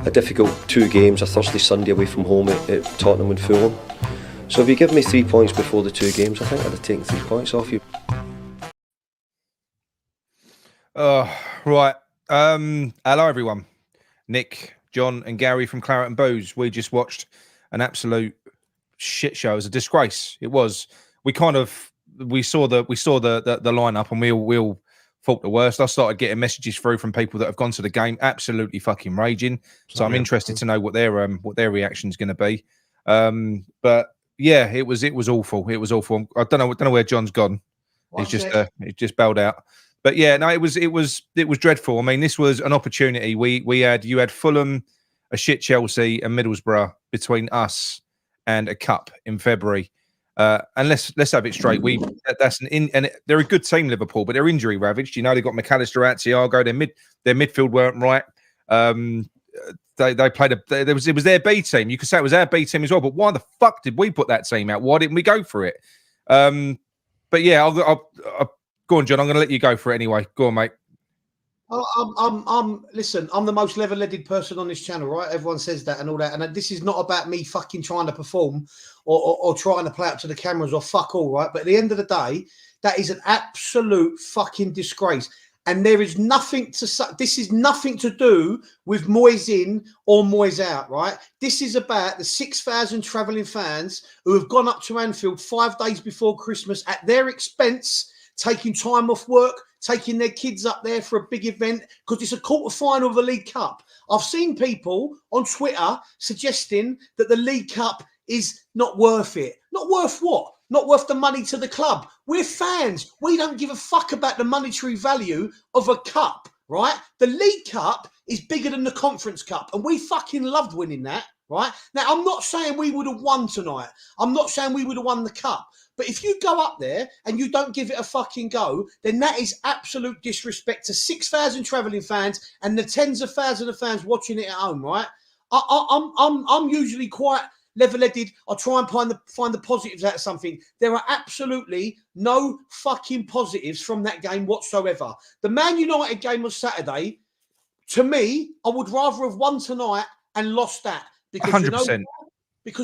a difficult 2 games, a Thursday, Sunday away from home at Tottenham and Fulham. So if you give me 3 points before the 2 games, I think I'd have taken 3 points off you. Right. Hello, everyone. Nick, John, and Gary from Claret and Booze. We just watched an absolute shit show. It was a disgrace. It was. We saw the lineup, and we all thought the worst. I started getting messages through from people that have gone to the game, absolutely fucking raging. So I'm interested to know what their reaction is going to be. But yeah, it was awful. It was awful. I don't know where John's gone. He's just bailed out. But yeah, no, it was dreadful. I mean, this was an opportunity. You had Fulham, a shit Chelsea, and Middlesbrough between us and a cup in February. And let's have it straight. And they're a good team, Liverpool, but they're injury ravaged. You know, they got McAllister out, Thiago. Their midfield weren't right. They played it was their B team. You could say it was our B team as well. But why the fuck did we put that team out? Why didn't we go for it? But yeah, I'll go on, John. I'm going to let you go for it anyway. Go on, mate. Listen, I'm the most level-headed person on this channel, right? Everyone says that and all that. And this is not about me fucking trying to perform or trying to play up to the cameras or fuck all, right? But at the end of the day, that is an absolute fucking disgrace. And there is nothing to say. This is nothing to do with Moyes in or Moyes out, right? This is about the 6,000 travelling fans who have gone up to Anfield 5 days before Christmas at their expense, taking time off work, taking their kids up there for a big event because it's a quarter-final of the League Cup. I've seen people on Twitter suggesting that the League Cup is not worth it. Not worth what? Not worth the money to the club. We're fans. We don't give a fuck about the monetary value of a cup, right? The League Cup is bigger than the Conference Cup, and we fucking loved winning that, right? Now, I'm not saying we would have won tonight. I'm not saying we would have won the cup. But if you go up there and you don't give it a fucking go, then that is absolute disrespect to 6,000 travelling fans and the tens of thousands of fans watching it at home, right? I'm usually quite level-headed. I try and find the positives out of something. There are absolutely no fucking positives from that game whatsoever. The Man United game on Saturday, to me, I would rather have won tonight and lost that. Because 100%.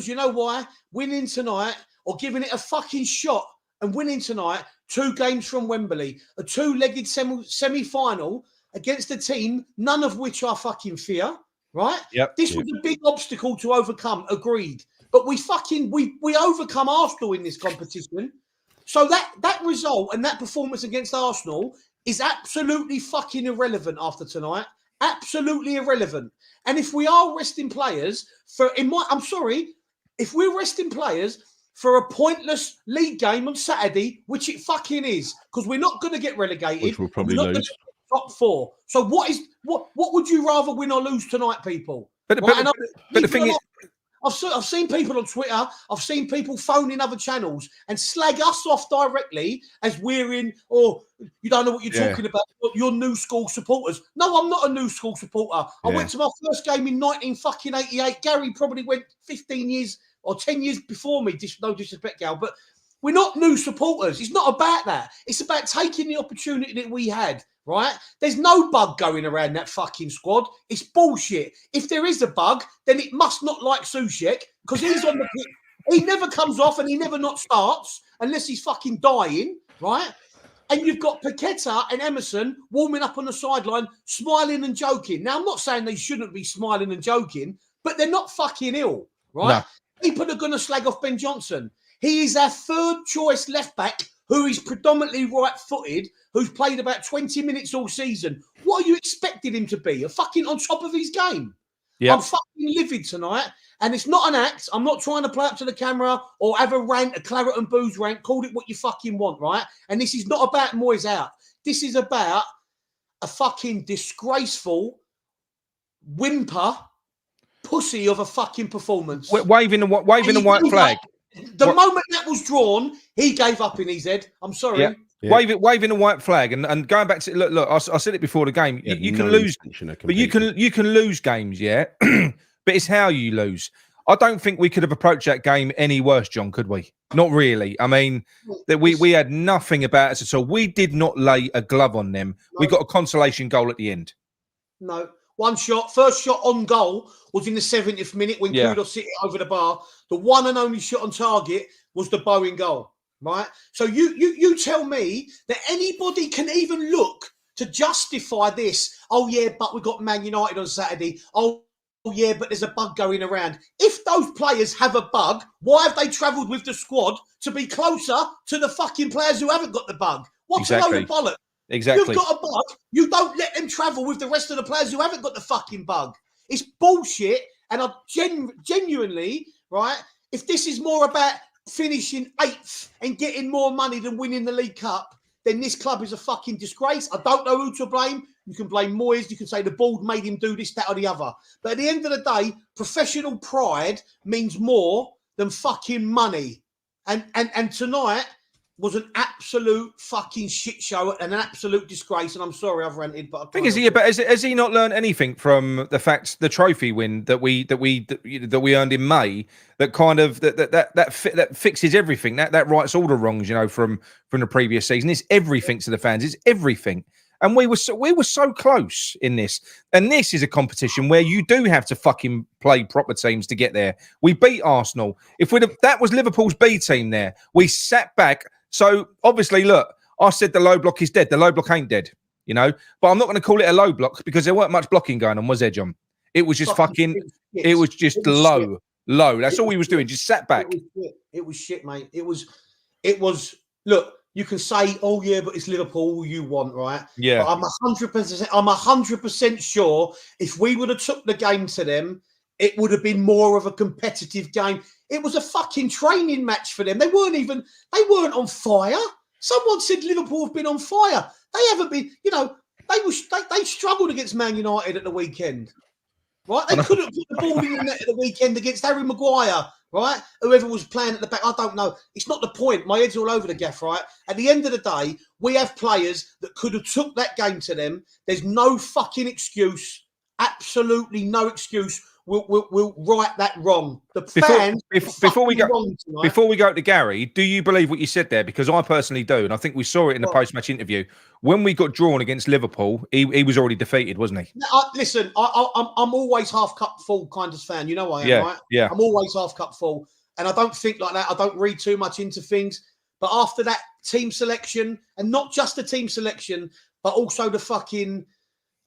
You know why? Winning tonight or giving it a fucking shot and winning tonight, 2 games from Wembley, a 2-legged semi-final against a team, none of which I fucking fear, right? Yep. This was a big obstacle to overcome, agreed. But we overcome Arsenal in this competition. So that result and that performance against Arsenal is absolutely fucking irrelevant after tonight. Absolutely irrelevant. And if we are resting players if we're resting players for a pointless league game on Saturday, which it fucking is, because we're not going to get relegated. Which we'll probably lose. Top 4. So what would you rather win or lose tonight, people? But the thing is, I've seen people on Twitter, I've seen people phoning other channels and slag us off directly as we're in, or you don't know what you're talking about, you're new school supporters. No, I'm not a new school supporter. I went to my first game in 1988. Gary probably went 15 years or 10 years before me. No disrespect, Gal, but we're not new supporters. It's not about that. It's about taking the opportunity that we had, right? There's no bug going around that fucking squad. It's bullshit. If there is a bug, then it must not like Soucek because he's on the pitch. He never comes off and he never not starts unless he's fucking dying, right? And you've got Paqueta and Emerson warming up on the sideline, smiling and joking. Now, I'm not saying they shouldn't be smiling and joking, but they're not fucking ill, right? No. People are going to slag off Ben Johnson. He is our 3rd choice left back who is predominantly right-footed, who's played about 20 minutes all season. What are you expecting him to be? A fucking on top of his game? Yep. I'm fucking livid tonight, and it's not an act. I'm not trying to play up to the camera or have a rant, a Claret and Booze rant. Call it what you fucking want, right? And this is not about Moyes out. This is about a fucking disgraceful whimper pussy of a fucking performance. Waving the white flag. The moment that was drawn, he gave up in his head. I'm sorry. Yeah. Yeah. Waving the white flag and going back to look. I said it before the game. You can lose, but you can lose games, yeah. But it's how you lose. I don't think we could have approached that game any worse, John. Could we? Not really. I mean, that we had nothing about us at all. We did not lay a glove on them. No. We got a consolation goal at the end. No, One shot. First shot on goal was in the 70th minute when Kudos hit it over the bar. The one and only shot on target was the Bowen goal, right? So you tell me that anybody can even look to justify this. Oh, yeah, but we got Man United on Saturday. Oh, yeah, but there's a bug going around. If those players have a bug, why have they travelled with the squad to be closer to the fucking players who haven't got the bug? What's a load of bollocks? Exactly. You've got a bug. You don't let them travel with the rest of the players who haven't got the fucking bug. It's bullshit. And I genuinely, right, if this is more about finishing 8th and getting more money than winning the League Cup, then this club is a fucking disgrace. I don't know who to blame. You can blame Moyes. You can say the board made him do this, that, or the other. But at the end of the day, professional pride means more than fucking money. And tonight was an absolute fucking shit show and an absolute disgrace. And I'm sorry I've ranted, but has he not learned anything from the trophy win that we earned in May? That kind of that fixes everything. That rights all the wrongs, from the previous season. It's everything to the fans. It's everything. And we were so close in this. And this is a competition where you do have to fucking play proper teams to get there. We beat Arsenal. That was Liverpool's B team there. We sat back. So obviously, look, I said the low block is dead. The low block ain't dead, but I'm not going to call it a low block because there weren't much blocking going on, was there, John? It was just it was just low. That's all he was doing. Just sat back. It was shit, mate. It was, look, you can say, oh yeah, but it's Liverpool, all you want, right? Yeah. But I'm 100% sure if we would have took the game to them, it would have been more of a competitive game. It was a fucking training match for them. They weren't on fire. Someone said Liverpool have been on fire. They haven't been, they struggled against Man United at the weekend. Right? They couldn't put the ball in the net at the weekend against Harry Maguire, right? Whoever was playing at the back. I don't know. It's not the point. My head's all over the gaff, right? At the end of the day, we have players that could have took that game to them. There's no fucking excuse. Absolutely no excuse. We'll right that wrong. Before we go to Gary, do you believe what you said there? Because I personally do, and I think we saw it in the post-match interview. When we got drawn against Liverpool, he was already defeated, wasn't he? Listen, I'm always half cup full kind of fan. You know I am, right? Yeah. I'm always half cup full, and I don't think like that. I don't read too much into things. But after that team selection, and not just the team selection, but also the fucking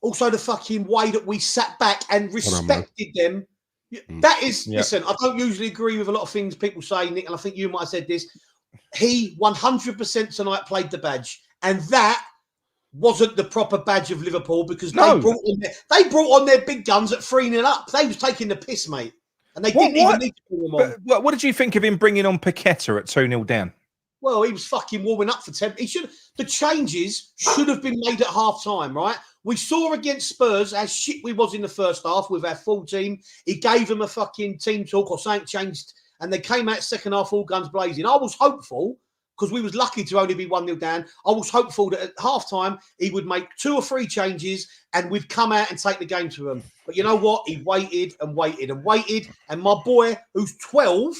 way that we sat back and respected them. That is, listen, I don't usually agree with a lot of things people say, Nick, and I think you might have said this. He 100% tonight played the badge. And that wasn't the proper badge of Liverpool because they brought on their big guns at 3-0 up. They was taking the piss, mate. And they didn't even need to bring them on. What did you think of him bringing on Paqueta at 2-0 down? Well, he was fucking warming up for 10. The changes should have been made at half time, right? We saw against Spurs how shit we was in the first half with our full team. He gave them a fucking team talk or something changed, and they came out second half all guns blazing. I was hopeful, because we was lucky to only be 1-0 down. I was hopeful that at half time he would make 2 or 3 changes and we'd come out and take the game to him. But you know what? He waited and waited and waited. And my boy, who's 12,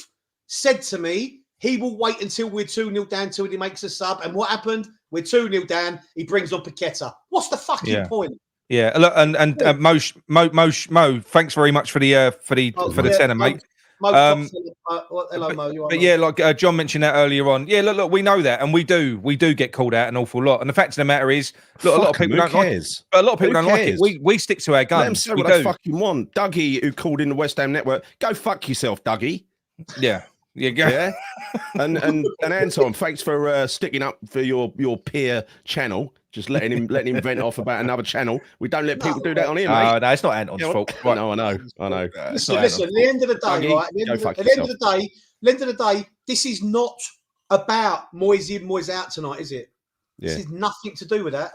said to me, he will wait until we're 2-0 down till he makes a sub. And what happened? We're 2-0 down. He brings on Paqueta. What's the fucking point? Yeah, look, and Mo, thanks very much for the tenner, mate. Hello, Mo. But yeah, like John mentioned that earlier on. Yeah, look, we know that, and we do get called out an awful lot. And the fact of the matter is, look, a lot of people don't like it. But a lot of people don't like it. We stick to our guns. Let them say what they fucking want. Dougie, who called in the West Ham Network, go fuck yourself, Dougie. Yeah. Yeah. And Anton, thanks for sticking up for your peer channel. Just letting him vent off about another channel. We don't let people do that on here, mate. No, it's not Anton's fault. Right. No, I know. Listen, at the end of the day, right? At the end of the day, this is not about Moyes in, Moyes out tonight, is it? Yeah. This is nothing to do with that.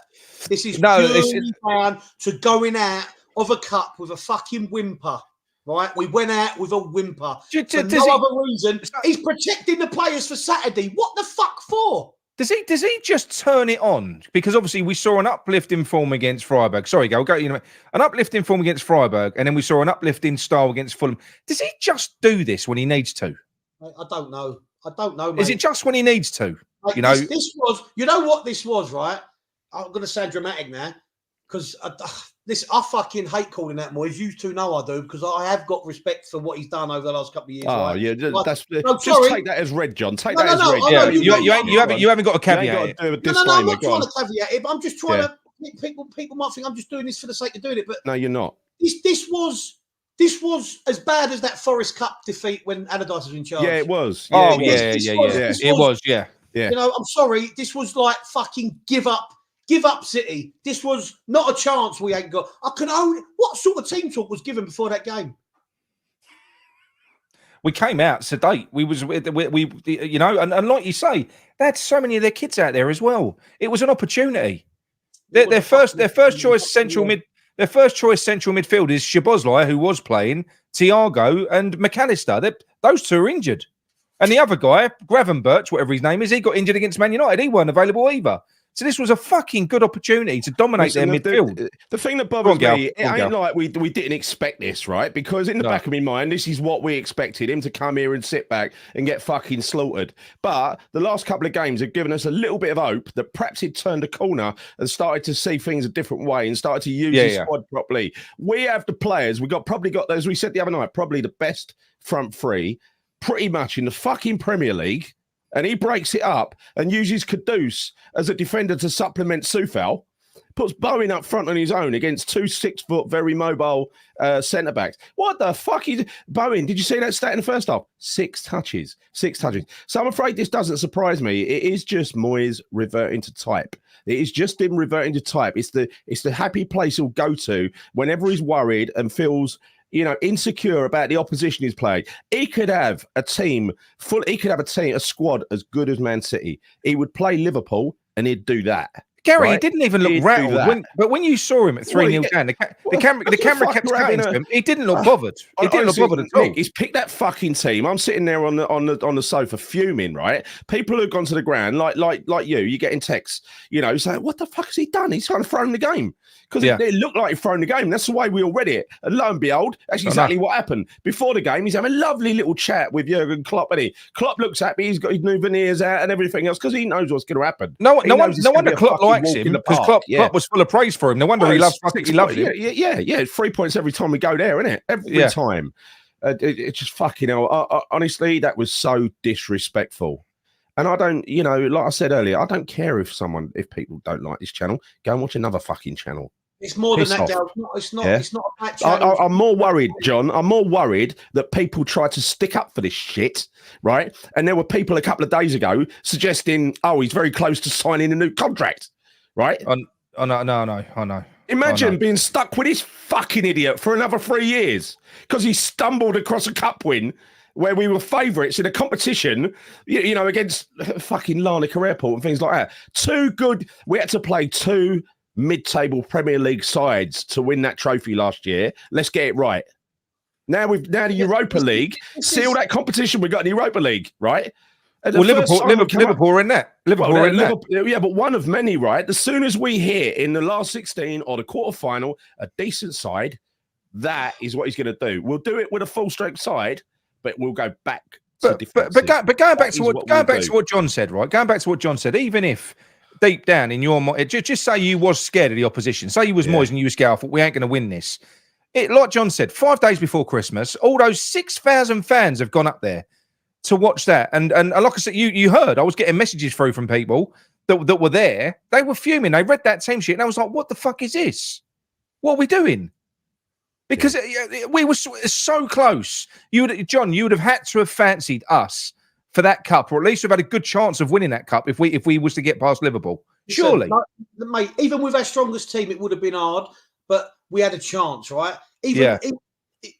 This is purely down to going out of a cup with a fucking whimper. Right, we went out with a whimper. For no other reason. He's protecting the players for Saturday. What the fuck for? Does he just turn it on? Because obviously we saw an uplifting form against Freiburg. Sorry, go. An uplifting form against Freiburg, and then we saw an uplifting style against Fulham. Does he just do this when he needs to? I don't know. Mate. Is it just when he needs to? Like, this was. You know what this was, right? I'm going to sound dramatic now because Listen, I fucking hate calling that Moyes. You two know I do because I have got respect for what he's done over the last couple of years. Oh right? yeah, just sorry. take that as read, John. Take No, that as no, read. I Yeah, know, you haven't got a You ain't caveat. got to do a No, disclaimer. I'm not Go trying on. to caveat it, but I'm just trying to. People might think I'm just doing this for the sake of doing it, but No, you're not. this was as bad as that Forest Cup defeat when Allardyce was in charge. Yeah, it was. Oh Yeah, it was. Yeah. Yeah. You know, I'm sorry. This was like fucking give up City. This was not a chance we ain't got. What sort of team talk was given before that game? We came out sedate. We you know, and like you say, they had so many of their kids out there as well. It was an opportunity. Their first choice central midfield is Szoboszlai, who was playing, Thiago and McAllister. Those two are injured. And the other guy, Gravenberch, whatever his name is, he got injured against Man United. He weren't available either. So this was a fucking good opportunity to dominate their midfield. The thing that bothers me, it ain't like we didn't expect this, right? Because in the back of my mind, this is what we expected, him to come here and sit back and get fucking slaughtered. But the last couple of games have given us a little bit of hope that perhaps he'd turned a corner and started to see things a different way and started to use his squad properly. We have the players. Probably got, as we said the other night, probably the best front three pretty much in the fucking Premier League. And he breaks it up and uses Kudus as a defender to supplement Soufal, puts Bowen up front on his own against 2 6-foot, very mobile centre-backs. What the fuck is Bowen? Did you see that stat in the first half? 6 touches. So I'm afraid this doesn't surprise me. It is just Moyes reverting to type. It is just him reverting to type. It's the happy place he'll go to whenever he's worried and feels insecure about the opposition he's playing. He could have a squad as good as Man City. He would play Liverpool and he'd do that. Gary, he didn't even look rattled. But when you saw him at 3-0 down, the camera kept cutting to him. He didn't look bothered. He didn't look bothered at all. He's picked that fucking team. I'm sitting there on the sofa fuming, right? People who've gone to the ground, like you getting texts, saying, what the fuck has he done? He's kind of thrown the game. Because it looked like he'd thrown the game. That's the way we all read it. And lo and behold, that's exactly what happened. Before the game, he's having a lovely little chat with Jurgen Klopp, and Klopp looks happy. He's got his new veneers out and everything else because he knows what's going to happen. No wonder Klopp likes him because Klopp was full of praise for him. No wonder he loves him. Yeah. 3 points every time we go there, isn't it? Every time. It's just fucking hell. Honestly, that was so disrespectful. And I don't, like I said earlier, I don't care if people don't like this channel. Go and watch another fucking channel. It's more than that, Dale. It's not a bad channel. I'm more worried, John. I'm more worried that people try to stick up for this shit, right? And there were people a couple of days ago suggesting, he's very close to signing a new contract, right? No. Imagine being stuck with this fucking idiot for another 3 years because he stumbled across a cup win where we were favourites in a competition, against fucking Larnaca Airport and things like that. We had to play 2 mid-table Premier League sides to win that trophy last year. Let's get it right. Now the Europa League, see all that competition we got in the Europa League, right? Well, Liverpool are in that. Yeah, but one of many, right? As soon as we hit in the last 16 or the quarter-final a decent side, that is what he's going to do. We'll do it with a full-strength side, but we'll go back to defensive. But going back to what John said, right? Going back to what John said, even if deep down in your mind, just say you was scared of the opposition. Say you was Moyes and you was scared. I thought we ain't going to win this. Like John said, 5 days before Christmas, all those 6,000 fans have gone up there to watch that. And like I said, you heard, I was getting messages through from people that were there. They were fuming. They read that team sheet and I was like, what the fuck is this? What are we doing? Because we were so close. John, you would have had to have fancied us for that cup, or at least we've had a good chance of winning that cup if we was to get past Liverpool. Surely, mate. Even with our strongest team, it would have been hard, but we had a chance, right? If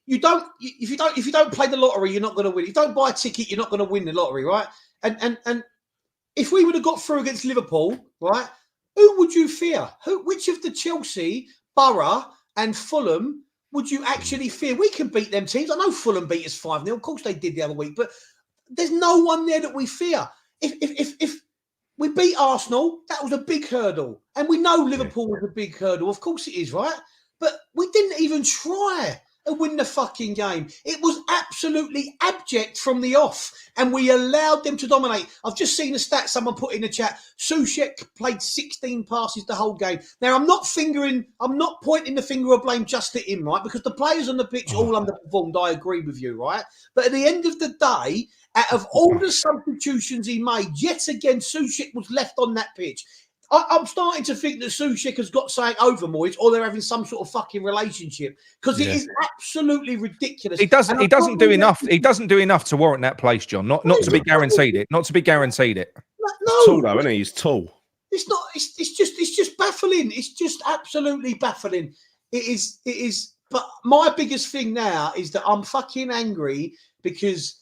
you don't play the lottery, you're not going to win. If you don't buy a ticket, you're not going to win the lottery, right? And if we would have got through against Liverpool, right? Who would you fear? Which of the Chelsea, Borough, and Fulham would you actually fear? We can beat them teams. I know Fulham beat us 5-0. Of course they did the other week, but there's no one there that we fear. If we beat Arsenal, that was a big hurdle. And we know Liverpool was a big hurdle. Of course it is, right? But we didn't even try and win the fucking game. It was absolutely abject from the off, and we allowed them to dominate. I've just seen a stat someone put in the chat. Souček played 16 passes the whole game. Now, I'm not pointing the finger of blame just at him, right? Because the players on the pitch all underperformed. I agree with you, right? But at the end of the day, out of all the substitutions he made, yet again, Souček was left on that pitch. I'm starting to think that Souček has got something over Moyes, or they're having some sort of fucking relationship, because it is absolutely ridiculous. He doesn't do enough. He doesn't do enough to warrant that place, John. Not to be guaranteed it. Not to be guaranteed it. No, he's tall though, isn't he? He's tall. It's not. It's just baffling. It's just absolutely baffling. It is. But my biggest thing now is that I'm fucking angry because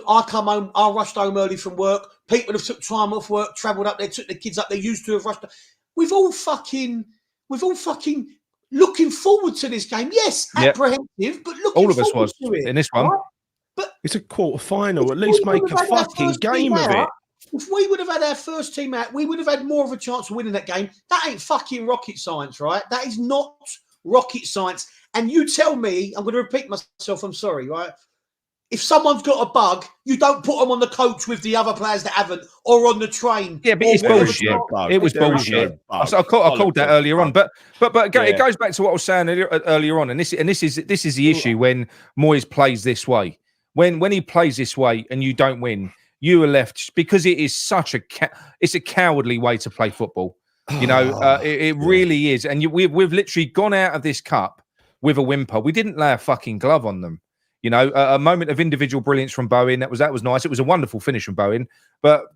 I come home. I rushed home early from work. People have took time off work, travelled up there, took the kids up. They used to have rushed. We've all fucking looking forward to this game. Yes, apprehensive, but looking all of us forward was to it, in this one. Right? But it's a quarter final. At least make a fucking game of it. If we would have had our first team out, we would have had more of a chance of winning that game. That ain't fucking rocket science, right? That is not rocket science. And you tell me, I'm going to repeat myself, I'm sorry, right? If someone's got a bug, you don't put them on the coach with the other players that haven't, or on the train. Yeah, but it's bullshit. It was bullshit. I called that earlier on, but it goes back to what I was saying earlier on, and this is the issue when Moyes plays this way. When he plays this way and you don't win, you are left because it is such it's a cowardly way to play football. You know, it really is, and we've literally gone out of this cup with a whimper. We didn't lay a fucking glove on them. You know, a moment of individual brilliance from Bowen. That was nice. It was a wonderful finish from Bowen. But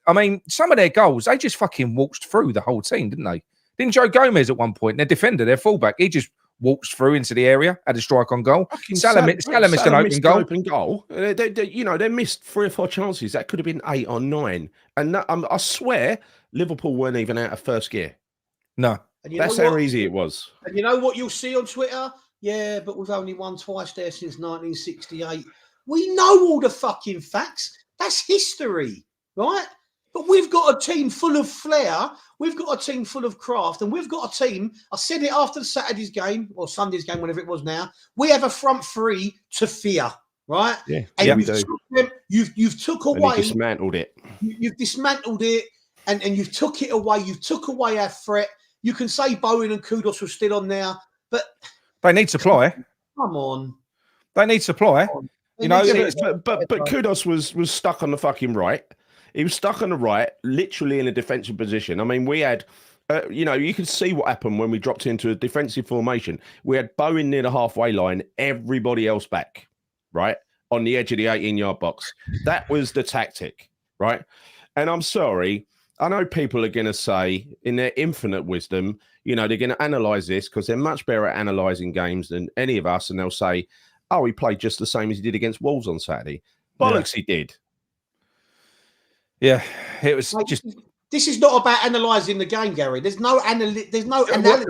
I mean, some of their goals, they just fucking walked through the whole team, didn't they? Didn't Joe Gomez at one point, their defender, their fullback, he just walks through into the area, had a strike on goal. Salah missed an open goal. They missed 3 or 4 chances. That could have been 8 or 9. And I swear, Liverpool weren't even out of first gear. No. That's how easy it was. And you know what you'll see on Twitter? Yeah, but we've only won twice there since 1968. We know all the fucking facts. That's history, right? But we've got a team full of flair. We've got a team full of craft. And we've got a team, I said it after Saturday's game, or Sunday's game, whatever it was now. We have a front three to fear, right? Yeah, and you've took away... And dismantled it. You've dismantled it, and you've took it away. You've took away our threat. You can say Bowen and Kudos were still on there, but... They need supply. Come on. They need supply. You know, but Kudos was stuck on the fucking right. He was stuck on the right, literally in a defensive position. I mean, we had, you can see what happened when we dropped into a defensive formation. We had Bowen near the halfway line, everybody else back, right, on the edge of the 18-yard box. That was the tactic, right? And I'm sorry, I know people are going to say, in their infinite wisdom, they're going to analyse this because they're much better at analysing games than any of us, and they'll say, oh, he played just the same as he did against Wolves on Saturday. Bollocks, he did. Yeah, it was just... This is not about analysing the game, Gary. There's no analysis.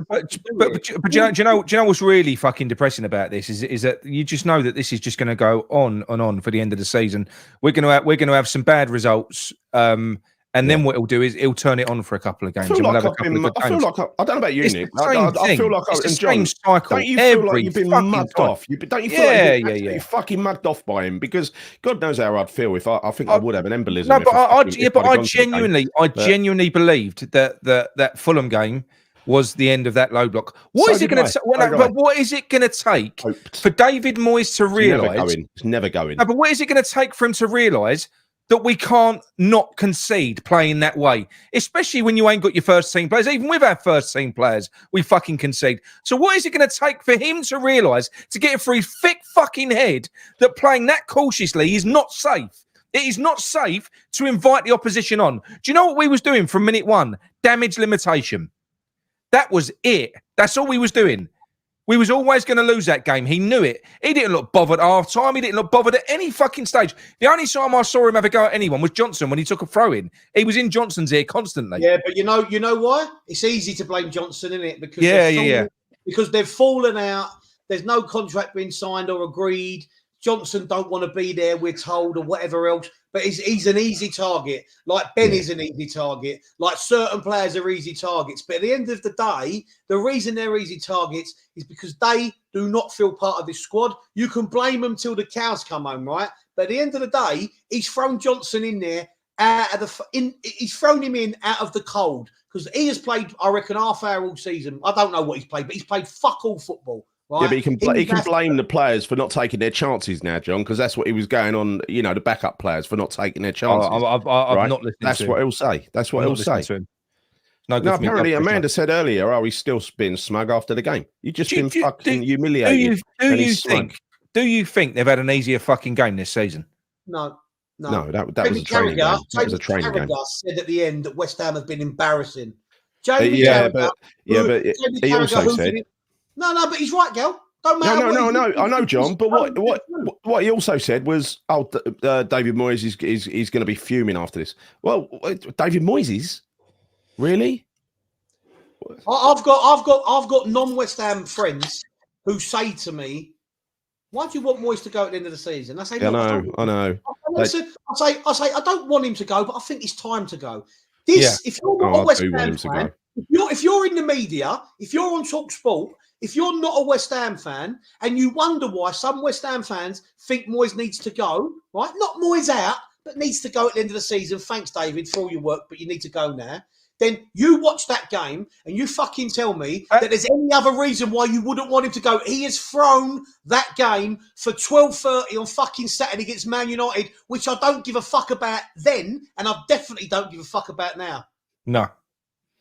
But do you know what's really fucking depressing about this is that you just know that this is just going to go on and on for the end of the season. We're going to have some bad results. And then what he'll do is he'll turn it on for a couple of games. I feel like I don't know about you, Nick. I feel like it's the same cycle. Don't you feel like you've been mugged off? Don't you feel like you're fucking mugged off by him? Because God knows how I'd feel if I think I would have an embolism. No, but I genuinely believed that Fulham game was the end of that low block. What is it going to take for David Moyes to realise? It's never going. No, but what is it going to take for him to realise that we can't not concede playing that way, especially when you ain't got your first team players? Even with our first team players, we fucking concede. So what is it going to take for him to realise, to get it through his thick fucking head, that playing that cautiously is not safe? It is not safe to invite the opposition on. Do you know what we was doing from minute 1? Damage limitation. That was it. That's all we was doing. We was always going to lose that game. He knew it. He didn't look bothered at half time. He didn't look bothered at any fucking stage. The only time I saw him have a go at anyone was Johnson when he took a throw in. He was in Johnson's ear constantly. Yeah, but you know why? It's easy to blame Johnson, isn't it? Because because they've fallen out. There's no contract being signed or agreed. Johnson don't want to be there, we're told, or whatever else. But he's an easy target. Like Ben is an easy target. Like certain players are easy targets. But at the end of the day, the reason they're easy targets is because they do not feel part of this squad. You can blame them till the cows come home, right? But at the end of the day, he's thrown Johnson in there he's thrown him in out of the cold because he has played, I reckon, half hour all season. I don't know what he's played, but he's played fuck all football. Right? Yeah, but he can blame the players for not taking their chances now, John, because that's what he was going on. You know, the backup players for not taking their chances. I'm not listening. That's what he'll say. That's what he'll say. No, apparently Amanda said earlier, he's still being smug after the game. You've just been fucking humiliated. Do you think they've had an easier fucking game this season? No, that was a training game. That was a training game. Said at the end that West Ham have been embarrassing. But he also said. No, but he's right, Gal. Don't matter. No. I know, John. But what he also said was, David Moyes is going to be fuming after this. Well, David Moyes is really. I've got non-West Ham friends who say to me, "Why do you want Moyes to go at the end of the season?" I say, I know. I say, I don't want him to go, but I think it's time to go. If you're not a West Ham fan, if you're in the media, if you're on Talk Sport, if you're not a West Ham fan and you wonder why some West Ham fans think Moyes needs to go, right? Not Moyes out, but needs to go at the end of the season. Thanks, David, for all your work, but you need to go now. Then you watch that game and you fucking tell me that there's any other reason why you wouldn't want him to go. He has thrown that game for 12:30 on fucking Saturday against Man United, which I don't give a fuck about then, and I definitely don't give a fuck about now. No.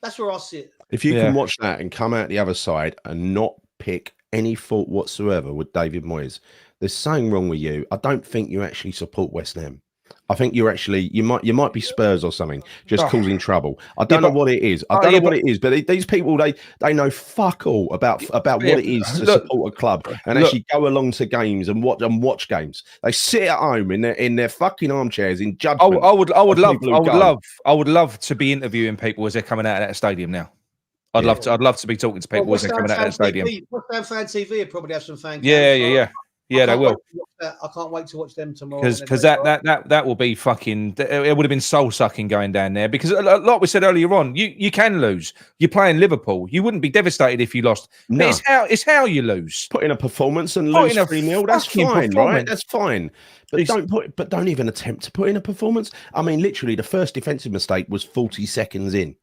That's where I sit. If you can watch that and come out the other side and not pick any fault whatsoever with David Moyes, there's something wrong with you. I don't think you actually support West Ham. I think you're actually you might be Spurs or something, just causing trouble. I don't know what it is. I don't know what it is, but these people they know fuck all about what it is to support a club and actually go along to games and watch games. They sit at home in their fucking armchairs in judgment. I would love to be interviewing people as they're coming out of that stadium now. I'd love to be talking to people as they're coming out of that stadium. West Ham Fan TV would probably have some fans. Yeah, they will. I can't wait to watch them tomorrow. Because that will be fucking. It would have been soul sucking going down there. Because like we said earlier on, you can lose. You're playing Liverpool. You wouldn't be devastated if you lost. No. But it's how you lose. Put in a performance and lose 3-0. That's fine, right? That's fine. But don't even attempt to put in a performance. I mean, literally, the first defensive mistake was 40 seconds in.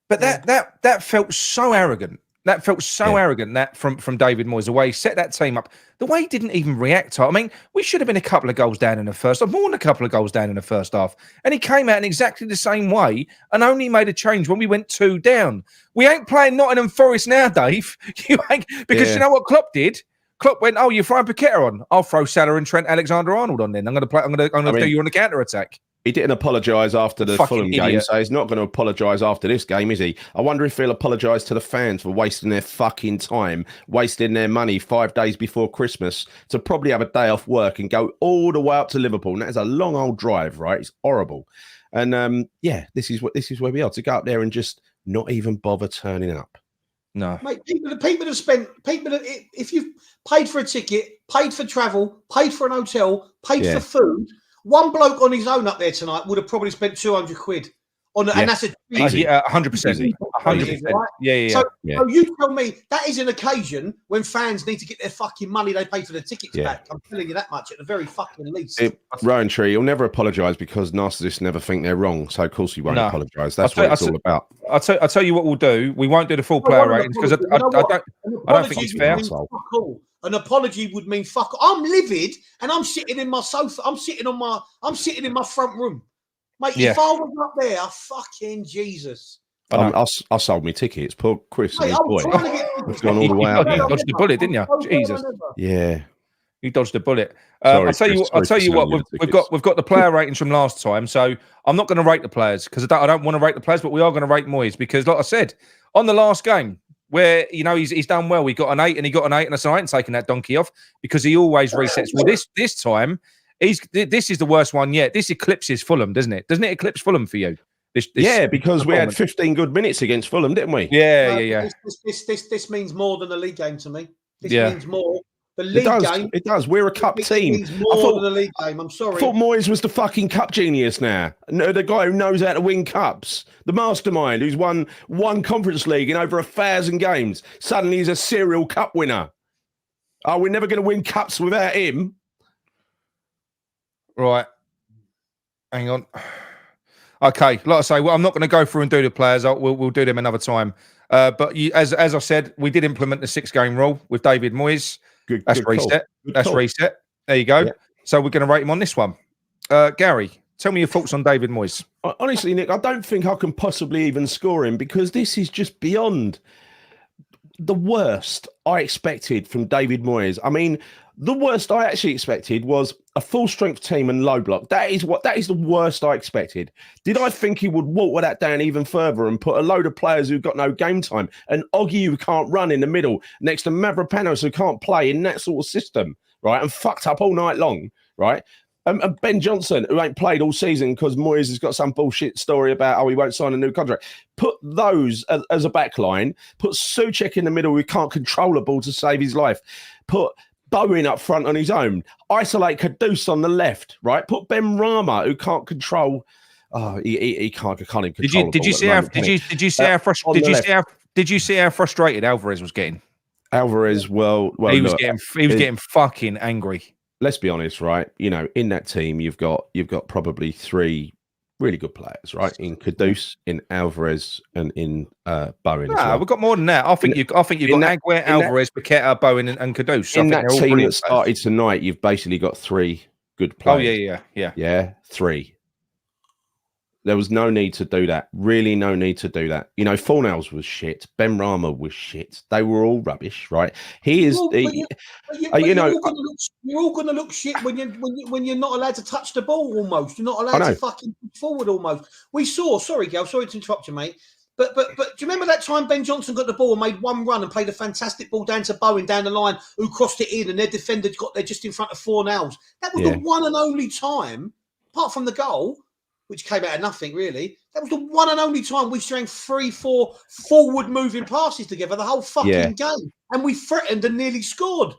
But that felt so arrogant. That felt so arrogant that from David Moyes, the way he set that team up, the way he didn't even react to it. I mean, we should have been a couple of goals down in the first half, more than a couple of goals down in the first half. And he came out in exactly the same way and only made a change when we went 2 down. We ain't playing Nottingham Forest now, Dave. You know what Klopp did? Klopp went, "Oh, you're throwing Paqueta on. I'll throw Salah and Trent Alexander-Arnold on then. I'm going to do you on a counter attack." He didn't apologise after the Fulham game, so he's not going to apologise after this game, is he? I wonder if he'll apologise to the fans for wasting their fucking time, wasting their money 5 days before Christmas to probably have a day off work and go all the way up to Liverpool. And that is a long old drive, right? It's horrible. And this is where we are, to go up there and just not even bother turning up. No, mate. People have spent. If you've paid for a ticket, paid for travel, paid for an hotel, paid for food. One bloke on his own up there tonight would have probably spent 200 quid on, and that's 100%. 100%. Yeah. So you tell me that is an occasion when fans need to get their fucking money they paid for the tickets back. I'm telling you that much at the very fucking least. Rowan Tree, he'll never apologise because narcissists never think they're wrong. So of course he won't apologise. That's what it's all about. I'll tell you what we'll do. We won't do the full player ratings because I don't think it's fair. An apology would mean fuck. I'm livid and I'm sitting in my sofa. I'm sitting in my front room, mate. If I was up there, fucking Jesus. I sold me tickets. Poor Chris and his boy. We've gone all the way out. You dodged the bullet, didn't you? Jesus. Yeah. You dodged the bullet. I'll tell you what. We've got the player ratings from last time, so I'm not going to rate the players because I don't want to rate the players, but we are going to rate Moyes because, like I said, on the last game, where he's done well. He got an 8 and he got an 8, and I said I ain't taking that donkey off because he always resets. Well, this time this is the worst one yet. This eclipses Fulham, doesn't it? Doesn't it eclipse Fulham for you? Because we had 15 good minutes against Fulham, didn't we? Yeah. This means more than a league game to me. This means more The league game. It does. We're a cup team. Means more than the league game. I'm sorry. I thought Moyes was the fucking cup genius now. No, the guy who knows how to win cups. The mastermind who's won one Conference League in over 1,000 games. Suddenly he's a serial cup winner. Oh, we're never going to win cups without him. Right. Hang on. Okay, like I say, well, I'm not going to go through and do the players. We'll do them another time. But as I said, we did implement the 6-game rule with David Moyes. That's reset. That's reset. There you go. Yeah. So we're going to rate him on this one. Gary, tell me your thoughts on David Moyes. Honestly, Nick, I don't think I can possibly even score him because this is just beyond the worst I expected from David Moyes. I mean, the worst I actually expected was a full-strength team and low block. That is the worst I expected. Did I think he would water that down even further and put a load of players who've got no game time and Oggy who can't run in the middle next to Mavropanos who can't play in that sort of system, right? And fucked up all night long, right? And Ben Johnson, who ain't played all season because Moyes has got some bullshit story about, he won't sign a new contract. Put those as a back line. Put Souček in the middle who can't control a ball to save his life. Put Bowen up front on his own. Isolate Kudus on the left, right? Put Ben Rama, who can't control. He can't even control. Did you see how frustrated Alvarez was getting? Alvarez, well, he was getting fucking angry. Let's be honest, right? You know, in that team, you've got probably 3 really good players, right? In Kudus, in Alvarez, and in Bowen. No, we've got more than that. I think you've got Aguirre, Alvarez, Paqueta, Bowen, and Kudus. In that team that started tonight, you've basically got 3 good players. Oh yeah, 3. There was no need to do that. Really, no need to do that. You know, Fornals was shit. Ben Rama was shit. They were all rubbish, right? You're all going to look shit when you're not allowed to touch the ball. Almost, you're not allowed to fucking forward. Almost. We saw. Sorry, Gal. Sorry to interrupt you, mate. But do you remember that time Ben Johnson got the ball and made one run and played a fantastic ball down to Bowen down the line, who crossed it in, and their defender got there just in front of Fornals. That was the one and only time, apart from the goal, which came out of nothing, really. That was the one and only time we string 3-4 forward-moving passes together the whole fucking game. And we threatened and nearly scored.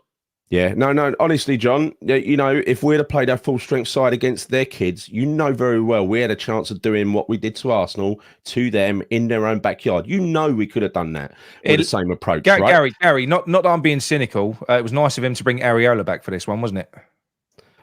Yeah, no, honestly, John, you know, if we'd have played our full-strength side against their kids, you know very well we had a chance of doing what we did to Arsenal, to them, in their own backyard. You know we could have done that with the same approach, right? Gary, not that I'm being cynical. It was nice of him to bring Areola back for this one, wasn't it?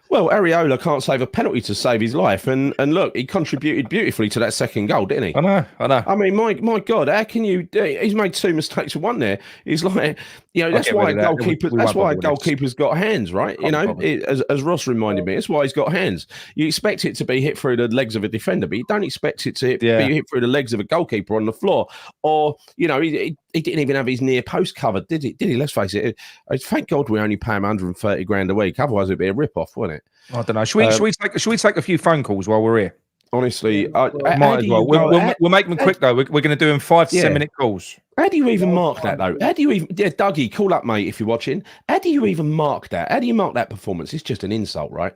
Well, Areola can't save a penalty to save his life, and look, he contributed beautifully to that second goal, didn't he? I know. I mean, my God, how can you? He's made 2 mistakes with one there. He's like, you know, that's why goalkeepers. That's why goalkeepers got hands, right? You know, as Ross reminded me, that's why he's got hands. You expect it to be hit through the legs of a defender, but you don't expect it to be hit through the legs of a goalkeeper on the floor, or you know, he didn't even have his near post covered, did he? Let's face it. Thank God we only pay him 130 grand a week. Otherwise, it'd be a rip off, wouldn't it? I don't know. Should we take a few phone calls while we're here? Honestly, might as well. We'll make them quick though. We're going to do them 5 to 10 minute calls. How do you even mark that though? How do you even? Yeah, Dougie, call up, mate, if you're watching. How do you even mark that? How do you mark that performance? It's just an insult, right?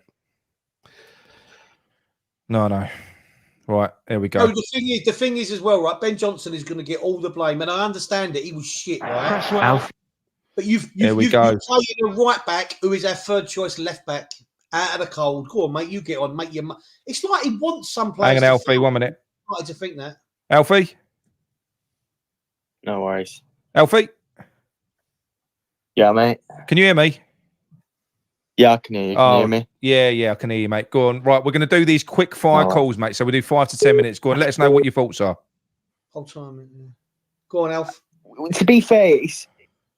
No. Right, there we go. No, the thing is as well, right? Ben Johnson is going to get all the blame, and I understand that he was shit, right? But you've played a right back who is our third choice left back out of the cold. Go on, mate, you get on, make your. It's like he wants some players. Hang on, Alfie, 1 minute. I to think that. Alfie, no worries. Alfie, yeah, mate. Can you hear me? Yeah, I can hear you. Can you hear me? Yeah, I can hear you, mate. Go on. Right, we're going to do these quick fire calls, mate. So we do 5 to 10 minutes. Go on, let us know what your thoughts are. Whole time. Go on, Alf. To be fair,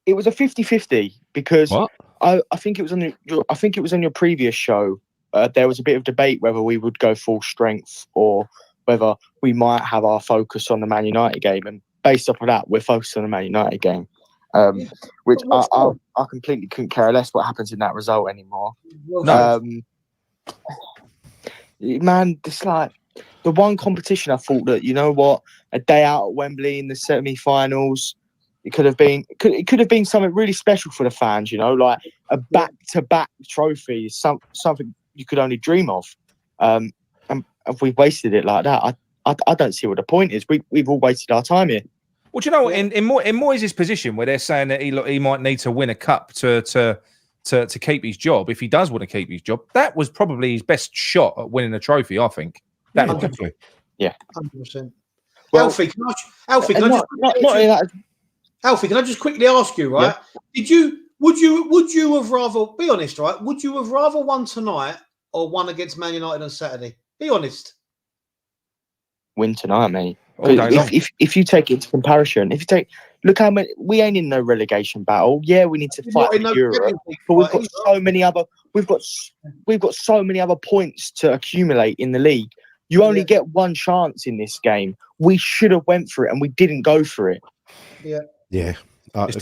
it was a 50-50 because I think it was on your previous show. There was a bit of debate whether we would go full strength or whether we might have our focus on the Man United game. And based off of that, we're focused on the Man United game, which I completely couldn't care less what happens in that result anymore. Man, it's like the one competition I thought that, you know what, a day out at Wembley in the semi-finals, it could have been something really special for the fans, you know, like a back-to-back trophy, something you could only dream of. And if we've wasted it like that, I don't see what the point is. We've all wasted our time here. Well, do you know what? In Moyes' position, where they're saying that he might need to win a cup to to keep his job, if he does want to keep his job, that was probably his best shot at winning a trophy. I think. That was. Definitely. 100%. Well, Alfie, can I just quickly ask you, right? Yeah. Would you have rather, be honest, right? Would you have rather won tonight or won against Man United on Saturday? Be honest. Win tonight, mate. All day long. If you take it into comparison, look how many, we ain't in no relegation battle. Yeah, we need to fight for Europe, but we've got so many other so many other points to accumulate in the league. You only get one chance in this game. We should have went for it, and we didn't go for it. Yeah. It was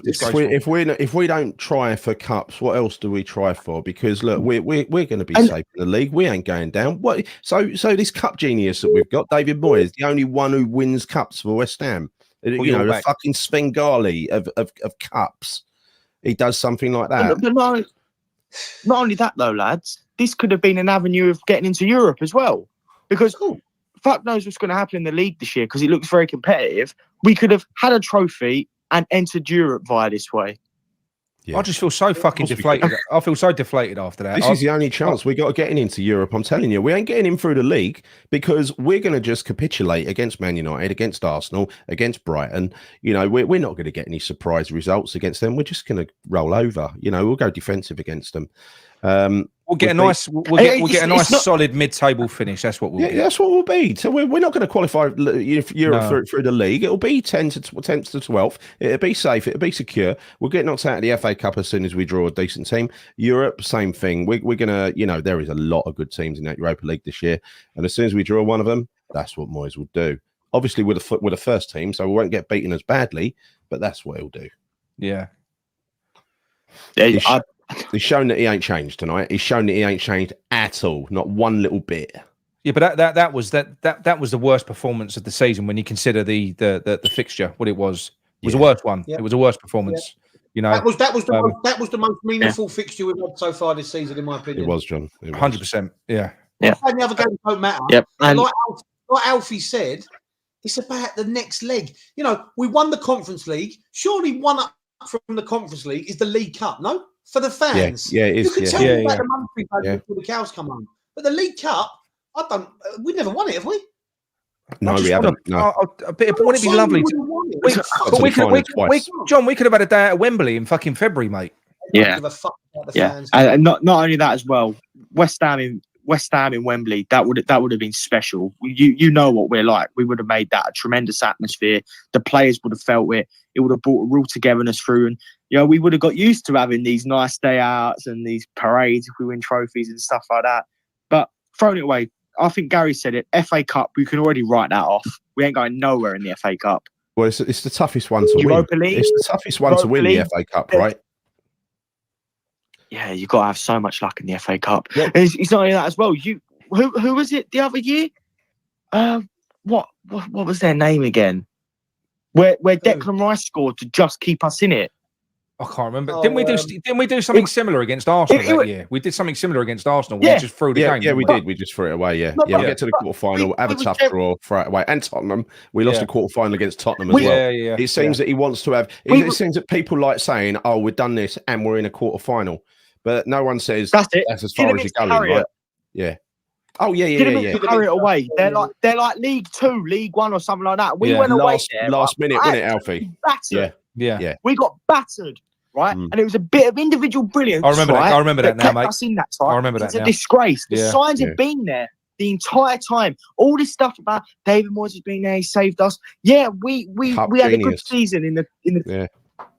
disgraceful. If we don't try for cups, what else do we try for? Because look, we're going to be safe in the league. We ain't going down. What? So this cup genius that we've got, David Moyes, the only one who wins cups for West Ham. The fucking Svengali of cups. He does something like that. But not only that, though, lads. This could have been an avenue of getting into Europe as well. Because fuck knows what's going to happen in the league this year, because it looks very competitive. We could have had a trophy and entered Europe via this way. Yeah. I just feel so fucking deflated. I feel so deflated after that. This is the only chance we got of getting into Europe. I'm telling you, we ain't getting in through the league because we're going to just capitulate against Man United, against Arsenal, against Brighton. We're not going to get any surprise results against them. We're just going to roll over. We'll go defensive against them. We'll get a nice solid mid-table finish. That's what we'll get. That's what we'll be. So we're not going to qualify Europe through the league. It'll be 10th to 12th. It'll be safe. It'll be secure. We'll get knocked out of the FA Cup as soon as we draw a decent team. Europe, same thing. We're going to, there is a lot of good teams in that Europa League this year. And as soon as we draw one of them, that's what Moyes will do. Obviously, with a first team, so we won't get beaten as badly, but that's what he'll do. Yeah. He's shown that he ain't changed tonight. He's shown that he ain't changed at all, not one little bit. Yeah, but that was the worst performance of the season when you consider the fixture. What it was the worst one. Yeah. It was a worst performance. That was the most meaningful fixture we've had so far this season, in my opinion. It was, John. 100%. Yeah. The other games don't matter. Yep. And like Alfie said, it's about the next leg. We won the Conference League. Surely one up from the Conference League is the League Cup, no? For the fans. Yeah, it is. You can tell me about the monthly badge before the cows come home. But the League Cup, we never won it, have we? No, we haven't. No. But wouldn't it be lovely? John, we could have had a day at Wembley in fucking February, mate. Yeah. Give a fuck about the fans. And not only that as well, West Ham in Wembley, that would have been special. You know what we're like. We would have made that a tremendous atmosphere. The players would have felt it. It would have brought a real togetherness through, and we would have got used to having these nice day outs and these parades if we win trophies and stuff like that. But throwing it away, I think Gary said it. FA Cup, we can already write that off. We ain't going nowhere in the FA Cup. Well, it's the toughest one to Europa win. League, it's the toughest one to win the FA Cup, right? Yeah, you've got to have so much luck in the FA Cup. Yeah. It's not only that as well. Who was it the other year? What was their name again? Where Declan Rice scored to just keep us in it. I can't remember. Didn't we do something similar against Arsenal that year? We did something similar against Arsenal. We just threw the game. Yeah, we did. We just threw it away. Yeah, we get to the quarterfinal, have a tough draw, throw it away. And Tottenham, we lost the quarterfinal against Tottenham as well. Yeah. It seems that he wants to have. It seems that people like saying, "Oh, we've done this and we're in a quarterfinal," but no one says that's as far as you're going, right? Yeah. Oh yeah. Carry it away. They're like League 2, League 1, or something like that. We went away there, last minute, wasn't it, Alfie? Battered. Yeah. We got battered, right? And it was a bit of individual brilliance. I remember that now, mate. Us in that time. I remember that. It's a disgrace. The signs have been there the entire time. All this stuff about David Moyes has been there. He saved us. Yeah, we had a good season in the.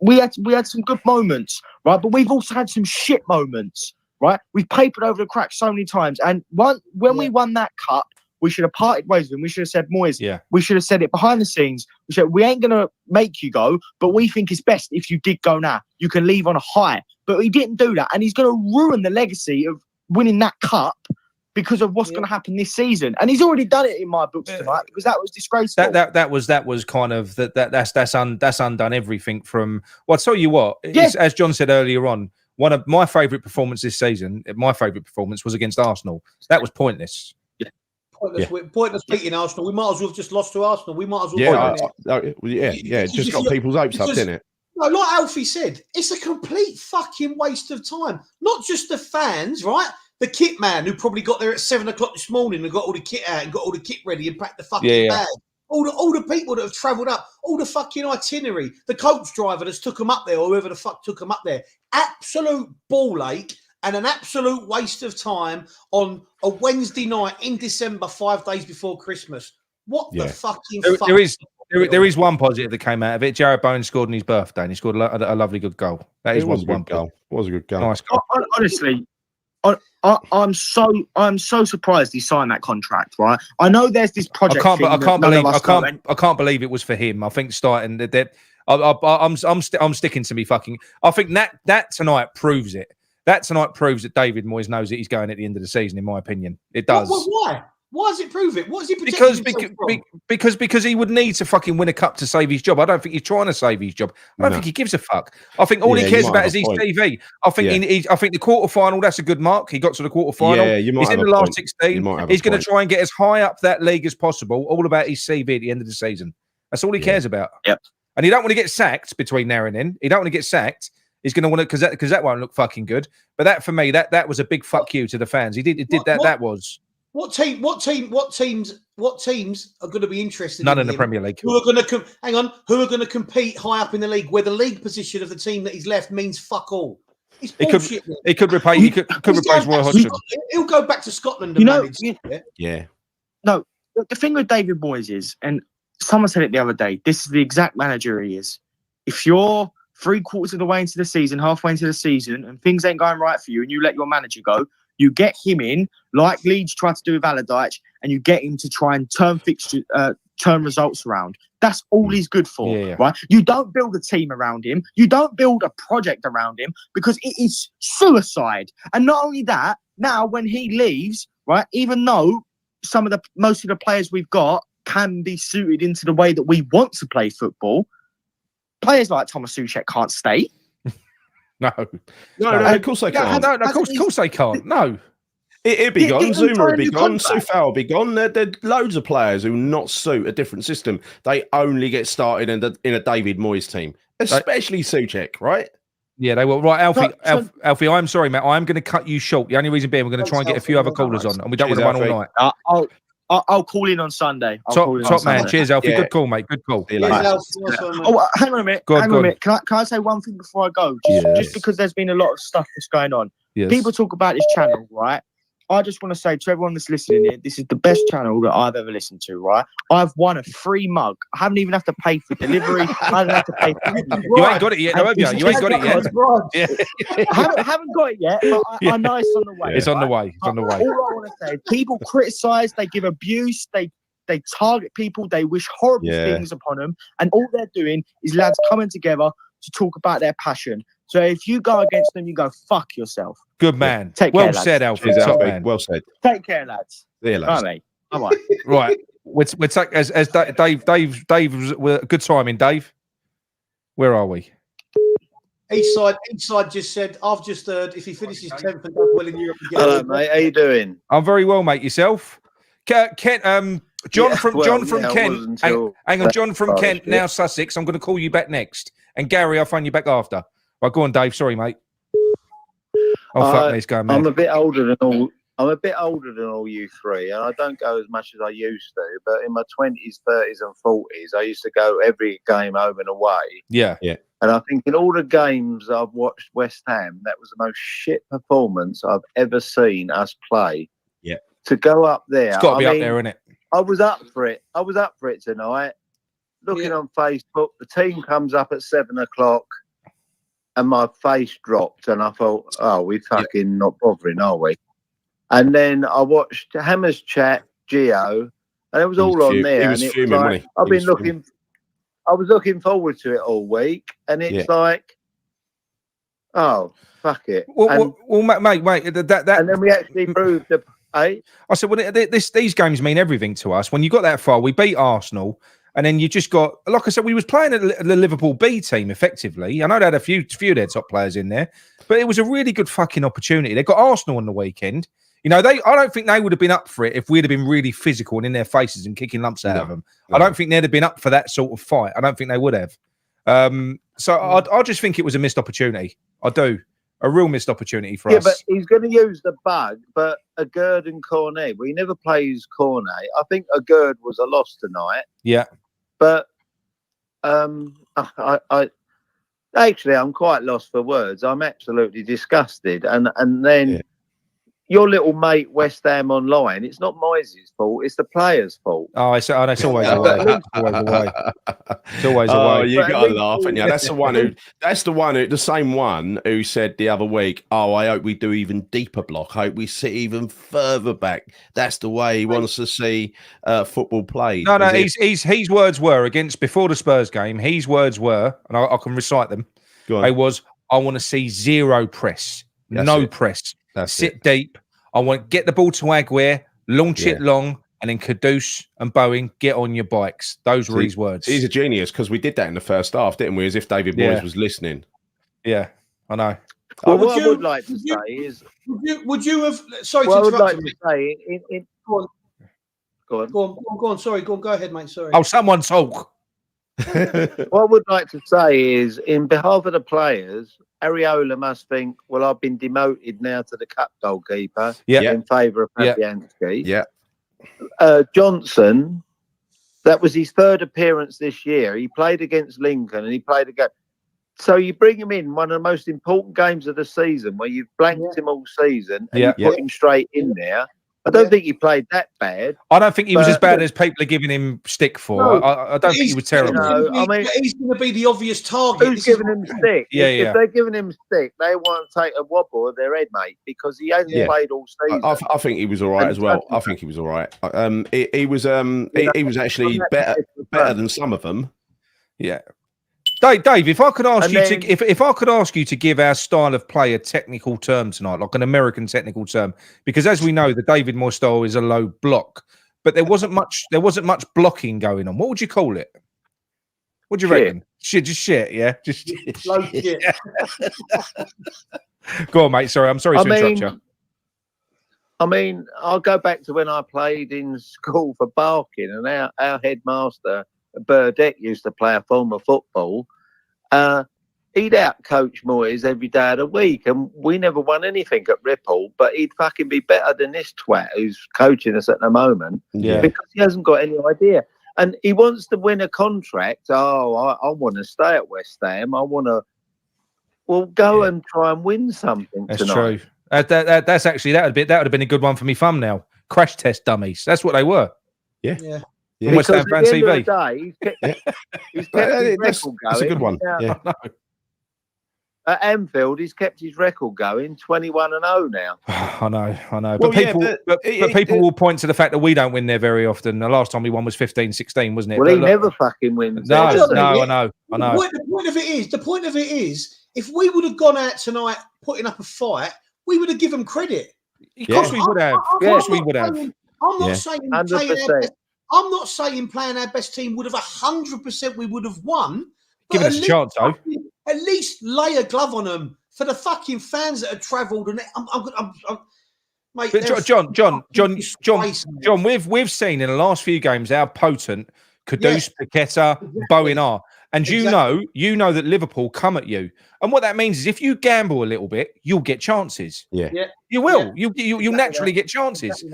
We had some good moments, right? But we've also had some shit moments. Right, we've papered over the cracks so many times, and when we won that cup, we should have parted ways with him. We should have said, Moyes, we should have said it behind the scenes. We said, we ain't gonna make you go, but we think it's best if you did go now. You can leave on a high, but he didn't do that, and he's gonna ruin the legacy of winning that cup because of what's gonna happen this season. And he's already done it in my books tonight because that was disgraceful. That was kind of that's undone everything from. Well, I'll tell you what, as John said earlier on. One of my favourite performances this season, my favourite performance was against Arsenal. That was pointless. Pointless beating Arsenal. We might as well have just lost to Arsenal. We might as well. It just got people's hopes up, didn't it? No, like Alfie said, it's a complete fucking waste of time. Not just the fans, right? The kit man who probably got there at 7 o'clock this morning and got all the kit out and got all the kit ready and packed the fucking bag. All the people that have travelled up, all the fucking itinerary, the coach driver that's took them up there, or whoever the fuck took them up there. Absolute ball ache and an absolute waste of time on a Wednesday night in December, 5 days before Christmas. What the fucking fuck? There is one positive that came out of it. Jared Bowen scored on his birthday, and he scored a lovely good goal. That is one goal. It was a good goal. Nice goal. Honestly, I'm so surprised he signed that contract. Right? I know there's this project. I can't believe it was for him. I think starting that. I'm sticking to me fucking. I think that tonight proves it. That tonight proves that David Moyes knows that he's going at the end of the season. In my opinion, it does. Why? Why does it prove it? What is he protecting because he would need to fucking win a cup to save his job. I don't think he's trying to save his job. I don't think he gives a fuck. I think all he cares about is his TV. I think I think the quarterfinal, that's a good mark. He got to the quarterfinal. Yeah, he's in the last 16. He's going to try and get as high up that league as possible. All about his CV at the end of the season. That's all he cares about. Yep. And he don't want to get sacked between now and then. He don't want to get sacked. He's going to want to because that won't look fucking good. But that for me, that was a big fuck you to the fans. He did that. That was. What teams are going to be interested? None in the Premier League. Who are going to Who are going to compete high up in the league, where the league position of the team that he's left means fuck all? It's bullshit. He could replace Roy Hodgson. He'll go back to Scotland and manage. Yeah. No, the thing with David Moyes is, and someone said it the other day, this is the exact manager he is. If you're 3/4 of the way into the season, halfway into the season, and things ain't going right for you, and you let your manager go, you get him in, like Leeds tried to do with Allardyce, and you get him to try and turn results around. That's all he's good for, right? You don't build a team around him. You don't build a project around him, because it is suicide. And not only that, now when he leaves, right, even though most of the players we've got can be suited into the way that we want to play football, players like Thomas Souček can't stay. No, of course they can't. No, of course they can't. No. It'd be gone. Zuma would be gone. Soufal would be gone. There are loads of players who not suit a different system. They only get started in a David Moyes team, especially Souček, right? Yeah, they will. Right, Alfie, I'm sorry, mate. I'm going to cut you short. The only reason being we're going to try and get a few other callers on, and we don't want to run all night. I'll call in on Sunday. Top man. Cheers, Alfie. Good call, mate. Good call. Hang on a minute. Can I say one thing before I go? Just because there's been a lot of stuff that's going on. Yes. People talk about this channel, right? I just want to say to everyone that's listening here, this is the best channel that I've ever listened to, right? I've won a free mug. I haven't even have to pay for delivery. I don't have to pay for anything. You ain't got it yet, have you? You ain't got it yet. I haven't got it yet, but I know it's on the way. It's on the way. It's on the way. All I want to say, people criticise, they give abuse, they target people, they wish horrible things upon them, and all they're doing is lads coming together to talk about their passion. So if you go against them, you go fuck yourself. Good man. Take well care, said, Alfie. Top man. Well said. Take care, lads. Yeah, lads. Right, mate. Bye-bye. Right. We're take as Dave was good timing, Dave. Where are we? Each side just said, I've just heard if he finishes 10th and does well in Europe again. Hello, mate. How you doing? I'm very well, mate. Yourself? Kent, John from Kent. Hang on, John from Kent, now Sussex. I'm going to call you back next. And Gary, I'll phone you back after. Right, go on, Dave. Sorry, mate. Oh, fuck me, it's going, man. I'm a bit older than all you three, and I don't go as much as I used to. But in my 20s, 30s, and 40s, I used to go every game home and away. Yeah. And I think in all the games I've watched West Ham, that was the most shit performance I've ever seen us play. Yeah. To go up there, it's got to be up there, isn't it? I was up for it. I was up for it tonight. Looking on Facebook, the team comes up at 7 o'clock. And my face dropped, and I thought, "Oh, we fucking not bothering, are we?" And then I watched Hammer's chat, Gio, and it was all on there. And it was like, I was looking forward to it all week, and it's like, oh, fuck it. Well, mate, that, and then we actually proved the. I said, well, these games mean everything to us. When you got that far, we beat Arsenal. And then you just got, like I said, we was playing the Liverpool B team effectively. I know they had a few of their top players in there, but it was a really good fucking opportunity. They got Arsenal on the weekend. You know, I don't think they would have been up for it if we'd have been really physical and in their faces and kicking lumps out of them. No. I don't think they'd have been up for that sort of fight. I don't think they would have. So I just think it was a missed opportunity. I do. A real missed opportunity for us. Yeah, but he's going to use the bug. But Agurd and Cornet, he never plays Cornet. I think Agurd was a loss tonight. Yeah. But I actually, I'm quite lost for words. I'm absolutely disgusted. And then your little mate West Ham online, it's not Moyes' fault, it's the players' fault. Oh, it's always the way. It's always the way. Oh, you got to laugh, and that's the one who, the same one who said the other week, "Oh, I hope we do even deeper block. I hope we sit even further back." That's the way he wants to see football played. No, his words were before the Spurs game. His words were, and I can recite them. They was, "I want to see zero press, press. Sit deep. I want to get the ball to Aguirre, launch it long, and then Kudus and Bowen get on your bikes." Those were his words. He's a genius because we did that in the first half, didn't we? As if David Moyes was listening. Yeah, I know. Well, what I would like to say is, would you have? Sorry to interrupt you. Go on. Sorry, go ahead, mate. Sorry. Oh, someone talk. What I would like to say is, in behalf of the players, Areola must think, well, I've been demoted now to the cup goalkeeper in favour of Fabianski. Johnson, that was his third appearance this year. He played against Lincoln and he played again. So you bring him in one of the most important games of the season where you've blanked him all season and you put him straight in there. I don't think he played that bad. I don't think he was as bad as people are giving him stick for. I don't think he was terrible. I mean, he's going to be the obvious target. Who's giving him stick? If they're giving him stick, they want to take a wobble of their head, mate, because he hasn't played all season. I think he was all right as well. I think he was all right. He was actually better than some of them. Yeah. Dave, if I could ask if I could ask you to give our style of play a technical term tonight, like an American technical term, because as we know, the David Moyes style is a low block, but there wasn't much blocking going on. What would you call it? What do you reckon? Shit, yeah, just shit. Go on, mate. Sorry, I'm sorry to interrupt you. I mean, I'll go back to when I played in school for Barking, and our headmaster Burdett used to play a form of football. He'd out-coach Moyes every day of the week, and we never won anything at Ripple, but he'd fucking be better than this twat who's coaching us at the moment because he hasn't got any idea. And he wants to win a contract. Oh, I want to stay at West Ham. I want to... Well, go and try and win something That's tonight. True. That's actually, that would have been a good one for me thumbnail. Crash test dummies. That's what they were. Yeah. West Ham fan TV. He's kept his record going. That's a good one. At Anfield, he's kept his record going, 21-0 now. I know. Well, but people will point to the fact that we don't win there very often. The last time we won was 15-16, wasn't it? Well, he never fucking wins. No, I know. The point of it is, if we would have gone out tonight putting up a fight, we would have given credit. Of course we would have. Of course we would have. I'm not saying 100%. I'm not saying playing our best team would have 100%. We would have won. Giving us a chance, though. At least lay a glove on them for the fucking fans that have travelled. And mate, but John, we've seen in the last few games how potent Kudus, Paqueta, Bowen are, and you know that Liverpool come at you. And what that means is, if you gamble a little bit, you'll get chances. You will. You'll naturally get chances.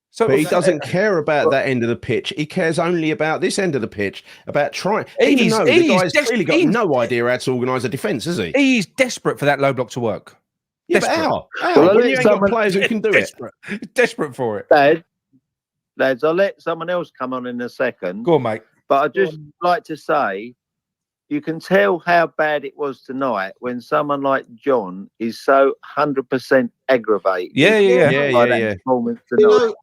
So, but he doesn't care about that end of the pitch. He cares only about this end of the pitch, about trying. Even though the guy's really got no idea how to organise a defence, is he? He's desperate for that low block to work. Yeah, but how? Well, you ain't got players who can do it. Desperate for it. Lads, I'll let someone else come on in a second. Go on, mate. But I'd just like to say, you can tell how bad it was tonight when someone like John is so 100% aggravated. Yeah. Performance tonight.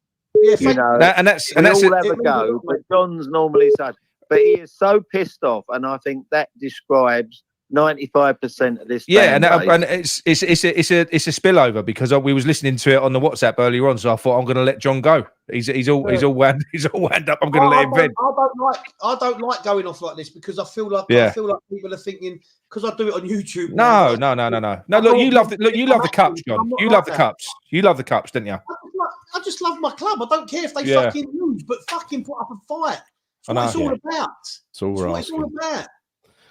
And that's all have a go, but John's normally such. But he is so pissed off, and I think that describes 95% of this. And it's a spillover because we was listening to it on the WhatsApp earlier on, so I thought I'm going to let John go. He's all wound up. I'm going to let him vent. I don't like going off like this because I feel like people are thinking because I do it on YouTube. No. Look, you love the cups, John. You love the cups. You love the cups, didn't you? I just love my club. I don't care if they fucking lose, but fucking put up a fight. That's what it's all about. It's all right. It's all about.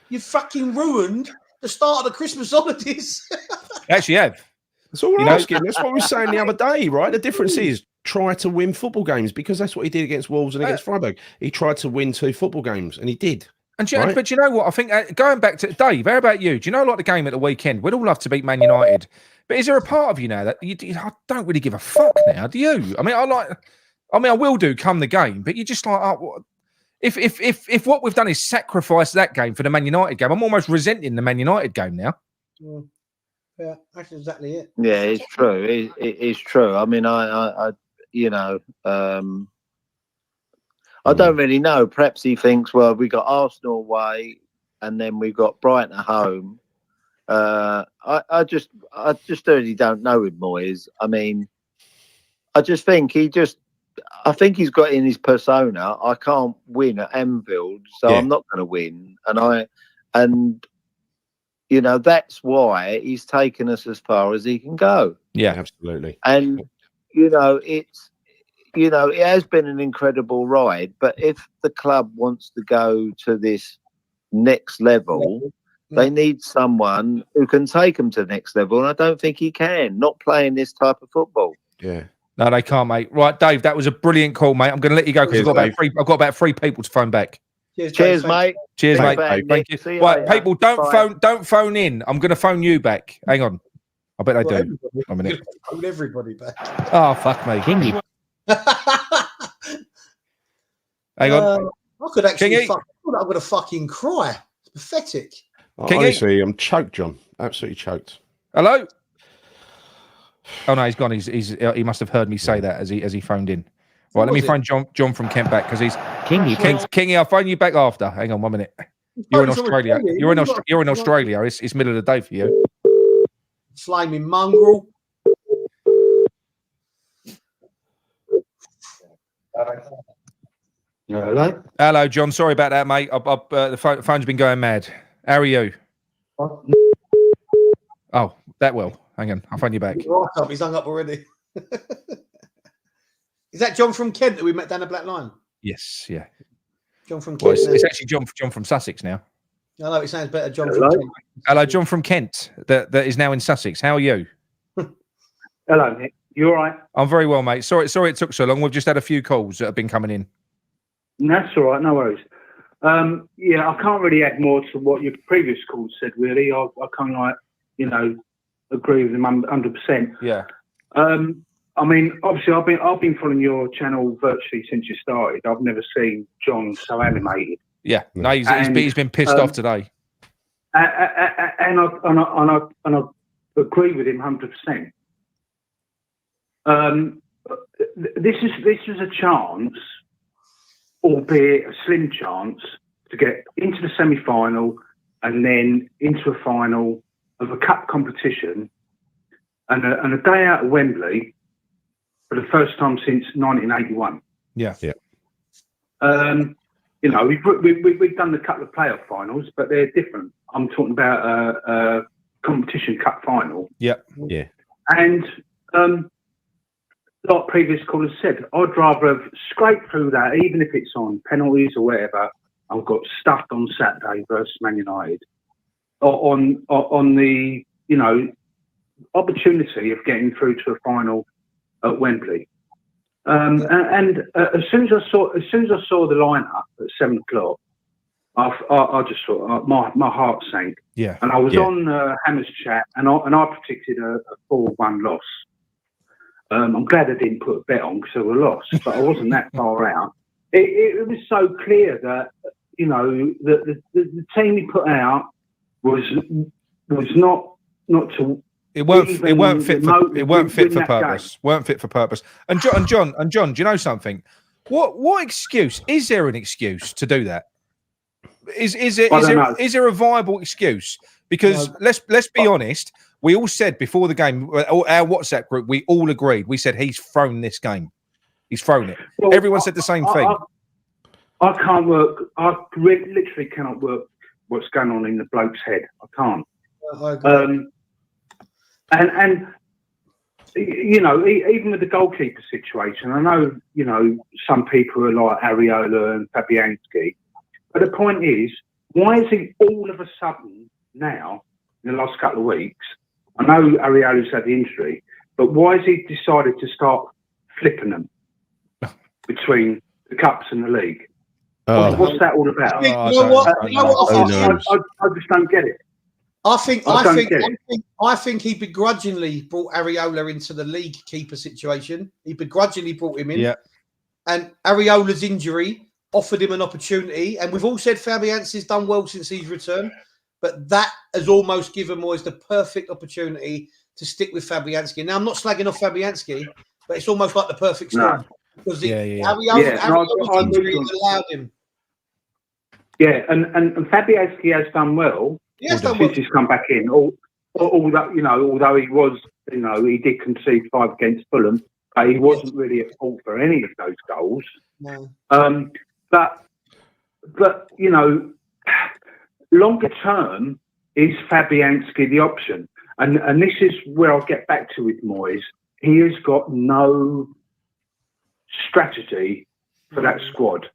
You fucking ruined the start of the Christmas holidays. Actually, have. That's all we're asking. That's what we were saying the other day, right? The difference is try to win football games, because that's what he did against Wolves and against Freiburg. He tried to win 2 football games, and he did. But you know what? I think going back to Dave, how about you? Do you know, like the game at the weekend? We'd all love to beat Man United, but is there a part of you now that I don't really give a fuck now? Do you? I mean, I will do come the game, but you're just like, oh, if what we've done is sacrifice that game for the Man United game, I'm almost resenting the Man United game now. Yeah, that's exactly it. Yeah, it's true. It's true. I mean, I don't really know. Perhaps he thinks, well, we got Arsenal away, and then we've got Brighton at home. I just really don't know with Moyes. I mean, I just think I think he's got in his persona, I can't win at Anfield, so I'm not going to win. And you know, that's why he's taken us as far as he can go. Yeah, absolutely. And it has been an incredible ride. But if the club wants to go to this next level, they need someone who can take them to the next level. And I don't think he can, not playing this type of football. Yeah. No, they can't, mate. Right, Dave, that was a brilliant call, mate. I'm going to let you go because I've got about 3 people to phone back. Cheers, mate. Cheers, mate. Thank Thank you. Right, people, don't phone in. I'm going to phone you back. Hang on. I bet they do. A minute. Phone everybody back. Oh, fuck me. Kingy. Hang on. I could actually. I'm going to fucking cry. It's pathetic. Honestly, I'm choked, John. Absolutely choked. Hello. Oh no, he's gone. He must have heard me say that as he phoned in. Right, let me phone John from Kent back because he's Kingy. I'll phone you back after. Hang on 1 minute. You're in Australia. You're in Australia. It's middle of the day for you. Flaming mongrel. Hello, John. Sorry about that, mate. The phone's been going mad. How are you? Oh, that will. Hang on. I'll phone you back. He's hung up already. Is that John from Kent that we met down the Black Line? Yes, yeah. John from Kent. Well, it's actually John from Sussex now. I know it sounds better. John from Kent. Hello, John from Kent that is now in Sussex. How are you? Hello, Nick. You all right? I'm very well, mate. Sorry it took so long. We've just had a few calls that have been coming in. That's all right. No worries. Yeah, I can't really add more to what your previous calls said, really. I kind of agree with them 100%. Yeah. I mean, obviously, I've been following your channel virtually since you started. I've never seen John so animated. Yeah, no, he's been pissed off today. And I agree with him 100%. This is a chance, albeit a slim chance, to get into the semi-final and then into a final of a cup competition, and a day out of Wembley for the first time since 1981. Yeah. We've done a couple of playoff finals, but they're different. I'm talking about a competition cup final. Yeah. And like previous callers said, I'd rather have scraped through that, even if it's on penalties or whatever. I've got stuffed on Saturday versus Man United, on the opportunity of getting through to a final at Wembley. And as soon as I saw the lineup at 7 o'clock, I just thought my heart sank. Yeah. And I was on Hammer's chat, and I predicted a 4-1 loss. I'm glad I didn't put a bet on because I would have lost, but I wasn't that far out. It was so clear that the team he put out was not to. It weren't fit for purpose. Weren't fit for purpose. And John, do you know something? What excuse is there? An excuse to do that? Is there a viable excuse? Because let's be honest. We all said before the game, our WhatsApp group, we all agreed. We said he's thrown this game. He's thrown it. Well, everyone said the same thing. I can't work. I literally cannot work what's going on in the bloke's head. I can't. And even with the goalkeeper situation, I know some people are like Areola and Fabianski, but the point is, Why is he all of a sudden now, in the last couple of weeks, I know Ariola's had the injury, but why has he decided to start flipping them between the Cups and the League? What's that all about? You know what? I just don't get it. I think he begrudgingly brought Areola into the league keeper situation. He begrudgingly brought him in. Yeah. And Areola's injury offered him an opportunity. And we've all said Fabianski's done well since he's returned. But that has almost given Moyes the perfect opportunity to stick with Fabianski. Now, I'm not slagging off Fabianski, but it's almost like the perfect storm. Because Areola's injury allowed him. Yeah, and Fabianski has done well. Yes, since he's come back in. Although he was, he did concede 5 against Fulham, but he wasn't really at fault for any of those goals. No. But longer term, is Fabianski the option? And this is where I'll get back to with Moyes. He has got no strategy for that squad.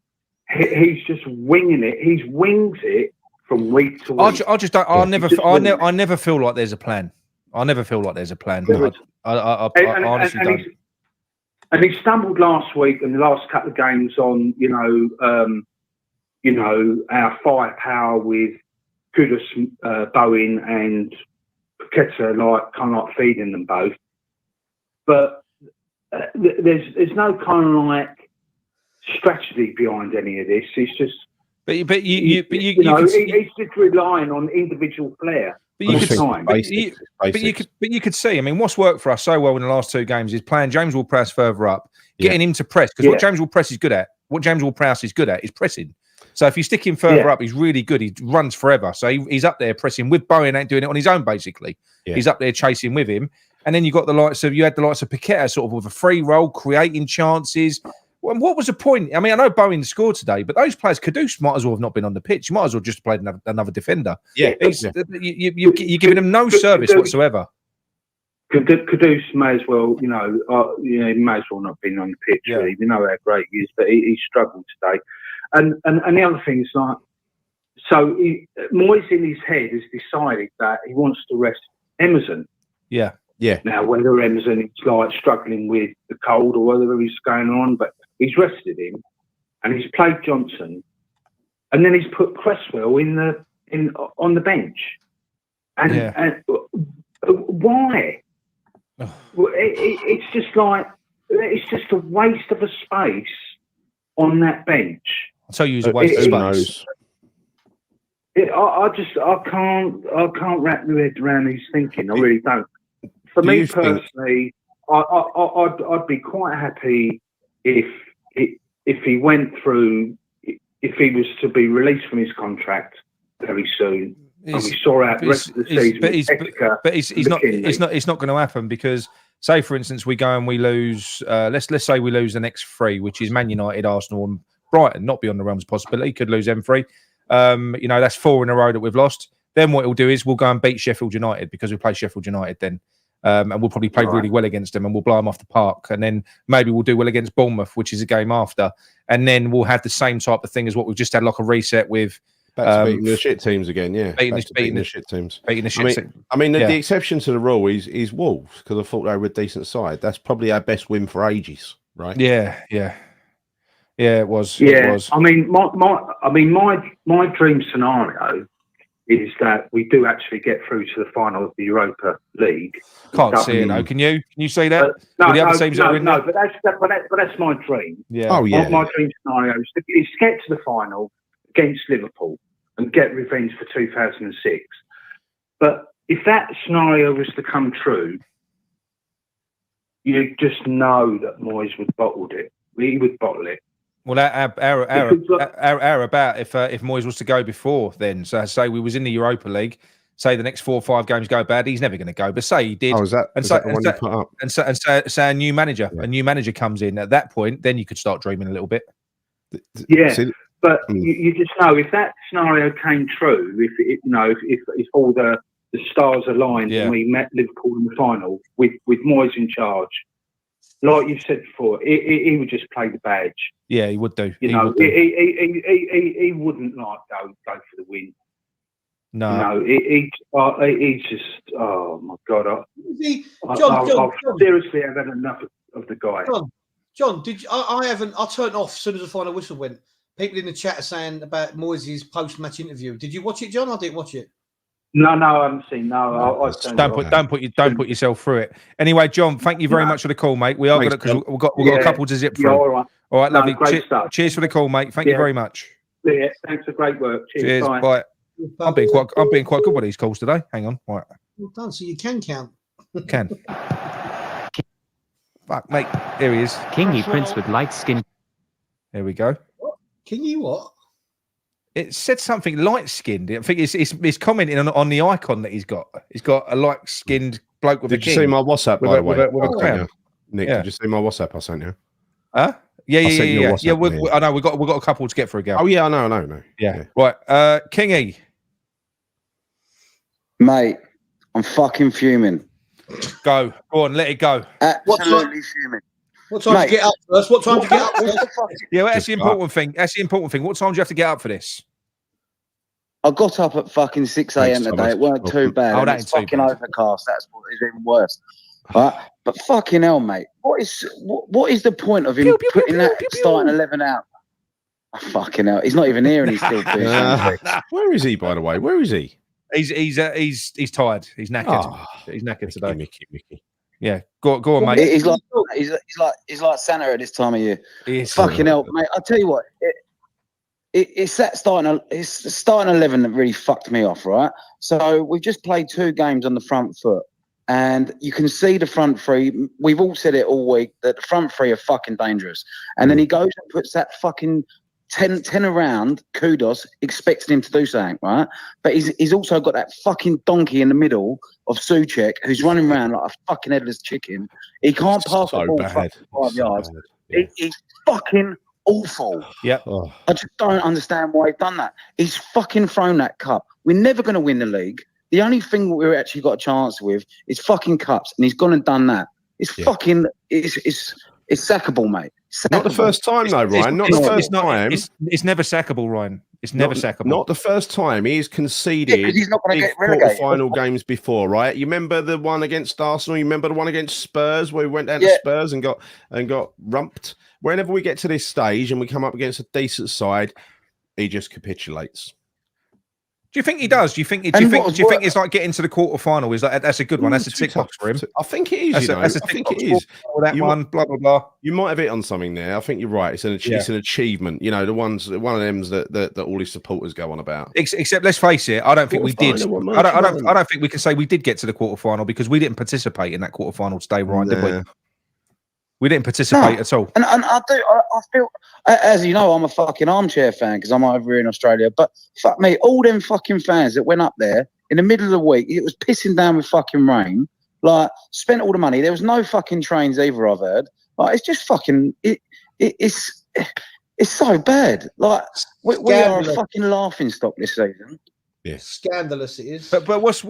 He's just winging it. He wings it from week to week. I never feel like there's a plan. I never feel like there's a plan. I honestly don't. And he stumbled last week and the last couple of games on, our firepower with Kudus, Bowen, and Paqueta, kind of feeding them both. But there's no kind of strategy behind any of this. It's just. He's just relying on individual flair. But you could see. I mean, what's worked for us so well in the last 2 games is playing James Ward-Prowse further up, getting him to press. Because what James Ward-Prowse is good at, is pressing. So if you stick him further up, he's really good. He runs forever. So he's up there pressing with Bowen, ain't doing it on his own basically. Yeah. He's up there chasing with him. And then you had the likes of Paqueta sort of with a free roll, creating chances. What was the point? I mean, I know Bowen scored today, but those players, Kudus might as well have not been on the pitch. You might as well just played another defender. Yeah, you're giving him no service whatsoever. Kudus may as well, he may as well not have been on the pitch. Yeah. Really. We know how great he is, but he struggled today. And the other thing is Moyes in his head has decided that he wants to rest Emerson. Yeah. Now, whether Emerson is struggling with the cold or whatever he's going on, but he's rested him, and he's played Johnson, and then he's put Cresswell on the bench. And why? It's just a waste of a space on that bench. I'll tell you, it's a waste of space. I can't wrap my head around his thinking. I really don't. For me personally, I'd be quite happy if he went through, if he was to be released from his contract very soon, and we saw out the rest of the season. But it's not going to happen because, say for instance, we go and we lose. Let's say we lose the next 3, which is Man United, Arsenal, and Brighton. Not beyond the realms of possibility. Could lose them 3. That's 4 in a row that we've lost. Then what it'll do is we'll go and beat Sheffield United because we play Sheffield United then. And we'll probably play really well against them and we'll blow them off the park. And then maybe we'll do well against Bournemouth, which is a game after. And then we'll have the same type of thing as what we've just had, like a reset with. Beating the shit teams again, yeah. Beating the shit teams. The exception to the rule is Wolves, because I thought they were a decent side. That's probably our best win for ages, right? Yeah, it was. Yeah, it was. I mean, my dream scenario is that we do actually get through to the final of the Europa League. Can't see it, though. Can you? Can you see that? No, but that's my dream. Yeah. Oh, yeah. My dream scenario is to get to the final against Liverpool and get revenge for 2006. But if that scenario was to come true, you just know that Moyes would bottle it. He would bottle it. Well, our about if Moyes was to go before then, so say we was in the Europa League, say the next 4 or 5 games go bad, he's never going to go. But say he did, say a new manager comes in at that point, then you could start dreaming a little bit. Yeah, but you just know if that scenario came true, if all the stars aligned and we met Liverpool in the final with Moyes in charge, like you said before, he would just play the badge. Yeah, he would do. You know, he wouldn't like go for the win. No, he just, oh my God. John, seriously, I've had enough of the guy. John, did you, I turned off as soon as the final whistle went. People in the chat are saying about Moyes' post-match interview. Did you watch it, John? I didn't watch it. No, I haven't seen. No, don't put yourself through it. Anyway, John, thank you very much for the call, mate. We are going to, because we've got a couple to zip through. All right, lovely. Great stuff. Cheers for the call, mate. Thank you very much. Yeah, thanks for great work. Cheers. Bye. I'm being quite good with these calls today. Hang on. Right. Well done. So you can count. Can. Fuck, mate. Here he is. Kingy Prince with light skin. There we go. Can you what? It said something light-skinned. I think it's commenting on the icon that he's got. He's got a light-skinned bloke with a king. Did you see my WhatsApp, by the way? With a crown. Nick, did you see my WhatsApp I sent you? Huh? Yeah. WhatsApp, I know. We've got a couple to get through, Gal. Oh, yeah, I know. Yeah. Right. Kingy. Mate, I'm fucking fuming. Go on, let it go. Absolutely fuming. What time do you get up first? What time do you get up first? Yeah, well, that's the important thing. That's the important thing. What time do you have to get up for this? I got up at fucking 6 a.m. today. It weren't too bad. Oh, It's fucking overcast. That's what is even worse. But fucking hell, mate. What is the point of him putting that starting 11 out? Oh, fucking hell. He's not even here and he's still doing something. Where is he, by the way? Where is he? He's tired. He's knackered. Oh, he's knackered today. Mickey. Yeah, go on, mate. He's like Santa at this time of year. Fucking hell, mate. I tell you what, it's that starting 11 that really fucked me off, right? So we've just played 2 games on the front foot, and you can see the front three. We've all said it all week that the front three are fucking dangerous. And then he goes and puts that fucking 10 around Kudos, expecting him to do something, right? But he's also got that fucking donkey in the middle of Souček who's running around like a fucking headless chicken. He can't pass the ball fucking 5 yards. Yeah. He's fucking awful. Yeah. I just don't understand why he's done that. He's fucking thrown that cup. We're never going to win the league. The only thing we've actually got a chance with is fucking cups, and he's gone and done that. It's fucking it's sackable, mate. Sackable. Not the first time, though, Ryan. Not the first time. It's never sackable, Ryan. It's never sackable. Not the first time. He's conceded he's not going to get relegated. Final games before, right? You remember the one against Arsenal? You remember the one against Spurs where we went down to Spurs and got rumped? Whenever we get to this stage and we come up against a decent side, he just capitulates. Do you think he does? Do you think it's like getting to the quarterfinal? Is that's a good one? That's a tick box for him. I think it is. I think it is. That one, blah blah blah. You might have hit on something there. I think you're right. It's an achievement. You know, one of them's that all his supporters go on about. Except, let's face it. I don't think we did. I don't think we can say we did get to the quarterfinal because we didn't participate in that quarterfinal today, Ryan. Did we? We didn't participate at all. And I feel, as you know, I'm a fucking armchair fan because I'm over here in Australia. But fuck me, all them fucking fans that went up there in the middle of the week, it was pissing down with fucking rain. Like, spent all the money. There was no fucking trains either, I've heard. Like, it's just fucking, it's so bad. Like, we are a fucking laughing stock this season. Yeah. Scandalous it is. But what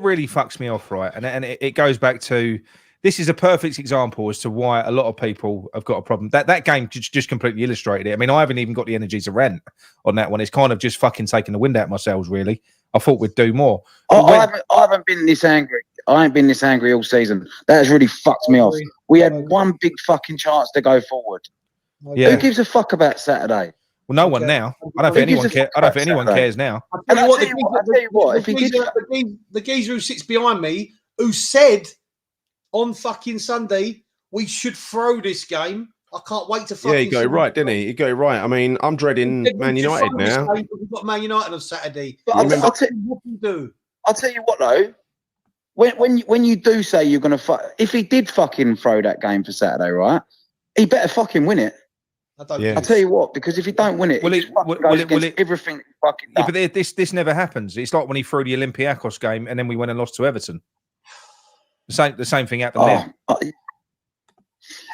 really fucks me off, right? And it goes back to, this is a perfect example as to why a lot of people have got a problem. That game just completely illustrated it. I mean, I haven't even got the energy to rant on that one. It's kind of just fucking taking the wind out of my sails, really. I thought we'd do more. I haven't been this angry. I ain't been this angry all season. That has really fucked me off. We had one big fucking chance to go forward. Yeah. Who gives a fuck about Saturday? Well, no one now. I don't think anyone cares. I don't think anyone cares now. I tell you what, the geezer who sits behind me, who said on fucking Sunday we should throw this game. I can't wait to fucking. Yeah, he got it right, didn't he? He got it right. I mean, I'm dreading Man United now. We've got Man United on Saturday. But I'll tell you what though. When you do say you're going to if he did fucking throw that game for Saturday, right? He better fucking win it. I'll tell you what, because if he don't win it, everything fucking. Yeah, but this never happens. It's like when he threw the Olympiacos game and then we went and lost to Everton. The same thing happened there.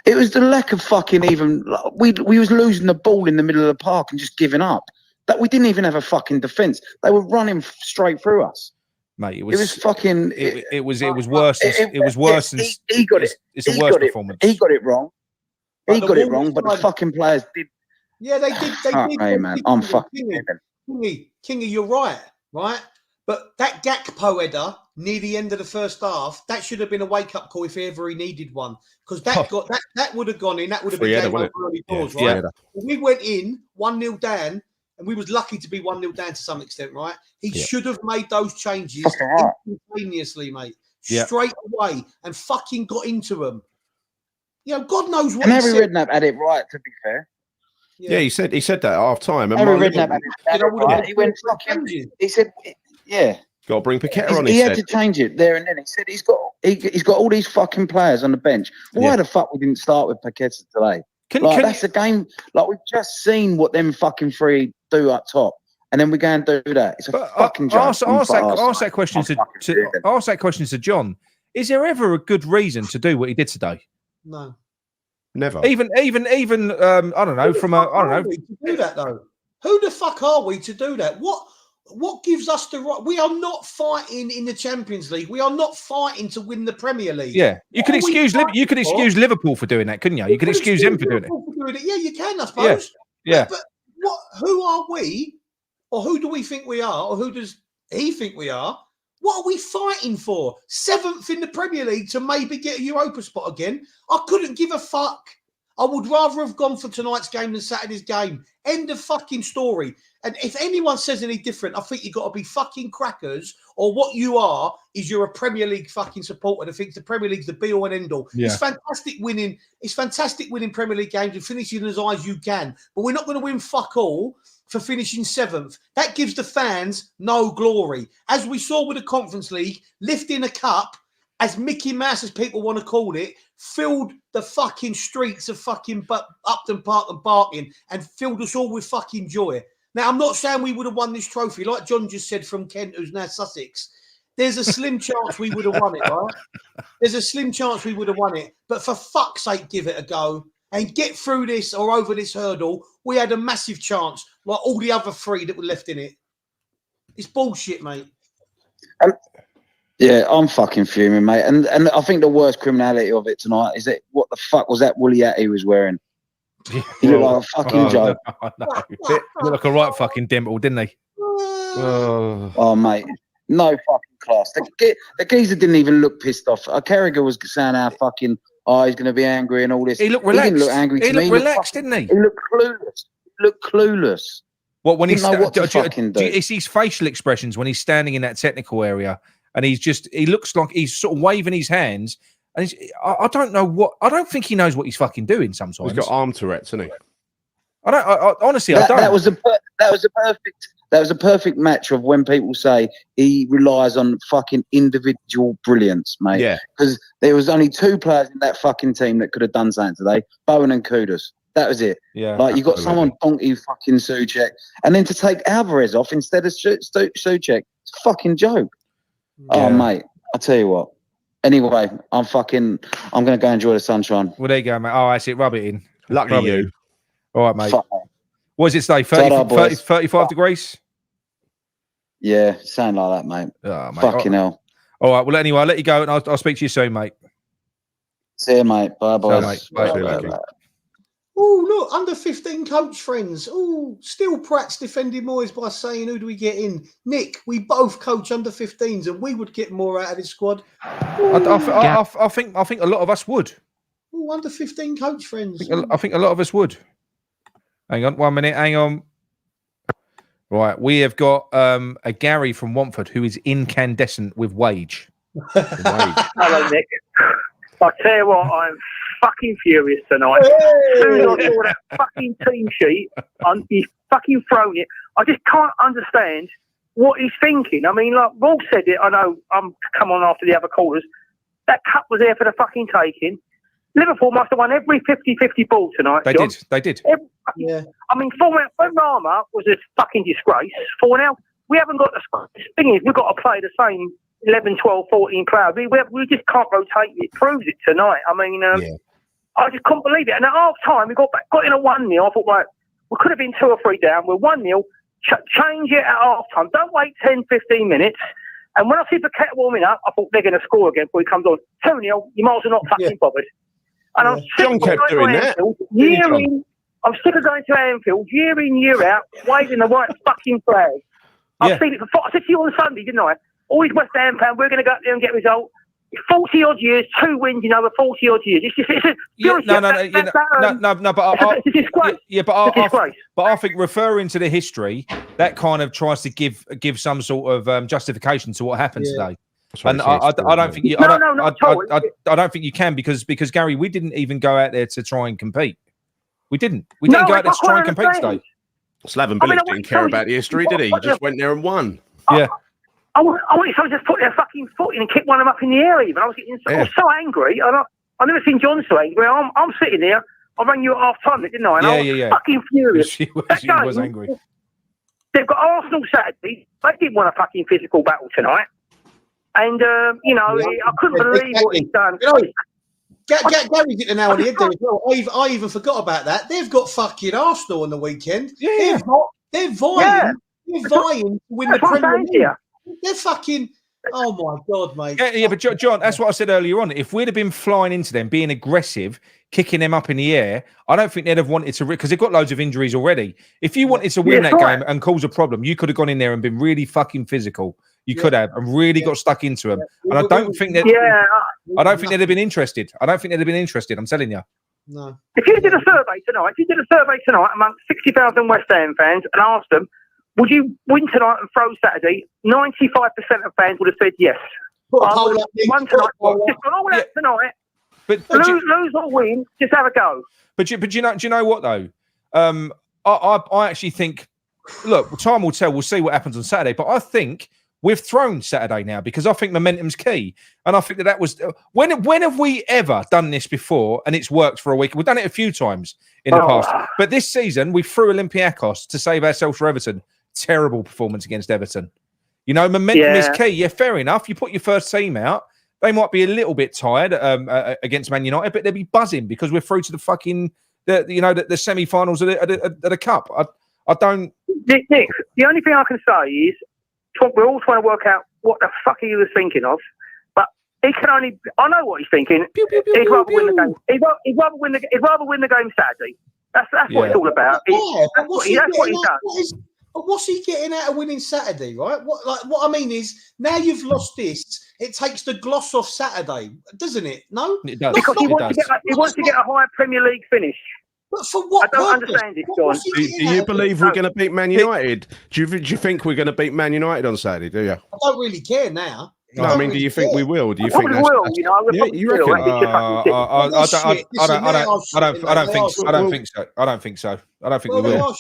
It was the lack of fucking even. We was losing the ball in the middle of the park and just giving up. That we didn't even have a fucking defence. They were running straight through us. mate. It was fucking. It was worse. It was worse than he got it. It's a worse performance. He got it wrong. He got it wrong, but the fucking players did. Yeah, they did. Hey, man, I'm fucking. Kingy, you're right? But that Gakpo header near the end of the first half, that should have been a wake-up call if ever he needed one, because that would have gone in. That would have been game over early doors, right? Yeah. We went in 1-0 down, and we was lucky to be 1-0 down to some extent, right? He should have made those changes instantaneously, mate, straight away, and fucking got into them. You know, God knows what. And Harry Redknapp had it right, to be fair. Yeah, he said that at half time. Harry Redknapp had it right. He went fucking. He said, "Yeah, got to bring Paqueta on." He had to change it there and then. He said he's got all these fucking players on the bench. Why the fuck we didn't start with Paqueta today? That's a game. Like, we've just seen what them fucking three do up top, and then we go and do that. It's a fucking joke. Ask that question to John. Is there ever a good reason to do what he did today? No. Never. Even I don't know, to do that though. Who the fuck are we to do that? What gives us the right? We are not fighting in the Champions League. We are not fighting to win the Premier League. Yeah, you could excuse Liverpool for doing that, couldn't you? You could excuse him for doing it. Yeah, you can, I suppose. Yeah. But who are we, or who do we think we are, or who does he think we are? What are we fighting for? 7th in the Premier League to maybe get a Europa spot again? I couldn't give a fuck. I would rather have gone for tonight's game than Saturday's game. End of fucking story. And if anyone says any different, I think you've got to be fucking crackers, or what you are is you're a Premier League fucking supporter that thinks the Premier League's the be-all and end-all. Yeah. It's fantastic winning Premier League games and finishing as high as you can. But we're not going to win fuck all for finishing 7th. That gives the fans no glory. As we saw with the Conference League, lifting a cup, as Mickey Mouse, as people want to call it, filled the fucking streets of fucking Upton Park and Barking and filled us all with fucking joy. Now, I'm not saying we would have won this trophy. Like John just said from Kent, who's now Sussex, there's a slim chance we would have won it, right? There's a slim chance we would have won it. But for fuck's sake, give it a go and get through this or over this hurdle. We had a massive chance, like all the other three that were left in it. It's bullshit, mate. Yeah, I'm fucking fuming, mate. And I think the worst criminality of it tonight is that what the fuck was that woolly hat he was wearing? He looked like a fucking joke. No. He looked like a right fucking dimple, didn't he? Oh, mate. No fucking class. The geezer didn't even look pissed off. Carragher was saying how fucking, he's going to be angry and all this. He looked relaxed. He didn't look angry to me. He looked relaxed, didn't he? He looked clueless. What, when he know what to fucking do. It's his facial expressions when he's standing in that technical area and he looks like he's sort of waving his hands. And I don't know I don't think he knows what he's fucking doing sometimes. He's got arm Tourette's, hasn't he? Honestly, I don't. That was a perfect match of when people say he relies on fucking individual brilliance, mate. Yeah. Because there was only 2 players in that fucking team that could have done something today: Bowen and Kudus. That was it. Yeah. Like, you got someone donkey fucking Souček, and then to take Alvarez off instead of Souček, it's a fucking joke. Yeah. Oh, mate, I tell you what. Anyway, I'm going to go enjoy the sunshine. Well, there you go, mate. Oh, that's it. Rub it in. Lucky you. All right, mate. What does it say? 35 degrees? Yeah, something like that, mate. Oh, mate. Fucking hell. All right, well, anyway, I'll let you go and I'll speak to you soon, mate. See you, mate. Bye, boys. Bye. Oh, look, under 15 coach friends. Oh, still Pratt's defending Moyes by saying, who do we get in? Nick, we both coach under 15s and we would get more out of this squad. I think a lot of us would. Oh, under 15 coach friends. I think a lot of us would. Hang on, 1 minute. Hang on. Right, we have got a Gary from Watford who is incandescent with wage. Hello, Nick. I tell you what, I'm fucking furious tonight. As soon as I saw that fucking team sheet, he's fucking thrown it. I just can't understand what he's thinking. I mean, like Raw said it, I know I'm come on after the other quarters. That cup was there for the fucking taking. Liverpool must have won every 50-50 ball tonight. They did. Yeah. I mean, Rama was a fucking disgrace. For now, we haven't got the thing is, we've got to play the same 11, 12, 14 players. We just can't rotate. It proves it tonight. I mean, I just couldn't believe it. And at half time, we got in a 1-0. I thought, right, we could have been 2 or 3 down. We're 1-0. Change it at half time. Don't wait 10, 15 minutes And when I see Paquette warming up, I thought they're going to score again before he comes on. 2-0, you might as well not fucking bothered. And I'm sick of going to Anfield, I'm sick of going to Anfield year in, year out, waving the white fucking flag. I've seen it before. I said to you on Sunday, didn't I? Always West Ham fan, we're going to go up there and get a result. 40 odd years, 2 wins in over 40 odd years. It's a disgrace. But I think referring to the history, that kind of tries to give some sort of justification to what happened today. And I don't think you. I don't think you can because Gary, we didn't even go out there to try and compete. We didn't. We didn't go out there to try and compete today. Slaven Bilic didn't care about the history, did he? He just went there and won. Yeah. I wanted someone to just put their fucking foot in and kick one of them up in the air even. I was so angry. I've never seen John so angry. I'm sitting there. I rang you at half time, didn't I? And I was fucking furious. She was angry. They've got Arsenal Saturday. They didn't want a fucking physical battle tonight. And, I couldn't believe what he's done. Gary's hit the nail on the head there as well. I even forgot about that. They've got fucking Arsenal on the weekend. Yeah. They're vying. They're vying to win the Premier League. They're fucking. Oh my God, mate. Yeah, but John, that's what I said earlier on. If we'd have been flying into them, being aggressive, kicking them up in the air, I don't think they'd have wanted to, because they've got loads of injuries already. If you wanted to win that game and cause a problem, you could have gone in there and been really fucking physical. You could have and really got stuck into them. And I don't think that. I don't think they'd have been interested. I'm telling you. No. If you did a survey tonight amongst 60,000 West Ham fans and asked them, would you win tonight and throw Saturday? 95% of fans would have said yes. One tonight, just gone all out tonight. But lose or win, just have a go. But do you know what though? I actually think. Look, time will tell. We'll see what happens on Saturday. But I think we've thrown Saturday now because I think momentum's key, and I think that was when have we ever done this before and it's worked for a week? We've done it a few times in the past, but this season we threw Olympiacos to save ourselves for Everton. Terrible performance against Everton. You know, momentum is key. Yeah, fair enough. You put your first team out. They might be a little bit tired against Man United, but they'll be buzzing because we're through to the fucking the semi-finals of the cup. I don't. Nick, the only thing I can say is we're all trying to work out what the fuck he was thinking of, but he can only. I know what he's thinking. He'd rather win the game. He'd rather win the game Saturday. That's what it's all about. That's what he does. What's he getting out of winning Saturday, right? What I mean is, now you've lost this, it takes the gloss off Saturday, doesn't it? No? It does. Because he wants to get a higher Premier League finish. But for what I don't purpose? understand it, John. Do you believe we're going to beat Man United? Do you think we're going to beat Man United on Saturday, do you? I don't really care now. No, I mean, do you think we will? Do you think we will? You know, yeah, you reckon? I don't think so. I don't think we will.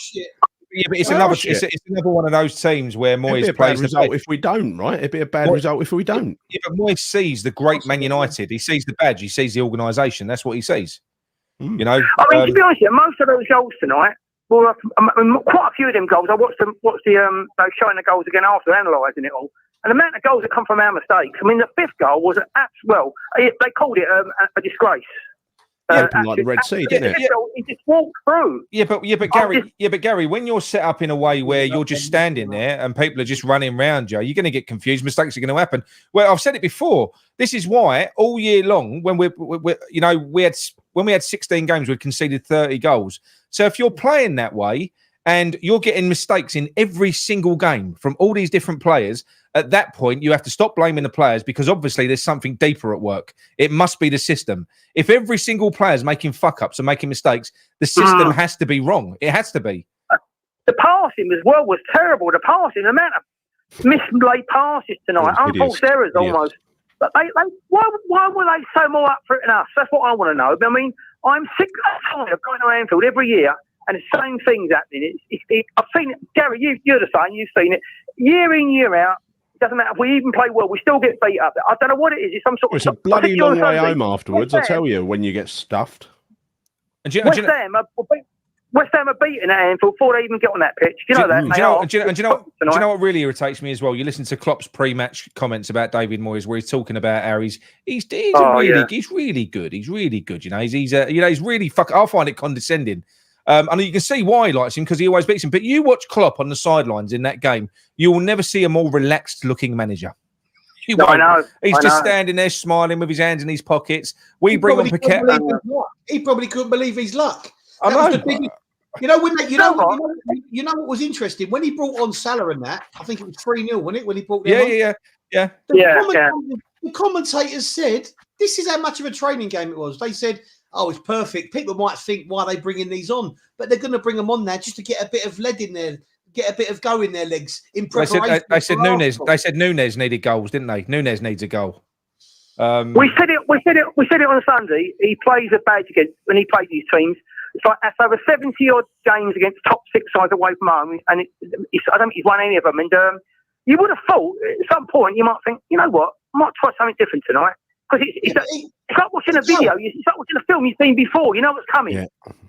Yeah, but it's another one of those teams where Moyes plays the result if we don't, right? It'd be a bad result if we don't. Yeah, but Moyes sees the great Man United. He sees the badge. He sees the organisation. That's what he sees. You know. I mean, to be honest, most of those goals tonight were quite a few of them goals. I watched those showing the goals again after analysing it all, and the amount of goals that come from our mistakes. I mean, the fifth goal was they called it a disgrace. Like the Red Sea, didn't it? He just walked through. Yeah, but Gary, when you're set up in a way where you're just standing there and people are just running around you, you're going to get confused. Mistakes are going to happen. Well, I've said it before. This is why all year long, when we had 16 games, we conceded 30 goals. So if you're playing that way and you're getting mistakes in every single game from all these different players, at that point, you have to stop blaming the players because obviously there's something deeper at work. It must be the system. If every single player is making fuck-ups and making mistakes, the system has to be wrong. It has to be. The passing as well was terrible. The passing, the amount of mislaid passes tonight, unforced errors almost. But why were they so more up for it than us? That's what I want to know. I mean, I'm sick and tired of going to Anfield every year and the same things happening. I've seen it. Gary, you're the same. You've seen it. Year in, year out. It doesn't matter if we even play well, we still get beat up. I don't know what it is. It's some sort of. It's a bloody long way home afterwards. I tell you, when you get stuffed. West Ham are beaten at Anfield before they even get on that pitch. Do you know that? Do you know what really irritates me as well? You listen to Klopp's pre-match comments about David Moyes, where he's talking about how he's really good. He's really good. You know, he's really I'll find it condescending. And you can see why he likes him because he always beats him. But you watch Klopp on the sidelines in that game, you will never see a more relaxed-looking manager. He No, I won't. know. He's I just know. standing there smiling with his hands in his pockets. We bring on Paquette. He probably couldn't believe his luck. I That was know. the biggest. You know what was interesting when he brought on Salah and that. I think it was 3-0, wasn't it? When he brought them on? Yeah. The commentators said this is how much of a training game it was. They said, "Oh, it's perfect." People might think, "Why are they bringing these on?" But they're going to bring them on now just to get a bit of lead in there, get a bit of go in their legs in preparation. They said Nunes. They said Nunes needed goals, didn't they? Nunes needs a goal. We said it on Sunday. He plays a badge against when he plays these teams. It's like that's over 70 odd games against top 6 sides away from home, and I don't think he's won any of them. And you would have thought at some point you might think, you know what, I might try something different tonight because it's like watching a video. It's like watching a film you've seen before. You know what's coming. Yeah.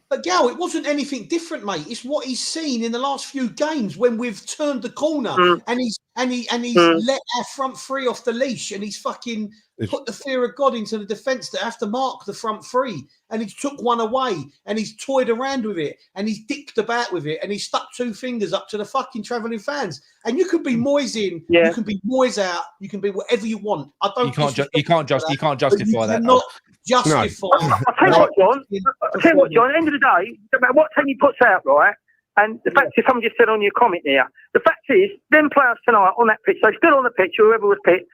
But Gal, it wasn't anything different, mate. It's what he's seen in the last few games when we've turned the corner and he's let our front three off the leash and he's fucking put the fear of God into the defence that have to mark the front three and he's took one away and he's toyed around with it and he's dicked about with it and he's stuck 2 fingers up to the fucking travelling fans. And you can be Moyes in, you can be Moyes out, you can be whatever you want. I don't. You can't justify that. Not justify. I'll tell you what, John. At the end of the day, no matter what team he puts out, right? And the fact is, someone just said on your comment there, the fact is, them players tonight on that pitch, they stood on the pitch, whoever was picked,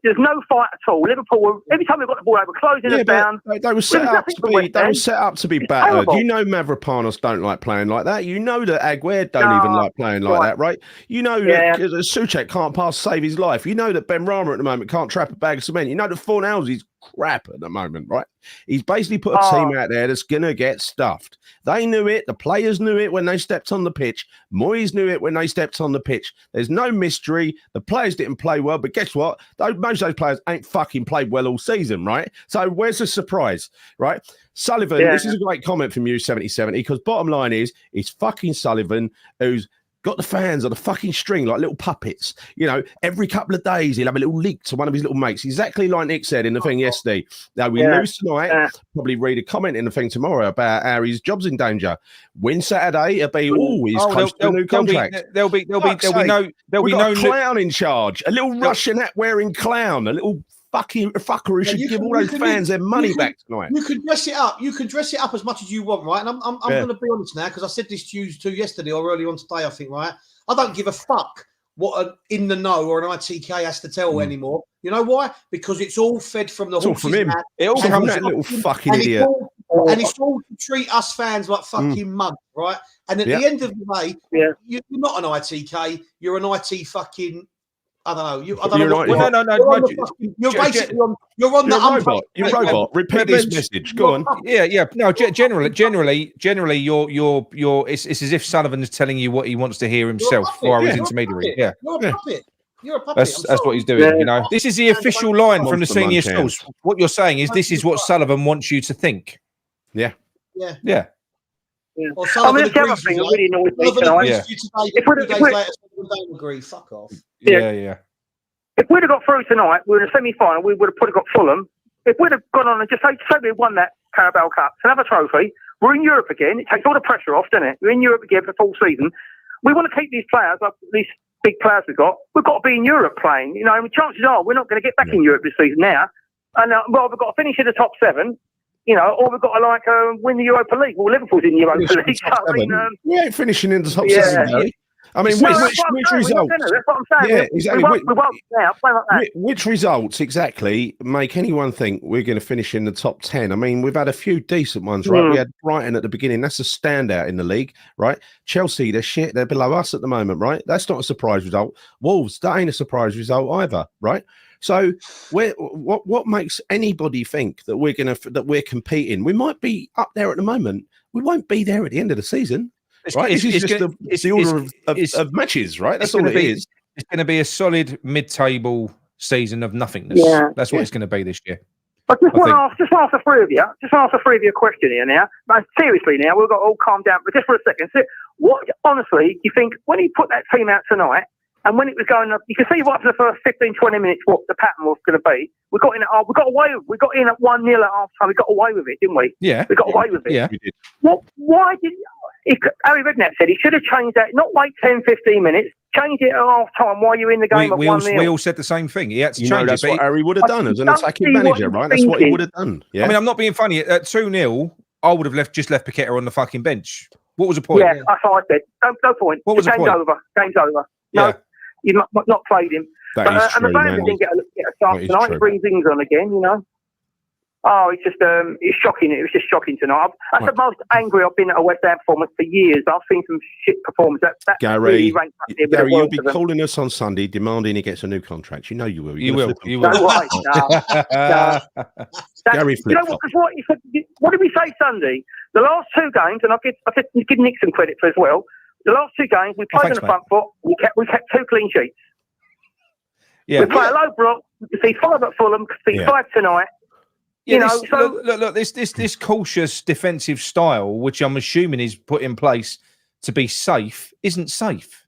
there's no fight at all. Liverpool, every time we got the ball over, closing us down. They were set up to be battered. You know Mavropanos don't like playing like that. You know that Aguerd don't even like playing like that, right? You know that Souček can't pass to save his life. You know that Ben Rama at the moment can't trap a bag of cement. You know that Fornells crap at the moment, right? He's basically put a team out there that's going to get stuffed. They knew it. The players knew it when they stepped on the pitch. Moyes knew it when they stepped on the pitch. There's no mystery. The players didn't play well, but guess what? Most of those players ain't fucking played well all season, right? So where's the surprise, right? Sullivan, this is a great comment from you, 7070, because bottom line is, it's fucking Sullivan who's got the fans on a fucking string like little puppets. You know, every couple of days he'll have a little leak to one of his little mates. Exactly like Nick said in the thing yesterday. Now we lose tonight. Probably read a comment in the thing tomorrow about how his job's in danger. Win Saturday, it'll be always close to a new contract. There'll be no clown in charge. A little Russian hat wearing clown. A little fucker who should give all those fans their money back tonight. You can dress it up. You can dress it up as much as you want, right? And I'm going to be honest now because I said this to you yesterday or early on today, I think, right? I don't give a fuck what an in the know or an ITK has to tell anymore. You know why? Because it's all fed from the horse's from him. mouth. It all comes from that little fucking idiot. And it's all to treat us fans like fucking mud, right? And at the end of the day, you're not an ITK. You're an IT fucking. I don't know. You're basically on. You're on the robot. You're a robot. Repeat this message. Go on. Yeah. No, generally, you're. It's as if Sullivan is telling you what he wants to hear himself via his intermediary. Yeah. You're a puppet. You're a puppet. That's what he's doing. You know, this is the official line from the senior schools. What you're saying is this is what Sullivan wants you to think. Yeah. Or Sullivan the other thing that really annoys me tonight. If we don't agree, fuck off. Yeah. If we'd have got through tonight, we were in a semi-final. We would have probably got Fulham. If we'd have gone on and just say we won that Carabao Cup, it's another trophy. We're in Europe again. It takes all the pressure off, doesn't it? We're in Europe again for full season. We want to keep these players, these big players we've got. We've got to be in Europe playing. You know, and chances are we're not going to get back in Europe this season now. And we've got to finish in the top 7. You know, or we've got to win the Europa League. Well, Liverpool's in the Europa League. So, we ain't finishing in the top 7, Gary. I mean, which results? That's what I'm saying. Yeah, exactly. We won't now play like that. Which results exactly make anyone think we're going to finish in the top 10? I mean, we've had a few decent ones, right? We had Brighton at the beginning. That's a standout in the league, right? Chelsea, they're shit. They're below us at the moment, right? That's not a surprise result. Wolves, that ain't a surprise result either, right? So, what makes anybody think that we're competing? We might be up there at the moment. We won't be there at the end of the season. Right, it's just the order of matches, right? That's all it is. It's going to be a solid mid-table season of nothingness. Yeah. That's what it's going to be this year. But just want to ask the three of you. Just ask the three of you a question here now. But seriously, now we've got all calm down, but just for a second. So what honestly do you think when he put that team out tonight? And when it was going up, you can see right for the first 15, 20 minutes what the pattern was going to be. We got in at 1-0 at half time. We got away with it, didn't we? Yeah. We got away with it. Yeah. Why did Harry Redknapp said he should have changed that. Not wait 10, 15 minutes. Change it at half time while you're in the game we at 1-0. We all said the same thing. He had to change that's it. what Harry would have done as an attacking manager, right? That's what he would have done. Yeah. I mean, I'm not being funny. At 2-0, I would have just left Paqueta on the fucking bench. What was the point? Yeah, that's what I said. No point. What was the point? Game's over. No, you've not played him. That is true, and the fans didn't get a chance tonight. Bring things on again, you know. Oh, it's just it's shocking. It was just shocking tonight. That's the most angry I've been at a West Ham performance for years. I've seen some shit performance. That Gary, really ranked up there. Gary, you'll be calling us on Sunday demanding he gets a new contract. You know you will. You will. No way. Gary you know what did we say Sunday? The last two games, and I give Nick some credit for as well. The last two games, we played on the front foot. We kept 2 clean sheets. Yeah. We play a low block. We see 5 at Fulham. See 5 tonight. Yeah, look, this cautious defensive style, which I'm assuming is put in place to be safe, isn't safe.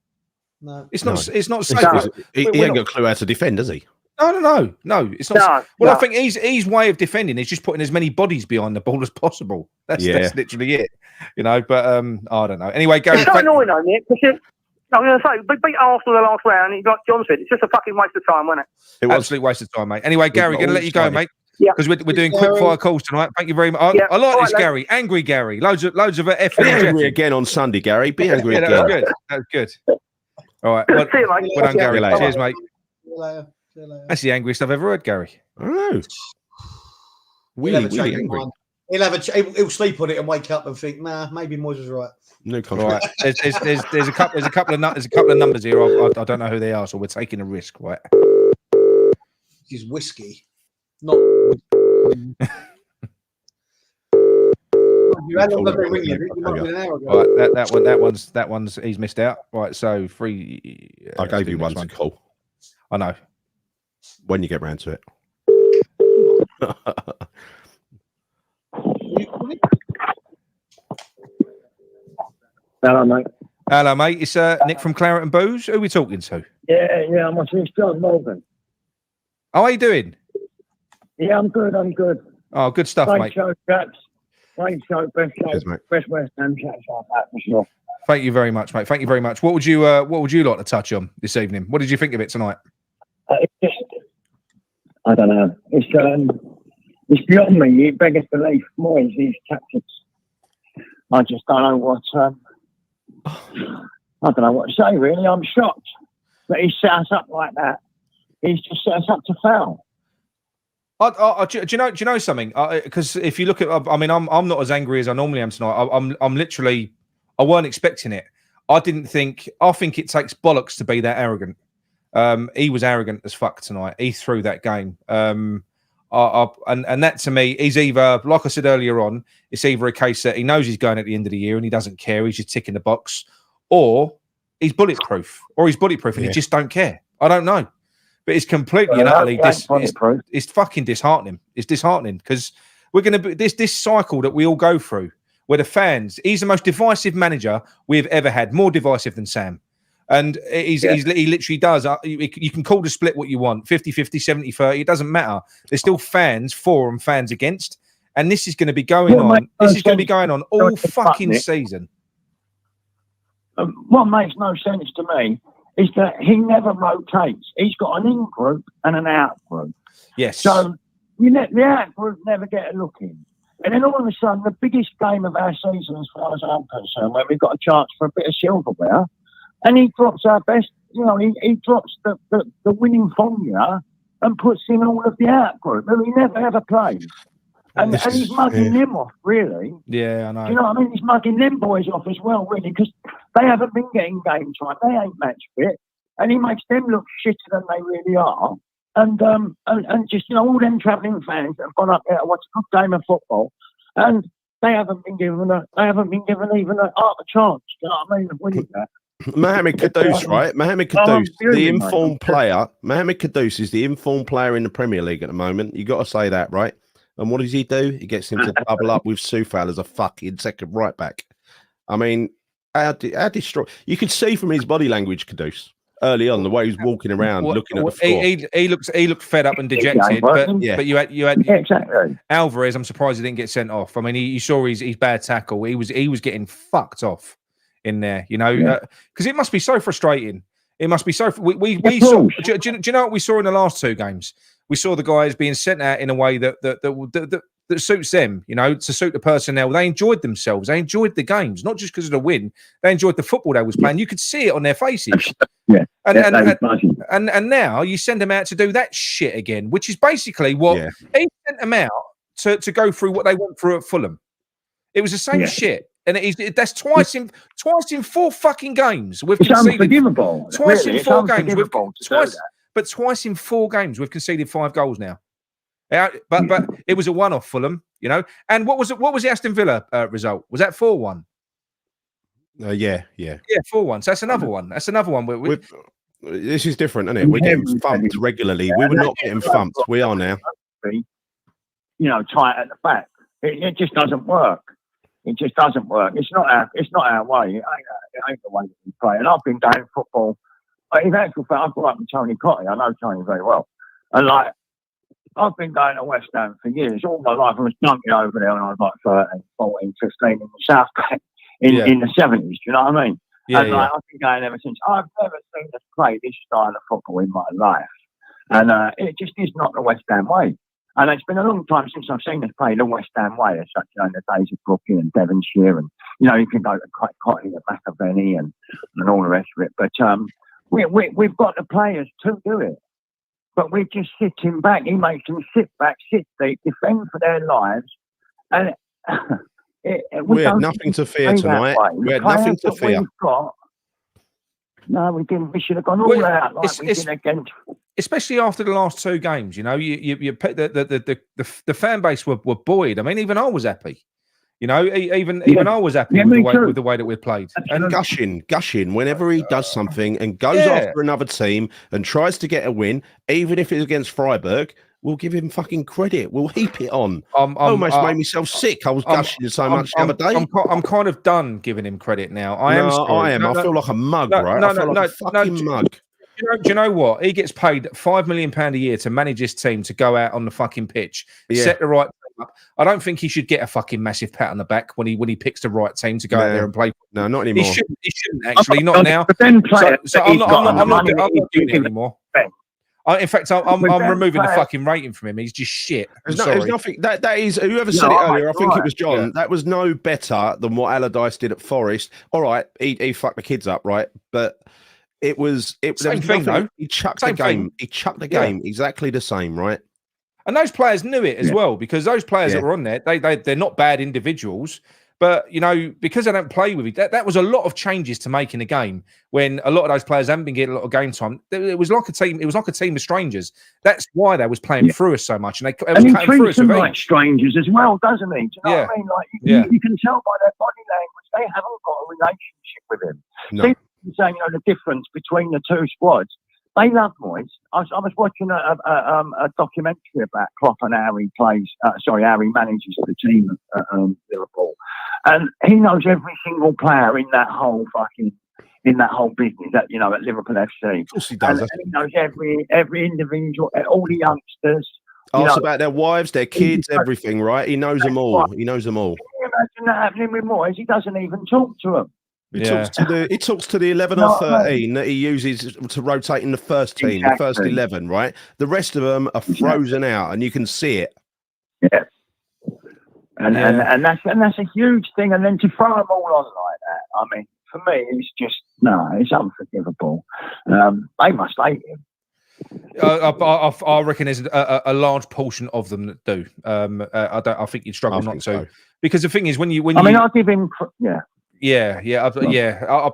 No, it's not. It's not safe. He ain't got a clue how to defend, does he? No. It's not. I think his way of defending is just putting as many bodies behind the ball as possible. That's literally it. You know, but I don't know. Anyway, Gary, it's so annoying, though, Nick. I'm going to say, we beat Arsenal the last round. Like John said, it's just a fucking waste of time, wasn't it? Absolute waste of time, mate. Anyway, Gary, going to let you go, mate. Yeah, because we're doing quick fire calls tonight. Thank you very much. I like this, Gary. Angry Gary. Loads of effort. Be angry again on Sunday, Gary. Be angry again. That was good. All right. See you, mate. Well done, Gary. Cheers, mate. See you later. That's the angriest I've ever heard, Gary. Oh, really angry. He'll sleep on it and wake up and think, nah, maybe Moyes was right. No contract. Right. There's a couple of numbers here. I don't know who they are, so we're taking a risk, right? It's whiskey, not. How long have they ringing? It might have been an hour ago. Right, that one's he's missed out. Right, so 3. I gave you one to call. I know. When you get round to it. Hello, mate. Hello, mate. It's Nick from Claret and Booze. Who are we talking to? Yeah. I'm watching John Morgan. How are you doing? Yeah, I'm good. Oh, good stuff, Great mate. Show, chaps. Great show, best West Ham chat like that for sure. Thank you very much, mate. Thank you very much. What would you like to touch on this evening? What did you think of it tonight? It's just, I don't know. It's beyond me. You beggars belief. Moyes, these tactics. I just don't know what. I don't know what to say. Really, I'm shocked that he set us up like that. He's just set us up to fail. Do you know something? Because if you look at, I mean, I'm not as angry as I normally am tonight. I'm literally, I weren't expecting it. I think it takes bollocks to be that arrogant. He was arrogant as fuck tonight. He threw that game. And that to me is either, like I said earlier on, it's either a case that he knows he's going at the end of the year and he doesn't care. He's just ticking the box, or he's bulletproof, and he just don't care. I don't know. But it's completely and utterly it's fucking disheartening. It's disheartening because we're going to be this cycle that we all go through where the fans, he's the most divisive manager we've ever had, more divisive than Sam. And he literally does. You can call the split what you want, 50-50, 70-30. It doesn't matter. There's still fans for and fans against. And this is going to be going on. This is going to be going on all fucking season. What makes no sense to me is that he never rotates. He's got an in group and an out group. Yes. So the out group never get a look in. And then all of a sudden, the biggest game of our season, as far as I'm concerned, when we've got a chance for a bit of silverware, and he drops our best, he drops the winning formula and puts in all of the out group who he never ever plays. And he's mugging them off, really. Yeah, I know. Do you know what I mean? He's mugging them boys off as well, really, because they haven't been getting game time. They ain't match fit. And he makes them look shitter than they really are. And just, all them travelling fans that have gone up there to watch a good game of football, and they haven't been given even a half a chance. Do you know what I mean? Of winning that. Mohamed Kudus, right? Mohamed Kudus, the informed player. Mohamed Kudus is the informed player in the Premier League at the moment. You got to say that, right? And what does he do? He gets him to double up with Soufal as a fucking second right back. I mean, how destroy? You could see from his body language, Kudus. early on. The way he was walking around, looking at the floor. He looked fed up and dejected. But you had exactly. Alvarez. I'm surprised he didn't get sent off. I mean, you saw his bad tackle. He was getting fucked off in there. You know, because it must be so frustrating. It must be so. We saw. Do you know what we saw in the last two games? We saw the guys being sent out in a way that suits them, you know, to suit the personnel. They enjoyed themselves. They enjoyed the games, not just because of the win. They enjoyed the football they was playing. You could see it on their faces. Yeah. And now you send them out to do that shit again, which is basically what he sent them out to go through what they went through at Fulham. It was the same shit. And that's twice in 4 fucking games we've conceded. Unforgivable. Twice in 4 games. Twice in 4 games we've conceded 5 goals now. But it was a one-off Fulham, you know. And what was the Aston Villa result? Was that 4-1? Yeah, 4-1. So that's another one. That's another one. This is different, isn't it? We're getting thumped regularly. We were not getting thumped. We are now. You know, tight at the back. It just doesn't work. It just doesn't work. It's not our way. It ain't the way that we play. And I've been doing football. In actual fact, I grew up with Tony Cotty. I know Tony very well. And like, I've been going to West Ham for years. All my life I was dunking over there when I was like 13, 14, 15 in the South Bank in the 70s. Do you know what I mean? I've been going ever since. I've never seen us play this style of football in my life. And it just is not the West Ham way. And it's been a long time since I've seen us play the West Ham way, as such, you know, in the days of Brooklyn and Devonshire. And, you know, you can go to Cotty and McAvenny and all the rest of it. But we've got the players to do it. But we just sit him back. He makes them sit back, sit deep, defend for their lives. And we had nothing to fear tonight. We had nothing to fear. No, we didn't. We should have gone all out like we did against. Especially after the last 2 games, you know, the fan base were buoyed. I mean, even I was happy. You know, even I was happy with the way that we played. And gushing whenever he does something and goes after another team and tries to get a win, even if it's against Freiburg, we'll give him fucking credit. We'll heap it on. Almost made myself sick. I was gushing so much the other day. I'm kind of done giving him credit now. I am. I feel like a mug, right? I feel like a fucking mug. Do you know what? He gets paid £5 million a year to manage his team, to go out on the fucking pitch, set the right team up. I don't think he should get a fucking massive pat on the back when he picks the right team to go out there and play. No, not anymore. He shouldn't actually, not now. But then I'm not doing it anymore. In fact, I'm removing the fucking rating from him. He's just shit. There's nothing. That is, whoever said it earlier, I think it was John. Yeah. That was no better than what Allardyce did at Forest. All right, he fucked the kids up, right? But it was same thing though. He chucked the game. He chucked the game exactly the same, right? And those players knew it as well, because those players that were on there, they're not bad individuals. But, you know, because they don't play with it, that was a lot of changes to make in the game when a lot of those players haven't been getting a lot of game time. It was like a team. It was like a team of strangers. That's why they was playing through us so much, and he treats them like strangers as well, doesn't he? Do you know what I mean? Like you can tell by their body language they haven't got a relationship with him. No. People saying, you know, the difference between the 2 squads. They love Moyes. I was watching a documentary about Klopp and how he plays. How he manages the team at Liverpool, and he knows every single player in that whole business. At Liverpool FC. Of course he does. And he knows every individual, all the youngsters. Ask about their wives, their kids, everything. Right? He knows them all. He knows them all. Can you imagine that happening with Moyes? He doesn't even talk to them. He talks to the 11 or 13 that he uses to rotate in the first team, the first 11, right? The rest of them are frozen out, and you can see it. Yeah, and that's a huge thing. And then to throw them all on like that, I mean, for me, it's unforgivable. They must hate him. I reckon there's a large portion of them that do. I think you'd struggle not to, so. Because the thing is, I'll give him.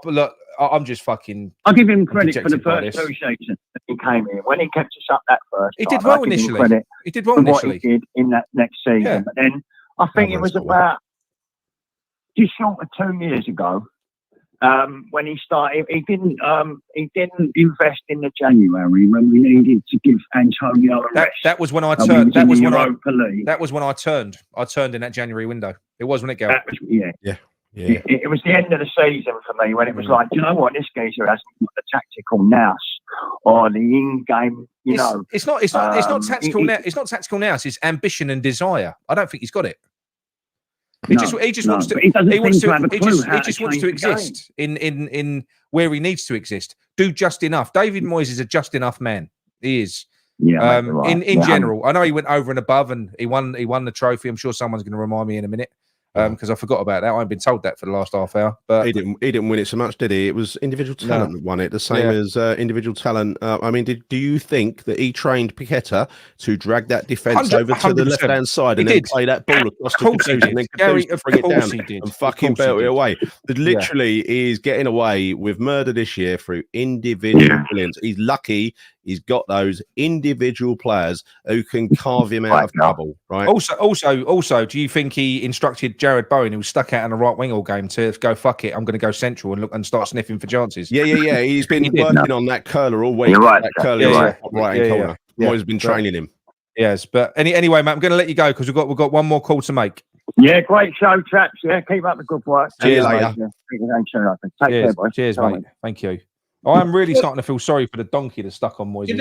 Look, I'm just fucking. I'll give him credit for the first 2 seasons that he came in. When he kept us up that first he did well initially. He did well initially. What he did in that next season. Yeah. But then I think it was about just short of 2 years ago when he started. He didn't invest in the January when we needed to give Antonio a rest. That was when I turned. That was when I turned. I turned in that January window. It was when it go. Yeah. Yeah. It was the end of the season for me when it was like, do you know what? This geezer hasn't got the tactical nous or the in-game, It's not tactical now. It's not tactical nous. It's ambition and desire. I don't think he's got it. He just wants to. He just wants to exist in where he needs to exist. Do just enough. David Moyes is a just enough man. He is. Yeah, in general, I know he went over and above and he won the trophy. I'm sure someone's going to remind me in a minute. Because I forgot about that. I haven't been told that for the last half hour. But he didn't win it so much, did he? It was individual talent that won it, the same as individual talent. I mean, do you think that he trained Paqueta to drag that defence over to the left-hand side and then play that ball across the Kudus and then Kudus bring it down and fucking belt it away? Literally, he's getting away with murder this year through individual brilliance. He's lucky he's got those individual players who can carve him out of trouble, right? Also, do you think he instructed Jared Bowen, who was stuck out on the right wing all game, to go, fuck it, I'm going to go central and look and start sniffing for chances? Yeah. He's been working on that curler all week. That curler right corner. Moyes been training him. Yes, but anyway, mate, I'm going to let you go because we've got one more call to make. Yeah, great show, chaps. Yeah, keep up the good work. Cheers, later. Take care, boys. Cheers, mate. Thank you. I'm really starting to feel sorry for the donkey that's stuck on Moyes. Do you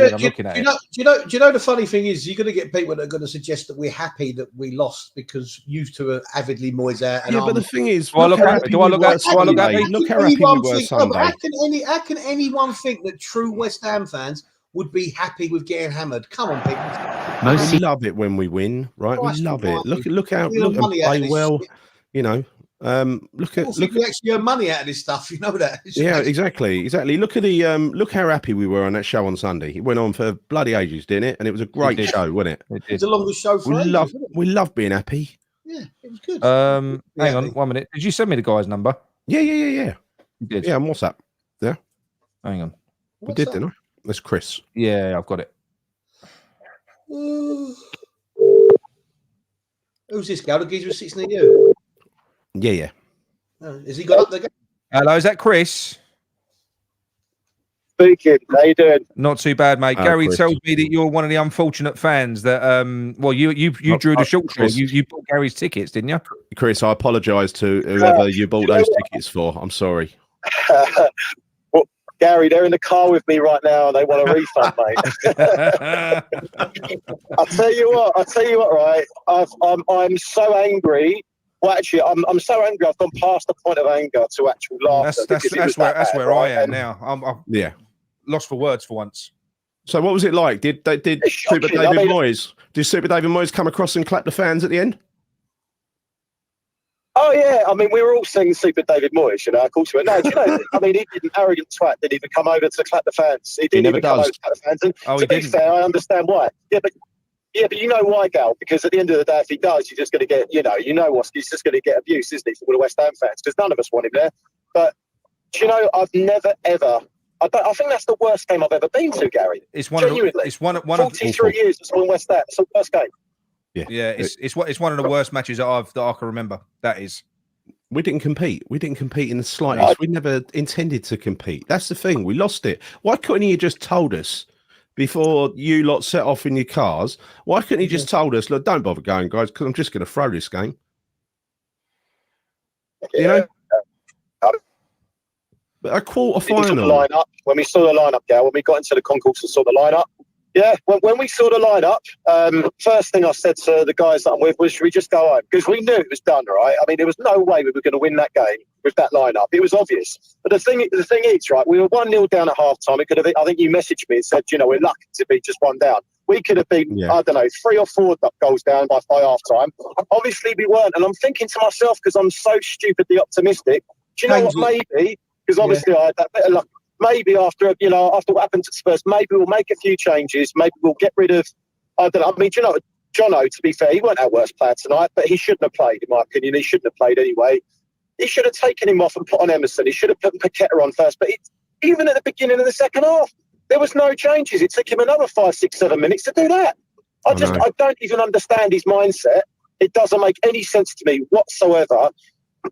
know the funny thing is, you're going to get people that are going to suggest that we're happy that we lost because you two are avidly Moyes out. And but the thing is, do I look happy? Look how happy we were Sunday. How can anyone think that true West Ham fans would be happy with getting hammered? Come on, people. We love it when we win, right? We love it. Look and play well. Look we actually earn money out of this stuff, you know that. Exactly. Look at look how happy we were on that show on Sunday. It went on for bloody ages, didn't it? And it was a great show, wasn't it? It's the longest show for ages, we love being happy. Yeah, it was good. Hang on 1 minute. Did you send me the guy's number? Yeah. You did. Yeah, on WhatsApp. Yeah. Hang on. We did, didn't I? That's Chris. Yeah, I've got it. Who's this guy? The geezer was 16 you. Yeah. Has he got up there? Hello, is that Chris? Speaking. How you doing? Not too bad, mate. Gary tells me that you're one of the unfortunate fans that you drew the short straw. You bought Gary's tickets, didn't you? Chris, I apologise to whoever you bought those tickets for. I'm sorry. Well, Gary, they're in the car with me right now and they want a refund, mate. I'll tell you what, right? I'm so angry. Well, actually, I'm so angry. I've gone past the point of anger to actual laughter. That's where I am now. I'm lost for words for once. So, what was it like? Did Super David Moyes? Did Super David Moyes come across and clap the fans at the end? Oh yeah, I mean, we were all singing Super David Moyes, of course we were. No, do you know? I mean, he didn't arrogant twat. Didn't even come over to clap the fans. He didn't even come over to clap the fans. And to be fair, I understand why. Yeah, but you know why, Gal? Because at the end of the day, if he does, you're just going to get, he's just going to get abuse, isn't he, for the West Ham fans? Because none of us want him there. But, I've never, ever, I think that's the worst game I've ever been to, Gary. It's one of 43 years it's on West Ham. It's the worst game. Yeah, it's one of the worst matches that I can remember. That is. We didn't compete. We didn't compete in the slightest. We never intended to compete. That's the thing. We lost it. Why couldn't he have just told us before you lot set off in your cars? Why couldn't he just told us, look, don't bother going, guys, because I'm just going to throw this game? But a quarter final. When we saw the lineup, Gal, when we got into the concourse and saw the lineup, when we saw the lineup, first thing I said to the guys that I'm with was, should we just go home? Because we knew it was done, right? I mean, there was no way we were going to win that game with that lineup. It was obvious. But the thing is, right, we were 1-0 down at half time. It could have, I think you messaged me and said, we're lucky to be just 1 down. We could have been, I don't know, 3 or 4 goals down by half time. Obviously, we weren't. And I'm thinking to myself, because I'm so stupidly optimistic, do you know what, maybe, because obviously I had that bit of luck. Maybe after what happened to Spurs, maybe we'll make a few changes. Maybe we'll get rid of, I don't know. I mean, Jono, to be fair, he wasn't our worst player tonight, but he shouldn't have played, in my opinion. He shouldn't have played anyway. He should have taken him off and put on Emerson. He should have put Paqueta on first. But even at the beginning of the second half, there was no changes. It took him another 5, 6, 7 minutes to do that. I don't even understand his mindset. It doesn't make any sense to me whatsoever.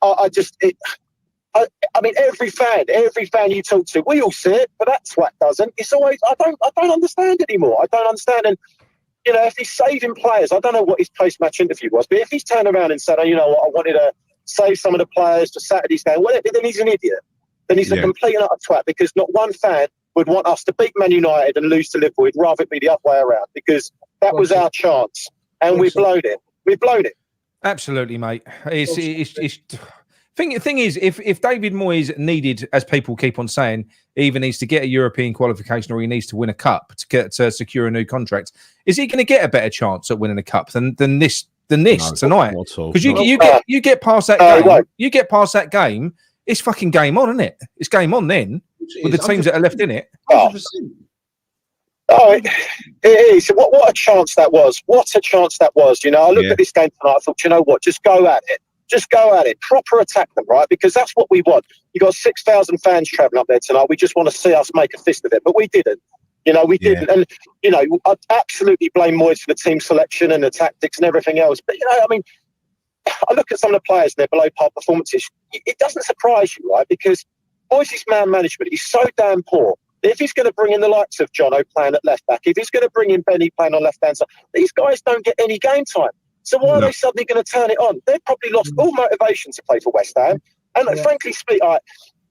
I mean, every fan you talk to, we all see it, but that twat doesn't. It's always, I don't understand anymore. I don't understand. And, if he's saving players, I don't know what his post-match interview was, but if he's turned around and said, oh, you know what, I wanted save some of the players for Saturday's game. Well, then he's an idiot. Then he's a complete and utter twat, because not one fan would want us to beat Man United and lose to Liverpool. We'd rather it be the other way around, because that was our chance, and we've blown it. We've blown it. Absolutely, mate. Thing is, if David Moyes needed, as people keep on saying, he either needs to get a European qualification or he needs to win a cup to secure a new contract, is he going to get a better chance at winning a cup than this tonight? Because you get past that game, you get past that game, it's fucking game on, isn't it? It's game on then with the teams that are left in it. 100%. Oh, it is. What a chance that was. What a chance that was. You know, I looked at this game tonight, I thought, you know what, just go at it. Just go at it. Proper attack them, right? Because that's what we want. You got 6,000 fans travelling up there tonight. We just want to see us make a fist of it. But we didn't. You know, we didn't. And, you know, I'd absolutely blame Moyes for the team selection and the tactics and everything else. But, you know, I mean, I look at some of the players and their below par performances. It doesn't surprise you, right? Because Moyes' man management is so damn poor. If he's going to bring in the likes of Jono playing at left back, if he's going to bring in Benny playing on left hand side, these guys don't get any game time. So why are they suddenly going to turn it on? They've probably lost all motivation to play for West Ham. And frankly speaking,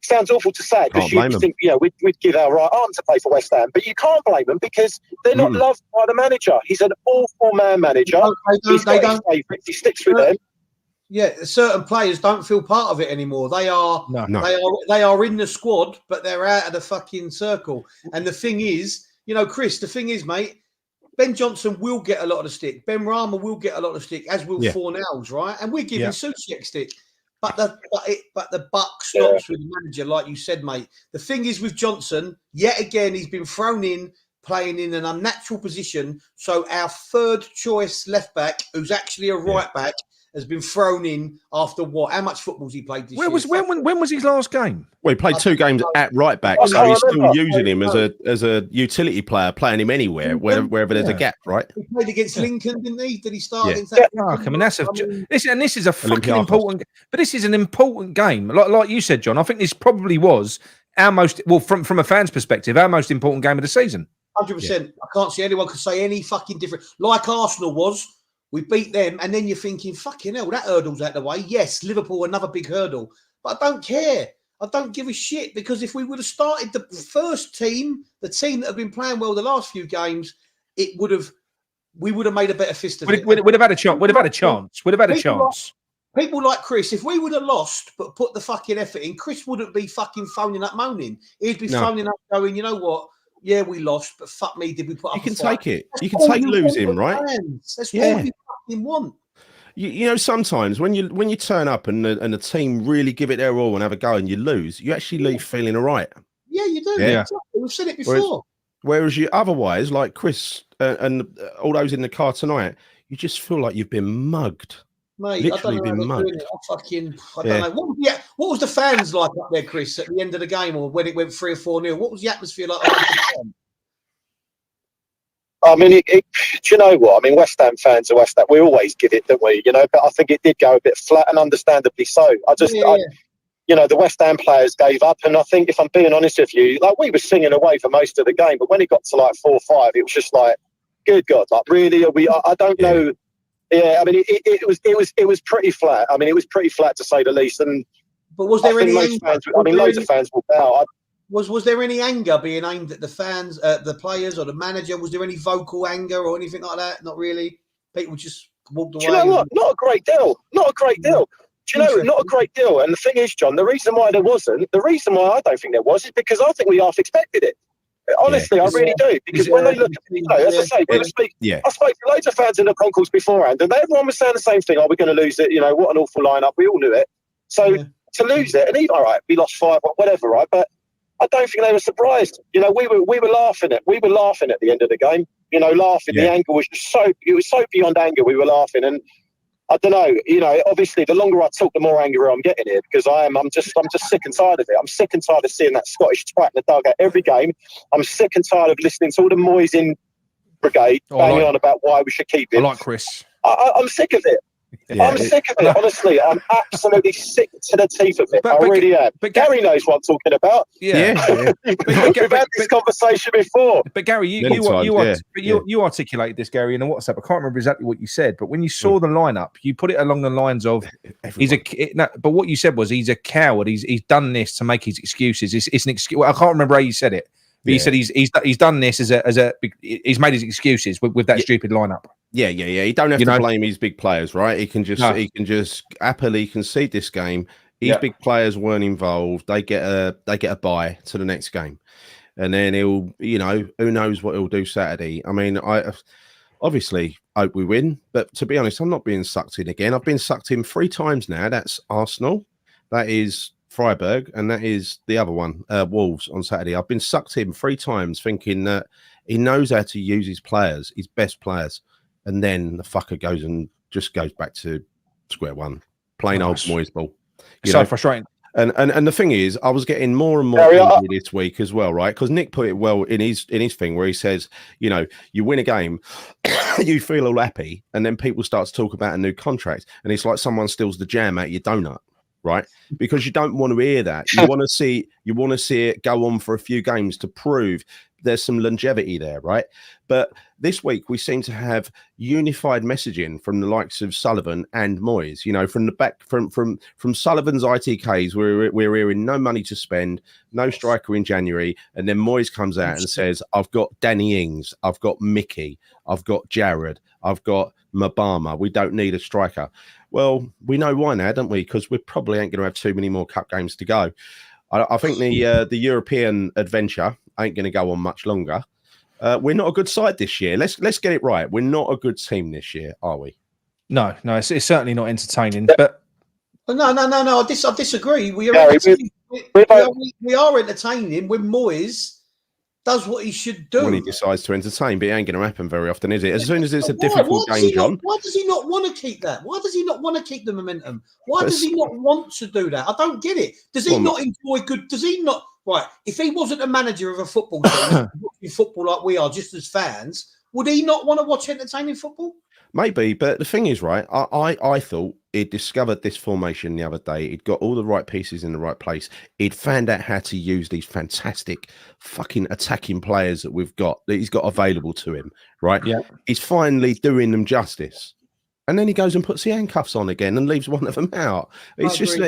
sounds awful to say, because you think, you know, we'd give our right arm to play for West Ham, but you can't blame them, because they're not loved by the manager. He's an awful man manager. He sticks with them. Yeah, certain players don't feel part of it anymore. They are in the squad, but they're out of the fucking circle. And the thing is, you know, Chris, the thing is, mate, Ben Johnson will get a lot of the stick. Ben Rama will get a lot of the stick, as will Fornells, right? And we're giving Souček stick. But the buck stops with the manager, like you said, mate. The thing is with Johnson, yet again, he's been thrown in, playing in an unnatural position. So our third choice left back, who's actually a right back, has been thrown in after what? How much football's he played this year? When was his last game? Well, he played 2 games at right back, so he's still using him as a utility player, playing him anywhere, wherever there's a gap, right? He played against Lincoln, didn't he? Did he start against that? I mean, this is a fucking important. But this is an important game, like you said, John. I think this probably was our most, well, from a fan's perspective, our most important game of the season. 100%. I can't see anyone could say any fucking different. Like Arsenal was. We beat them, and then you're thinking, fucking hell, that hurdle's out the way. Yes, Liverpool, another big hurdle. But I don't care. I don't give a shit, because if we would have started the first team, the team that have been playing well the last few games, we would have made a better fist of it. We'd have had a chance. We'd have had a chance. People like Chris, if we would have lost but put the fucking effort in, Chris wouldn't be fucking phoning up moaning. He'd be phoning up going, you know what? Yeah, we lost, but fuck me, did we put up a fight? You can take it. You can take losing, right? That's all you fucking want. You know, sometimes when you turn up and the team really give it their all and have a go and you lose, you actually leave feeling all right. Yeah, you do. Yeah. Exactly. We've said it before. Whereas you otherwise, like Chris and all those in the car tonight, you just feel like you've been mugged. Mate, literally I don't know been mugged. I don't know. What was the fans like up there, Chris, at the end of the game, or when it went 3 or 4-0? What was the atmosphere like? I mean, do you know what? I mean, West Ham fans are West Ham. We always give it, don't we? You know, but I think it did go a bit flat, and understandably so. You know, the West Ham players gave up, and I think, if I'm being honest with you, like, we were singing away for most of the game, but when it got to like 4 or 5, it was just like, good God, like, really? Are we? I don't know. Yeah, I mean, it was pretty flat. I mean, it was pretty flat, to say the least. But was there any? Loads of fans walked out. Was there any anger being aimed at the fans, the players, or the manager? Was there any vocal anger or anything like that? Not really. People just walked away. Do you know what? Not a great deal. Not a great deal. Do you know? Not a great deal. And the thing is, John, the reason why I don't think there was, is because I think we half expected it. Honestly, I really do. Because when they look at, you know, as I say, I spoke to loads of fans in the concourse beforehand, and everyone was saying the same thing. Oh, we're going to lose it. You know, what an awful lineup. We all knew it. So to lose it, and even, all right, we lost 5, whatever, right? But I don't think they were surprised. You know, we were laughing at the end of the game. You know, laughing. The anger was just it was so beyond anger. We were laughing, and I don't know. You know, obviously, the longer I talk, the more angry I'm getting here, because I'm just sick and tired of it. I'm sick and tired of seeing that Scottish twat in the dugout every game. I'm sick and tired of listening to all the Moyes in brigade banging on about why we should keep it. I like Chris. I'm sick of it. I'm sick of it, honestly. I'm absolutely sick to the teeth of it. I really am. But Gary knows what I'm talking about. Yeah. We've had this conversation before. But Gary, you articulated this, Gary, in a WhatsApp. I can't remember exactly what you said, but when you saw the lineup, you put it along the lines of but what you said was he's a coward. He's done this to make his excuses. It's an excuse. Well, I can't remember how you said it. But he said he's done this he's made his excuses with that stupid lineup. Yeah. He don't have to blame his big players, right? He can just happily concede this game. His big players weren't involved. They get a bye to the next game, and then he'll, who knows what he'll do Saturday. I mean, I obviously hope we win, but to be honest, I'm not being sucked in again. I've been sucked in 3 times now. That's Arsenal, that is Freiburg, and that is the other one, Wolves on Saturday. I've been sucked in 3 times thinking that he knows how to use his players, his best players, and then the fucker goes back to square one, plain old Moyes ball. So frustrating. And the thing is, I was getting more and more angry this week as well, right? Because Nick put it well in his thing where he says, you win a game, you feel all happy, and then people start to talk about a new contract, and it's like someone steals the jam out of your donut. Right, because you don't want to hear that. You want to see it go on for a few games to prove there's some longevity there, right? But this week we seem to have unified messaging from the likes of Sullivan and Moyes. From the back, from Sullivan's ITKs, we're hearing no money to spend, no striker in January, and then Moyes comes out and says, "I've got Danny Ings, I've got Mickey, I've got Jared, I've got Mabama. We don't need a striker." Well, we know why now, don't we? Because we probably ain't going to have too many more cup games to go. I think the European adventure ain't going to go on much longer. We're not a good side this year. Let's get it right. We're not a good team this year, are we? No, it's certainly not entertaining. But no. I disagree. We are entertaining when Moyes does what he should do. When he decides to entertain, but it ain't going to happen very often, is it? As soon as it's a difficult game, John. Why does he not want to keep that? Why does he not want to keep the momentum? Why does he not want to do that? I don't get it. Does he not enjoy good? Does he not? Right. If he wasn't a manager of a football team, watching football like we are, just as fans, would he not want to watch entertaining football? Maybe, but the thing is, right, I thought he'd discovered this formation the other day. He'd got all the right pieces in the right place. He'd found out how to use these fantastic fucking attacking players that he's got available to him, right? Yeah. He's finally doing them justice. And then he goes and puts the handcuffs on again and leaves one of them out. It's just, so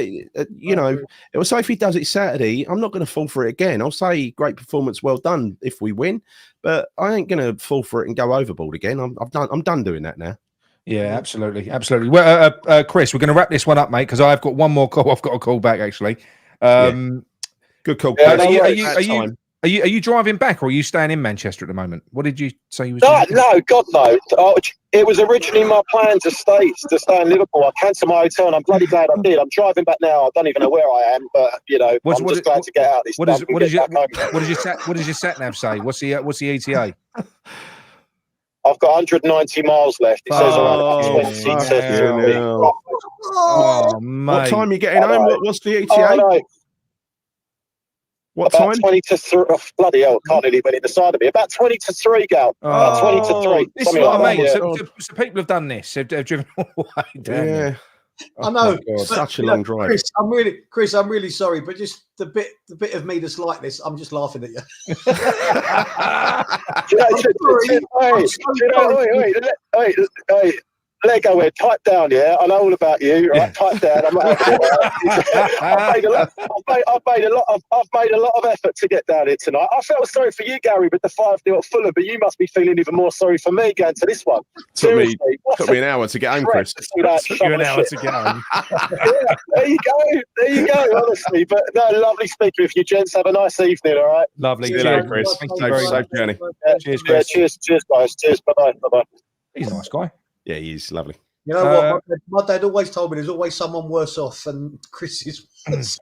if he does it Saturday, I'm not going to fall for it again. I'll say great performance, well done if we win, but I ain't going to fall for it and go overboard again. I'm done doing that now. Yeah, absolutely. Well, Chris, we're going to wrap this one up, mate, because I've got one more call. I've got a call back, actually. Good call. Are you driving back, or are you staying in Manchester at the moment? What did you say you was doing? No, God no. It was originally my plan to stay in Liverpool. I cancelled my hotel, and I'm bloody glad I did. I'm driving back now. I don't even know where I am, but I'm just glad to get out of this. What does your sat nav say? What's the ETA? I've got 190 miles left. It says around 20 to 30. Mate. What time are you getting home? What's the ETA? What about time? 20 to 3. Oh, bloody hell, I can't really win it beside of me. About 20 to 3, Gal. About 20 to 3. This is what I mean. So people have done this. They've driven all the way down. Yeah. I know. Such a long drive. Chris, I'm really sorry, but just the bit of me that's like this, I'm just laughing at you. Wait. Lego here, type down, yeah. I know all about you, right? Type down. I've made a lot of effort to get down here tonight. I felt sorry for you, Gary, with the 5-0 at Fulham, but you must be feeling even more sorry for me going to this one. Took me an hour to get home, Chris. Took you an hour to get home. Yeah, there you go, honestly. But no, lovely speaking with you, gents. Have a nice evening, all right? Lovely. Cheers, Chris. Thank you very much. Safe journey. Cheers, Chris. Cheers, guys. Cheers. Bye-bye. He's a nice guy. Yeah, he's lovely. You know what? My dad always told me there's always someone worse off than Chris is.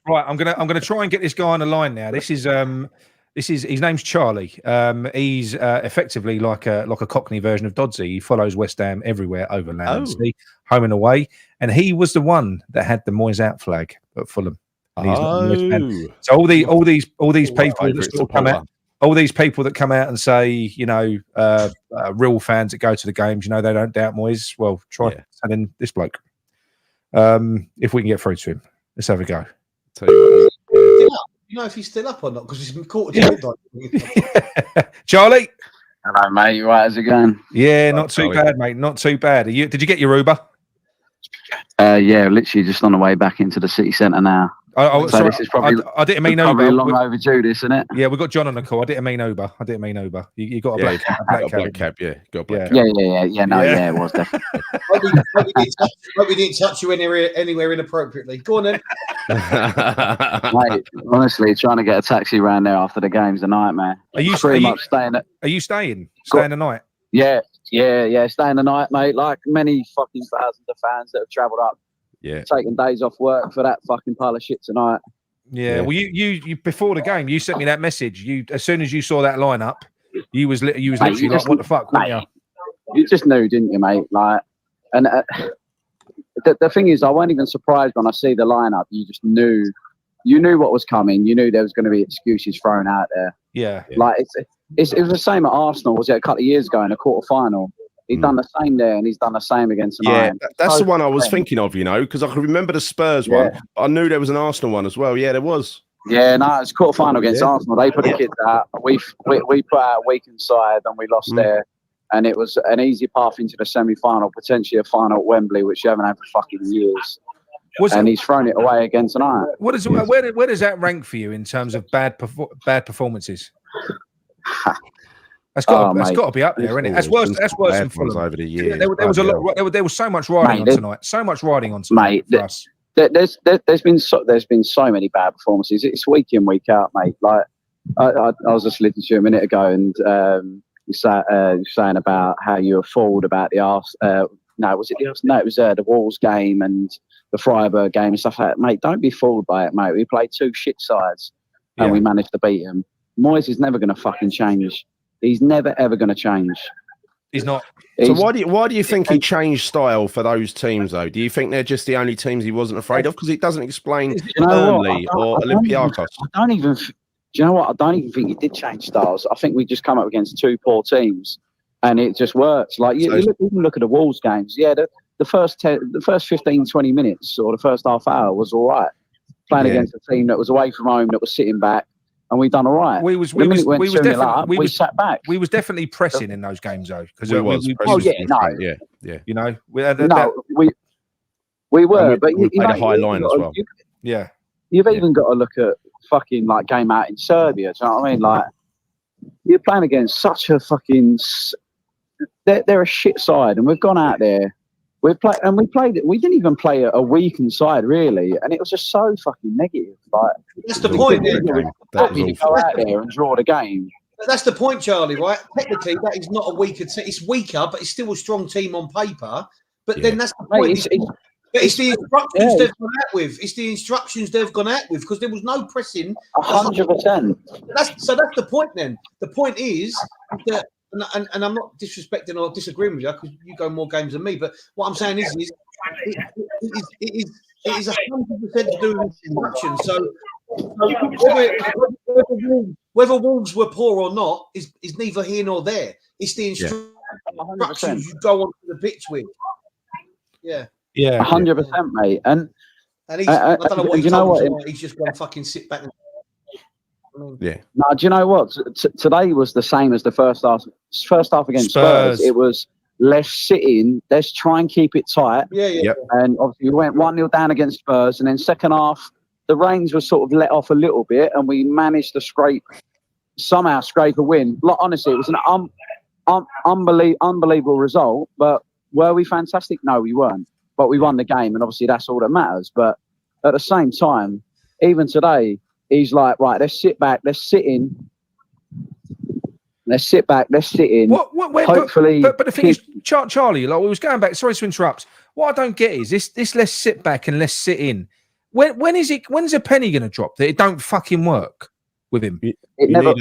Right, I'm gonna try and get this guy on the line now. This is his name's Charlie. He's effectively like a Cockney version of Dodsey. He follows West Ham everywhere over land and sea, home and away. And he was the one that had the Moyes out flag at Fulham. So all these people that still come out. All these people that come out and say, real fans that go to the games, they don't doubt Moyes. Well, try telling this bloke. If we can get through to him, let's have a go. Tell you You know if he's still up or not because he's quarter to midnight. Charlie. Hello, mate. You right? How's it going? Yeah, not too bad, mate. Not too bad. Did you get your Uber? Yeah, literally just on the way back into the city centre now. So sorry, this is probably, I didn't mean probably Uber. long overdue, this, isn't it? Yeah, we got John on the call. I didn't mean Uber. You got a black cab. Yeah, got a black cab. Yeah, it was definitely. Hope we didn't touch you anywhere inappropriately. Go on then. Mate, honestly, trying to get a taxi around there after the game's a nightmare. Are you staying the night? Yeah, staying the night, mate. Like many fucking thousands of fans that have travelled up. Yeah, taking days off work for that fucking pile of shit tonight. Yeah. Well, you before the game, you sent me that message. As soon as you saw that lineup, you was literally like, "What the fuck?" Mate, you just knew, didn't you, mate? Like, and the thing is, I wasn't even surprised when I see the lineup. You just knew, what was coming. You knew there was going to be excuses thrown out there. Yeah. Like it was the same at Arsenal. Was it a couple of years ago in a quarter final? He's done the same there, and he's done the same against Bayern. Yeah, that's the one I was thinking of, because I can remember the Spurs one. I knew there was an Arsenal one as well. Yeah, there was. Yeah, no, it's quarter final against Arsenal. They put the kids out. We put out a weakened side, and we lost there. And it was an easy path into the semi-final, potentially a final at Wembley, which you haven't had for fucking years. He's thrown it away again tonight. Where does that rank for you in terms of bad performances? That's got to be up there, isn't it? That's worse than Fulham. Over the years. There was a lot. There was so much riding on tonight. So much riding on tonight. Mate, there's been so many bad performances. It's week in, week out, mate. Like I was just listening to you a minute ago, and you're saying about how you were fooled about the the Wolves game and the Freiburg game and stuff like that. Mate, don't be fooled by it, mate. We played two shit sides and we managed to beat them. Moyes is never going to fucking change. He's never ever going to change. He's not. So why do you think he changed style for those teams though? Do you think they're just the only teams he wasn't afraid of? Because it doesn't explain Burnley or Olympiacos. Do you know what? I don't even think he did change styles. I think we just come up against two poor teams, and it just works. Like you look at the Wolves games. Yeah, the first 15, 20 minutes or the first half hour was all right. Playing against a team that was away from home, that was sitting back. And we done all right. We sat back. We was definitely pressing in those games though, because we were, but we played a high line as well. You've even got to look at fucking like game out in Serbia. Do you know what I mean? Like you're playing against such a fucking. They're a shit side, and we've gone out there. We played it. We didn't even play a weakened side really, and it was just so fucking negative. Like that's the point. Go out there and draw the game. That's the point, Charlie. Right? Technically, that is not a weaker team. It's weaker, but it's still a strong team on paper. But then that's the point. It's the instructions they've gone out with. It's the instructions they've gone out with because there was no pressing. 100%. That's the point. Then the point is that. And I'm not disrespecting or disagreeing with you because you go more games than me. But what I'm saying is it is 100% to do with instruction. So whether Wolves were poor or not is neither here nor there. It's the instructions you go onto the pitch with. Yeah. 100%, mate. And he's, I don't know what he told me. He's just going to fucking sit back and. Yeah. No, do you know what? Today was the same as the first half. First half against Spurs. It was let's sit in, let's try and keep it tight. Yeah. Yep. And obviously we went 1-0 down against Spurs, and then second half the reins were sort of let off a little bit, and we managed to scrape a win. Like, honestly, it was an unbelievable result. But were we fantastic? No, we weren't. But we won the game, and obviously that's all that matters. But at the same time, even today. He's like, right, let's sit back, let's sit in. Hopefully, but the thing is, Charlie, like we was going back. Sorry to interrupt. What I don't get is this. Let's sit back and let's sit in. When's a penny going to drop that it don't fucking work with him? It never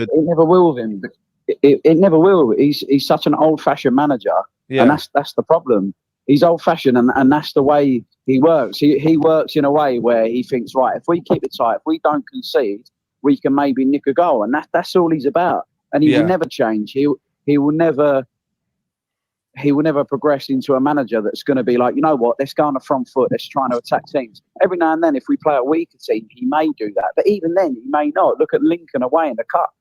will with him. It never will. He's such an old-fashioned manager, and that's the problem. He's old-fashioned, and that's the way he works. He works in a way where he thinks, right, if we keep it tight, if we don't concede, we can maybe nick a goal, and that's all he's about. And he will never change. He will never he will never progress into a manager that's going to be like, you know what, let's go on the front foot, let's try to attack teams. Every now and then, if we play a weaker team, he may do that. But even then, he may not. Look at Lincoln away in the cup.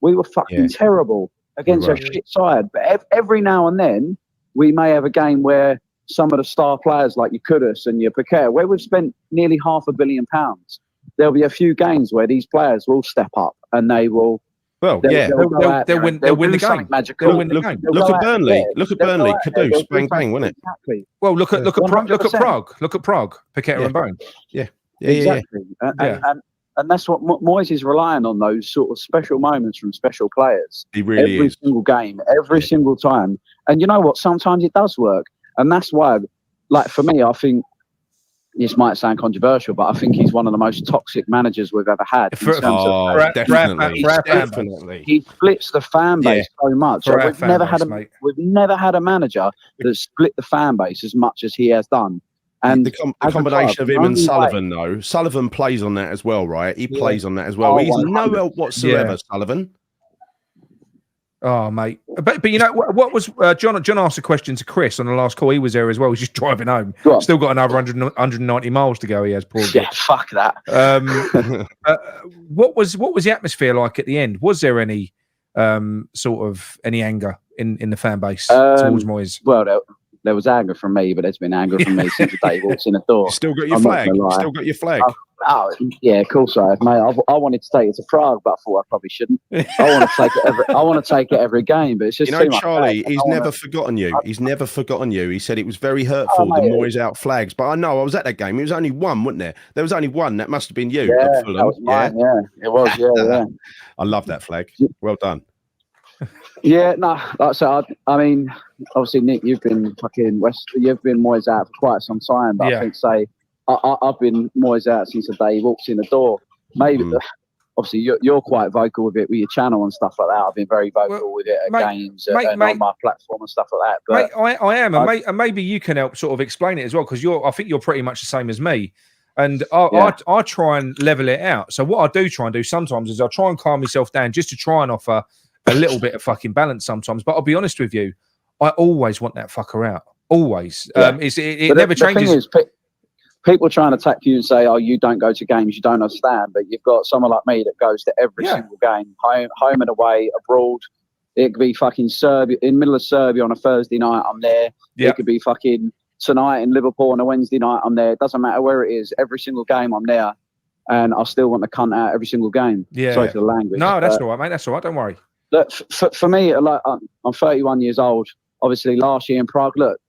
We were fucking terrible against a shit side. But every now and then, we may have a game where some of the star players like your Kudus and your Piquet, where we've spent nearly £500 million, there'll be a few games where these players will step up and they will. Well, they'll win the game. Magical. Look at Burnley. Look at Burnley. Kudus, bang bang, wasn't it? Exactly. Well, look at Prague. Look at Prague. Piquet and Bone. Exactly. And that's what Moyes is relying on, those sort of special moments from special players. He really every is. Single game, every single time. And you know what? Sometimes it does work. And that's why, like, for me, I think this might sound controversial, but I think he's one of the most toxic managers we've ever had. Definitely. He splits the fan base so much. We've never had a manager that split the fan base as much as he has done. And the combination of him and Sullivan, though, Sullivan plays on that as well, right? He plays on that as well. He's no help whatsoever, Sullivan. Oh, mate. But you know, what was John asked a question to Chris on the last call. He was there as well. He's just driving home. Still got another 190 miles to go. He has, poor guy. Yeah, fuck that. What was the atmosphere like at the end? Was there any sort of any anger in the fan base towards Moyes? Well, there was anger from me, but there's been anger from me since the day he walks in the door. Still got your flag. Still got your flag. Oh, yeah, of course I have, mate. I wanted to take it to Prague, but I thought I probably shouldn't. I want to take it every game, but it's just Charlie. He's never forgotten you. He's never forgotten you. He said it was very hurtful. The Moyes out flags, but I know I was at that game. It was only one, wasn't there? There was only one. That must have been you. Yeah, that was mine. Yeah, it was. Yeah. I love that flag. Well done. Yeah, no, like I said, I mean, obviously, Nick, you've been Moyes out for quite some time, but I think, I've been Moyes out since the day he walks in the door. Maybe, obviously, you're quite vocal with it with your channel and stuff like that. I've been very vocal with it at games and on my platform and stuff like that. But I am, and maybe you can help sort of explain it as well, because I think you're pretty much the same as me. And I try and level it out. So what I do try and do sometimes is I try and calm myself down just to try and offer a little bit of fucking balance sometimes. But I'll be honest with you, I always want that fucker out. Always. It never changes. The thing is, people try and attack you and say, "Oh, you don't go to games, you don't understand." But you've got someone like me that goes to every single game, home and away, abroad. It could be fucking Serbia, in the middle of Serbia on a Thursday night, I'm there. It could be fucking tonight in Liverpool on a Wednesday night, I'm there. It doesn't matter where it is. Every single game, I'm there. And I still want to cunt out every single game. Yeah. Sorry for the language. No, that's all right, mate. That's all right. Don't worry. Look, for me, like, I'm 31 years old. Obviously, last year in Prague, look,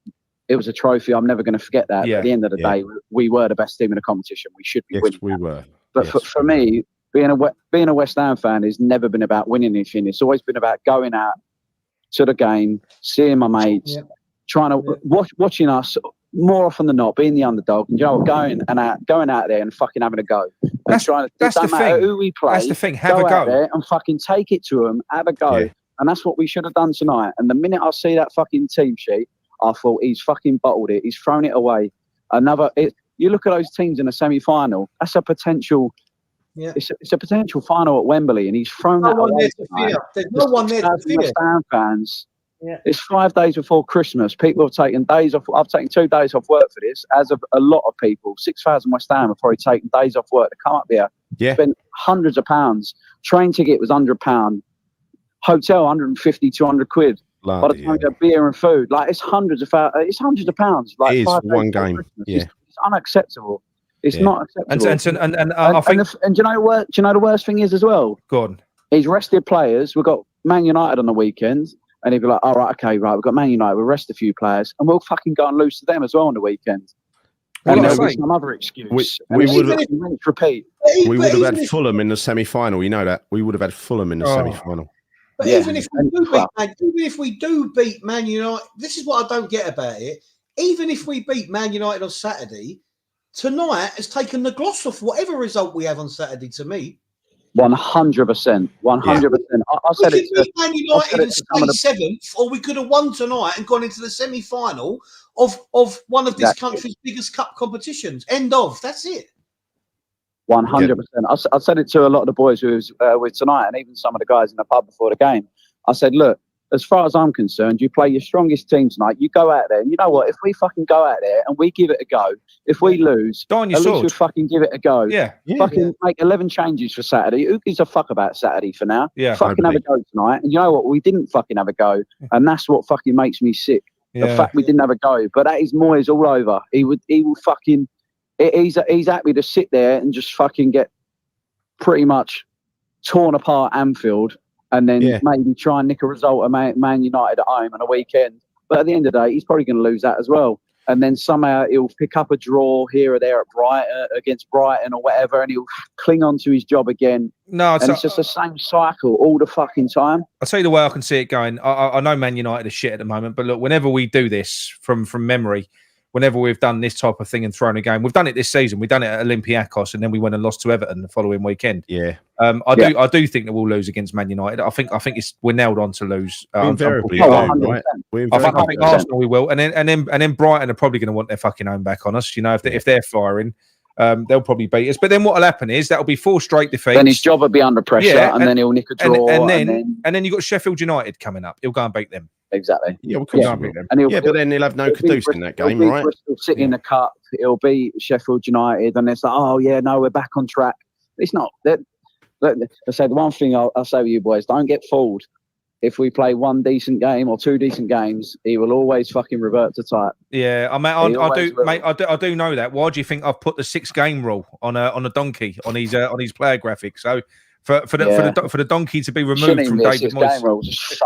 it was a trophy. I'm never going to forget that. At the end of the day, we were the best team in the competition. We should be winning. We were. But for me, being a West Ham fan has never been about winning anything. It's always been about going out to the game, seeing my mates, trying to watching us more often than not, being the underdog, and going out there and fucking having a go. That's the thing. Who we play. That's the thing. Have a go out there and fucking take it to them. Have a go. Yeah. And that's what we should have done tonight. And the minute I see that fucking team sheet, I thought he's fucking bottled it. He's thrown it away. You look at those teams in the semi-final. That's a potential. Yeah. It's a potential final at Wembley, and he's thrown that away. There's no one there to fear. West Ham fans. Yeah. It's 5 days before Christmas. People have taken days off. I've taken 2 days off work for this, as of a lot of people. 6,000 West Ham have probably taken days off work to come up here. Yeah. Spent hundreds of pounds. Train ticket was £100. Hotel, 150, 200 quid. By the time you have beer and food, like it's hundreds of pounds. Like, it is one game. It's unacceptable. It's not acceptable. And do you know the worst thing is as well? Go on. He's rested players. We've got Man United on the weekend. And he'd be like, all right, okay, right, we've got Man United, we'll rest a few players, and we'll fucking go and lose to them as well on the weekend. And there'll be some other excuse. We would have repeat. We would have had Fulham in the semi-final, you know that. We would have had Fulham in the semi-final. But even if we do beat Man United, this is what I don't get about it. Even if we beat Man United on Saturday, tonight has taken the gloss off whatever result we have on Saturday to me. 100%. 100%. I said it. We could beat Man United and stay 7th, or we could have won tonight and gone into the semi-final of one of this country's biggest cup competitions. End of. That's it. 100%. I said it to a lot of the boys who was with tonight, and even some of the guys in the pub before the game. I said, look, as far as I'm concerned, you play your strongest team tonight. You go out there, and you know what? If we fucking go out there and we give it a go, if we lose, Die on your at least sword. we fucking give it a go. Yeah. Fucking make 11 changes for Saturday. Who gives a fuck about Saturday for now? Yeah. Fucking have a go tonight. And you know what? We didn't fucking have a go, and that's what fucking makes me sick. The fact we didn't have a go, but that is Moyes all over. He will fucking. He's happy to sit there and just fucking get pretty much torn apart Anfield, and then maybe try and nick a result at Man United at home on a weekend. But at the end of the day, he's probably going to lose that as well. And then somehow he'll pick up a draw here or there at Brighton, against Brighton or whatever, and he'll cling on to his job again. No, and it's just the same cycle all the fucking time. I'll tell you the way I can see it going. I know Man United are shit at the moment, but look, whenever we do this from memory, whenever we've done this type of thing and thrown a game, we've done it this season. We've done it at Olympiacos, and then we went and lost to Everton the following weekend. Yeah, I do think that we'll lose against Man United. I think we're nailed on to lose. Invariably, right? I think Arsenal we will, and then Brighton are probably going to want their fucking home back on us. You know, if they're firing, they'll probably beat us. But then what'll happen is that'll be 4 straight defeats. Then his job will be under pressure, and then he'll nick a draw, and then you've got Sheffield United coming up. He'll go and beat them. Exactly. Yeah, of course. But then he'll have no Kudus in that game, right? Bristol City in the cup. It'll be Sheffield United, and it's like, oh yeah, no, we're back on track. It's not. I say the one thing I'll say with you boys: don't get fooled. If we play 1 decent game or 2 decent games, he will always fucking revert to type. Yeah, I do know that. Why do you think I've put the 6-game rule on a donkey on his player graphic? So. For the donkey to be removed from David Moyes,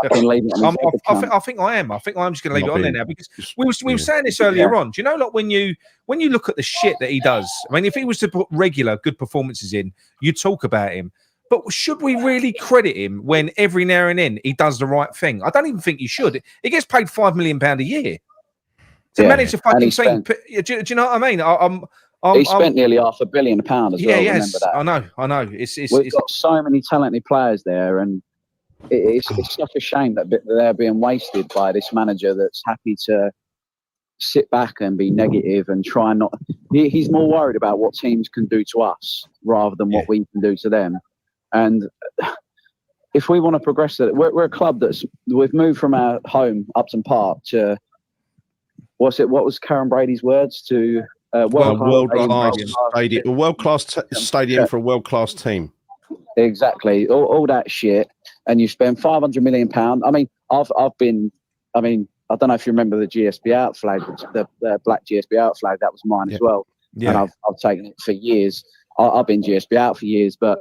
I think I am. I think I'm just going to leave it on there now, because we were saying this earlier on. Do you know, like when you look at the shit that he does? I mean, if he was to put regular good performances in, you'd talk about him. But should we really credit him when every now and then he does the right thing? I don't even think you should. He gets paid £5 million a year to manage a fucking thing. Do you know what I mean? He spent nearly £500 million as well. Remember that? I know. We've got so many talented players there, and it's such a shame that they're being wasted by this manager that's happy to sit back and be negative and try and not. He's more worried about what teams can do to us rather than what we can do to them. And if we want to progress, we're a club we've moved from our home, Upton Park, to what was Karen Brady's words to. World-class stadium for a world-class team. Exactly, all that shit, and you spend £500 million. I mean, I've been. I mean, I don't know if you remember the GSB out flag, the black GSB out flag. That was mine as well, and I've taken it for years. I've been GSB out for years, but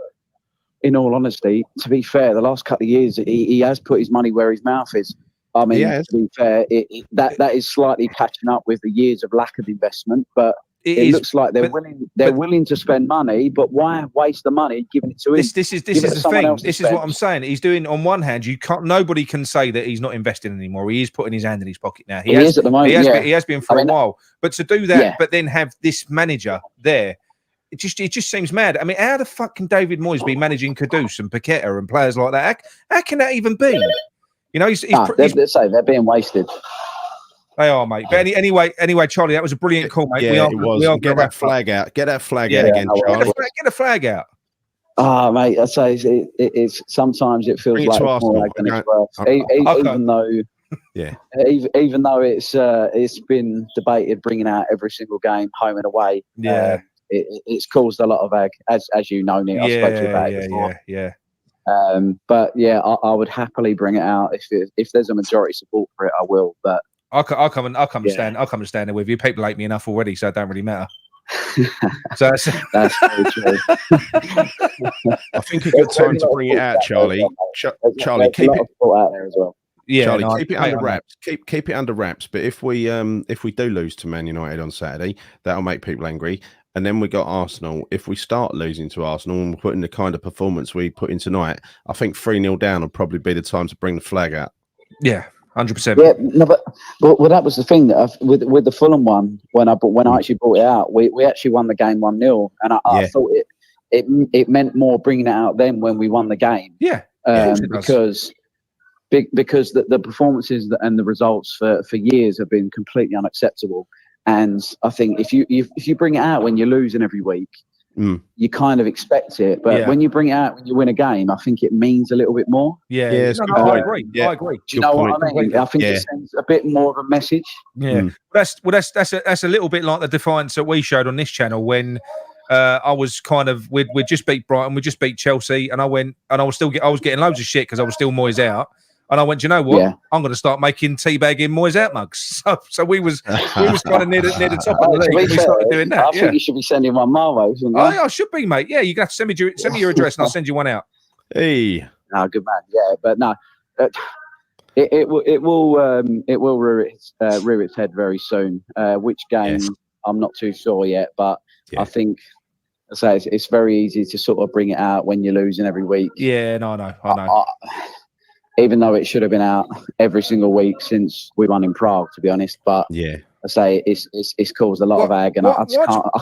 in all honesty, to be fair, the last couple of years he has put his money where his mouth is. I mean, to be fair, that is slightly catching up with the years of lack of investment, but it looks like they're willing to spend money, but why waste the money giving it to him? This is the thing. This is what I'm saying. He's doing, on one hand, nobody can say that he's not investing anymore. He is putting his hand in his pocket now. He is at the moment. He has been for a while. But to do that, but then have this manager there, it just seems mad. I mean, how the fuck can David Moyes be managing Kudus and Paqueta and players like that? How can that even be? You know, they're being wasted. They are, mate. But anyway, Charlie, that was a brilliant call, mate. Yeah, it was. Get that flag out. Get that flag out again, Charlie. Get the flag out. Ah, mate, I say it's sometimes it feels like it's more like than it's worth. Even though it's been debated bringing out every single game, home and away. Yeah, it's caused a lot of ag, as you know, Nick. I've spoken to you about it before. Yeah. But yeah, I would happily bring it out if there's a majority support for it. I will. But I'll come and stand there with you. People hate me enough already, so it don't really matter. So that's very true. I think a good time to bring it out, Charlie. Charlie, keep it out there as well. Yeah, Charlie, keep it under wraps. Keep it under wraps. But if we do lose to Man United on Saturday, that'll make people angry. And then we got Arsenal. If we start losing to Arsenal and put in the kind of performance we put in tonight, I think 3-0 down will probably be the time to bring the flag out. Yeah, 100%. Yeah, no, but that was the thing that with the Fulham one when I actually brought it out, we actually won the game 1-0, and I thought it meant more bringing it out then when we won the game. Yeah, because the performances and the results for years have been completely unacceptable. And I think if you bring it out when you're losing every week, you kind of expect it. But when you bring it out, when you win a game, I think it means a little bit more. Yeah, I agree. I agree. Do you know what I mean? I think it sends a bit more of a message. Yeah, that's a little bit like the defiance that we showed on this channel when I was kind of we'd just beat Brighton, we just beat Chelsea, and I was getting loads of shit because I was still Moyes out. And I went, you know what? Yeah. I'm going to start making teabagging Moyes out mugs. So we was kind of near the top of the league. And we started doing that. I think you should be sending one my way. I should be, mate. Yeah, you got to send me your address, and I'll send you one out. Hey, no, good man. Yeah, but no, it will rear its head very soon. Which game? I'm not too sure yet, but I think. So it's very easy to sort of bring it out when you're losing every week. Yeah, no, I know. Even though it should have been out every single week since we won in Prague, to be honest. But I say it's caused a lot of ag, and I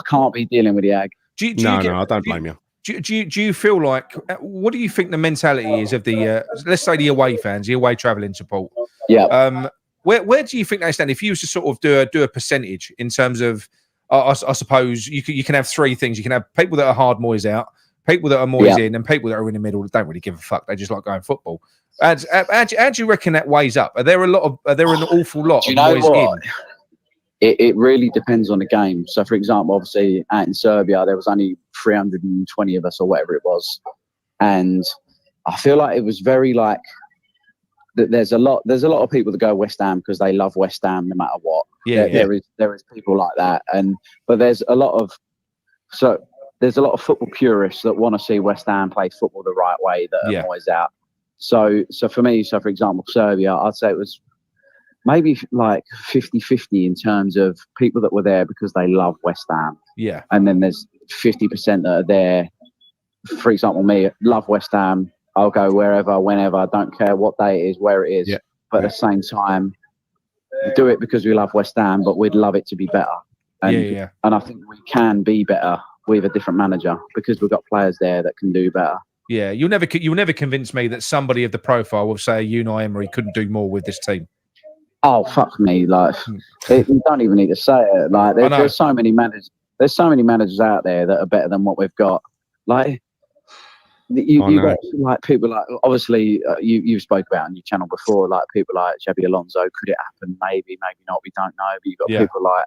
can't be dealing with the ag. I don't blame you. Do you feel like what do you think the mentality is of the let's say the away fans, the away travelling support? Yeah. Where do you think they stand? If you was to sort of do a percentage in terms of, I suppose you can have three things. You can have people that are hard Moyes out, people that are Moyes in, and people that are in the middle that don't really give a fuck. They just like going football. How do you reckon that weighs up? Are there an awful lot of Moyes in? It really depends on the game. So, for example, obviously out in Serbia, there was only 320 of us or whatever it was, and I feel like it was very like that. There's a lot of people that go West Ham because they love West Ham no matter what. There is people like that, but there's a lot of football purists that want to see West Ham play football the right way that are Moyes out. So for me, for example, Serbia, I'd say it was maybe like 50-50 in terms of people that were there because they love West Ham. Yeah. And then there's 50% that are there. For example, me, love West Ham. I'll go wherever, whenever. I don't care what day it is, where it is. Yeah. But at the same time, do it because we love West Ham, but we'd love it to be better. And, and I think we can be better with a different manager because we've got players there that can do better. Yeah, you'll never convince me that somebody of the profile of, say, Unai Emery couldn't do more with this team. Oh, fuck me! Like, you don't even need to say it. Like, there's so many managers. There's so many managers out there that are better than what we've got. Like, you got like people like obviously you've spoke about on your channel before. Like people like Xabi Alonso. Could it happen? Maybe, maybe not. We don't know. But you've got people like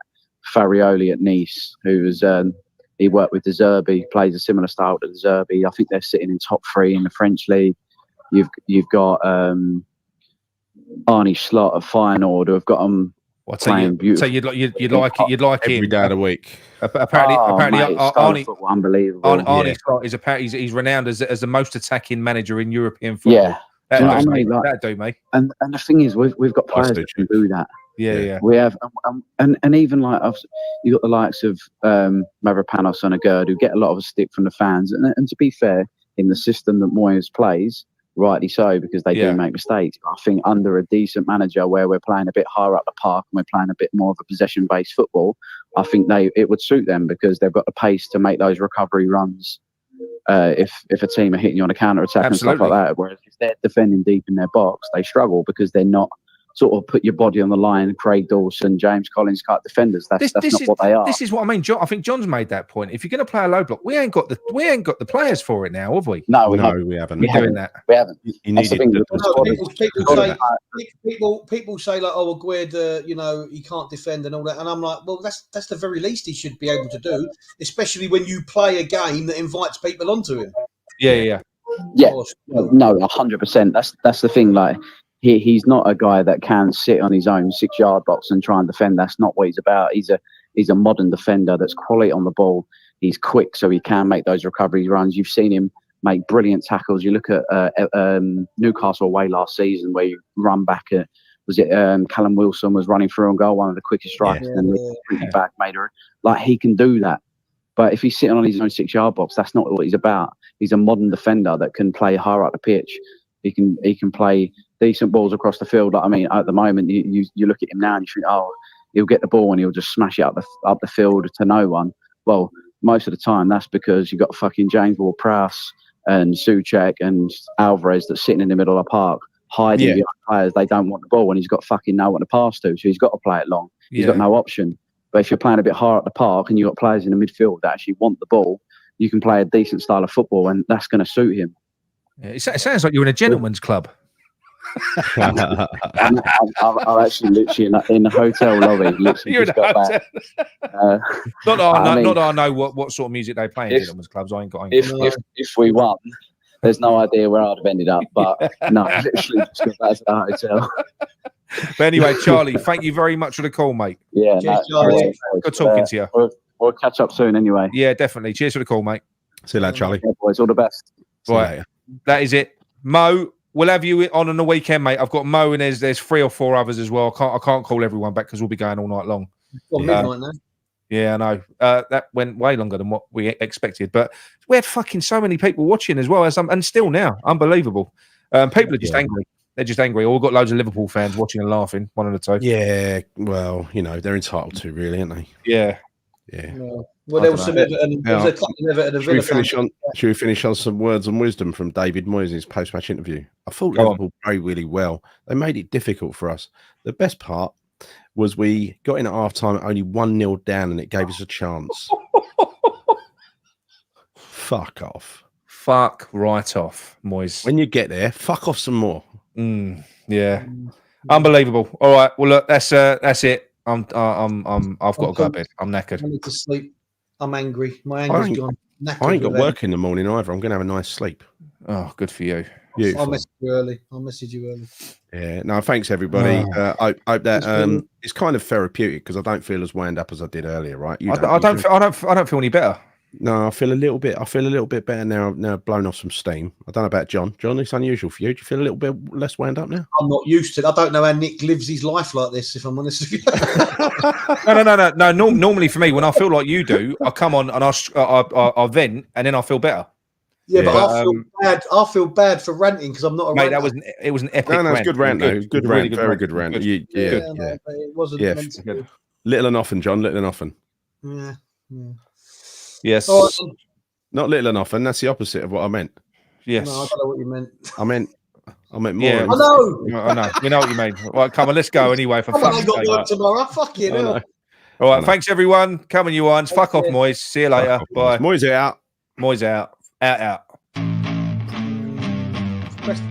Farioli at Nice, who was. He worked with De Zerbi, plays a similar style to De Zerbi. I think they're sitting in top 3 in the French league. You've got Arne Slot at Feyenoord, who have got them playing beautiful. So you'd like every day of the week. Apparently, Arne, unbelievable. Arne Slot is apparently he's renowned as the most attacking manager in European football. Yeah, that'd do me. And the thing is, we've got players that can do that. Yeah. We have, and even like you got the likes of Mavropanos and Agurd who get a lot of a stick from the fans. And to be fair, in the system that Moyes plays, rightly so, because they do make mistakes. I think under a decent manager where we're playing a bit higher up the park and we're playing a bit more of a possession-based football, I think it would suit them because they've got the pace to make those recovery runs. If a team are hitting you on a counter attack and stuff like that, whereas if they're defending deep in their box, they struggle because they're not. Sort of put your body on the line. Craig Dawson, James Collins type defenders. That's not what they are. This is what I mean. I think John's made that point. If you're going to play a low block, we ain't got the players for it now, have we? No, we haven't. We're doing that. We haven't. People say like, "Oh, Aguerd, he can't defend and all that," and I'm like, "Well, that's the very least he should be able to do, especially when you play a game that invites people onto him." Yeah. No, 100%. That's the thing. Like. He's not a guy that can sit on his own 6-yard box and try and defend. That's not what he's about. He's a modern defender that's quality on the ball. He's quick, so he can make those recovery runs. You've seen him make brilliant tackles. You look at Newcastle away last season where you run back. Callum Wilson was running through on goal, one of the quickest strikers, and back made her. Like he can do that. But if he's sitting on his own 6-yard box, that's not what he's about. He's a modern defender that can play higher up the pitch. He can play decent balls across the field. Like, I mean, at the moment, you look at him now and you think, oh, he'll get the ball and he'll just smash it up the field to no one. Well, most of the time, that's because you've got fucking James Ward-Prowse and Souček and Alvarez that's sitting in the middle of the park hiding behind players. They don't want the ball and he's got fucking no one to pass to, so he's got to play it long. He's got no option. But if you're playing a bit higher up the park and you've got players in the midfield that actually want the ball, you can play a decent style of football, and that's going to suit him. Yeah, it sounds like you're in a gentleman's club. I'm actually literally in the hotel lobby. Literally You're just in a got back. Not that I mean, not that I know what sort of music they play in gentlemen's clubs. I ain't got. If we won, there's no idea where I'd have ended up. But no, literally just got back to the hotel. But anyway, Charlie, thank you very much for the call, mate. Yeah, good talking to you. We'll catch up soon anyway. Yeah, definitely. Cheers for the call, mate. See you later, Charlie. Yeah, boys, all the best. Right, that is it. Mo, we'll have you on the weekend, mate. I've got Mo and there's 3 or 4 others as well. I can't call everyone back because we'll be going all night long. Midnight now. Yeah, I know. That went way longer than what we expected. But we had fucking so many people watching as well, and still now. Unbelievable. People are just angry. They're just angry. We've got loads of Liverpool fans watching and laughing, one at a time. Yeah, well, they're entitled to, really, aren't they? Yeah. Yeah. Well, there was some Everton. There was a couple of Everton. Should we finish on some words of wisdom from David Moyes in his post-match interview? I thought Liverpool played really well. They made it difficult for us. The best part was we got in at half-time at only 1-0 down, and it gave us a chance. Fuck off. Fuck right off, Moyes. When you get there, fuck off some more. Yeah. Unbelievable. All right. Well, look, that's it. I've got to go to bed. I'm knackered. I need to sleep. I'm angry. My anger's gone. I ain't got work in the morning either. I'm going to have a nice sleep. Oh, good for you. I'll message you early. Yeah. No, thanks everybody. I hope that it's kind of therapeutic because I don't feel as wound up as I did earlier. Right? I don't feel any better. No, I feel a little bit better now. Now I've blown off some steam. I don't know about John. John, it's unusual for you. Do you feel a little bit less wound up now? I'm not used to it. I don't know how Nick lives his life like this, if I'm honest with you. No. Normally for me, when I feel like you do, I come on and I vent, and then I feel better. Yeah, but I feel bad. I feel bad for ranting because I'm not a mate. ranter. It was an epic. No, it's good rant though. Good rant. Really Very good rant. Good. Yeah. But it wasn't meant to be. Little and often, John. Little and often. Yeah. Yes. Not little and often. That's the opposite of what I meant. Yes. No, I don't know what you meant. I meant more. Yeah. I know. I know. We know what you mean. Right, come on, let's go anyway. For fuck's I got sake. work tomorrow. Fucking hell. All right, thanks everyone. Coming you on. Fuck off, Moyes. See you later. Bye. Moyes out. Moyes out. Out. Press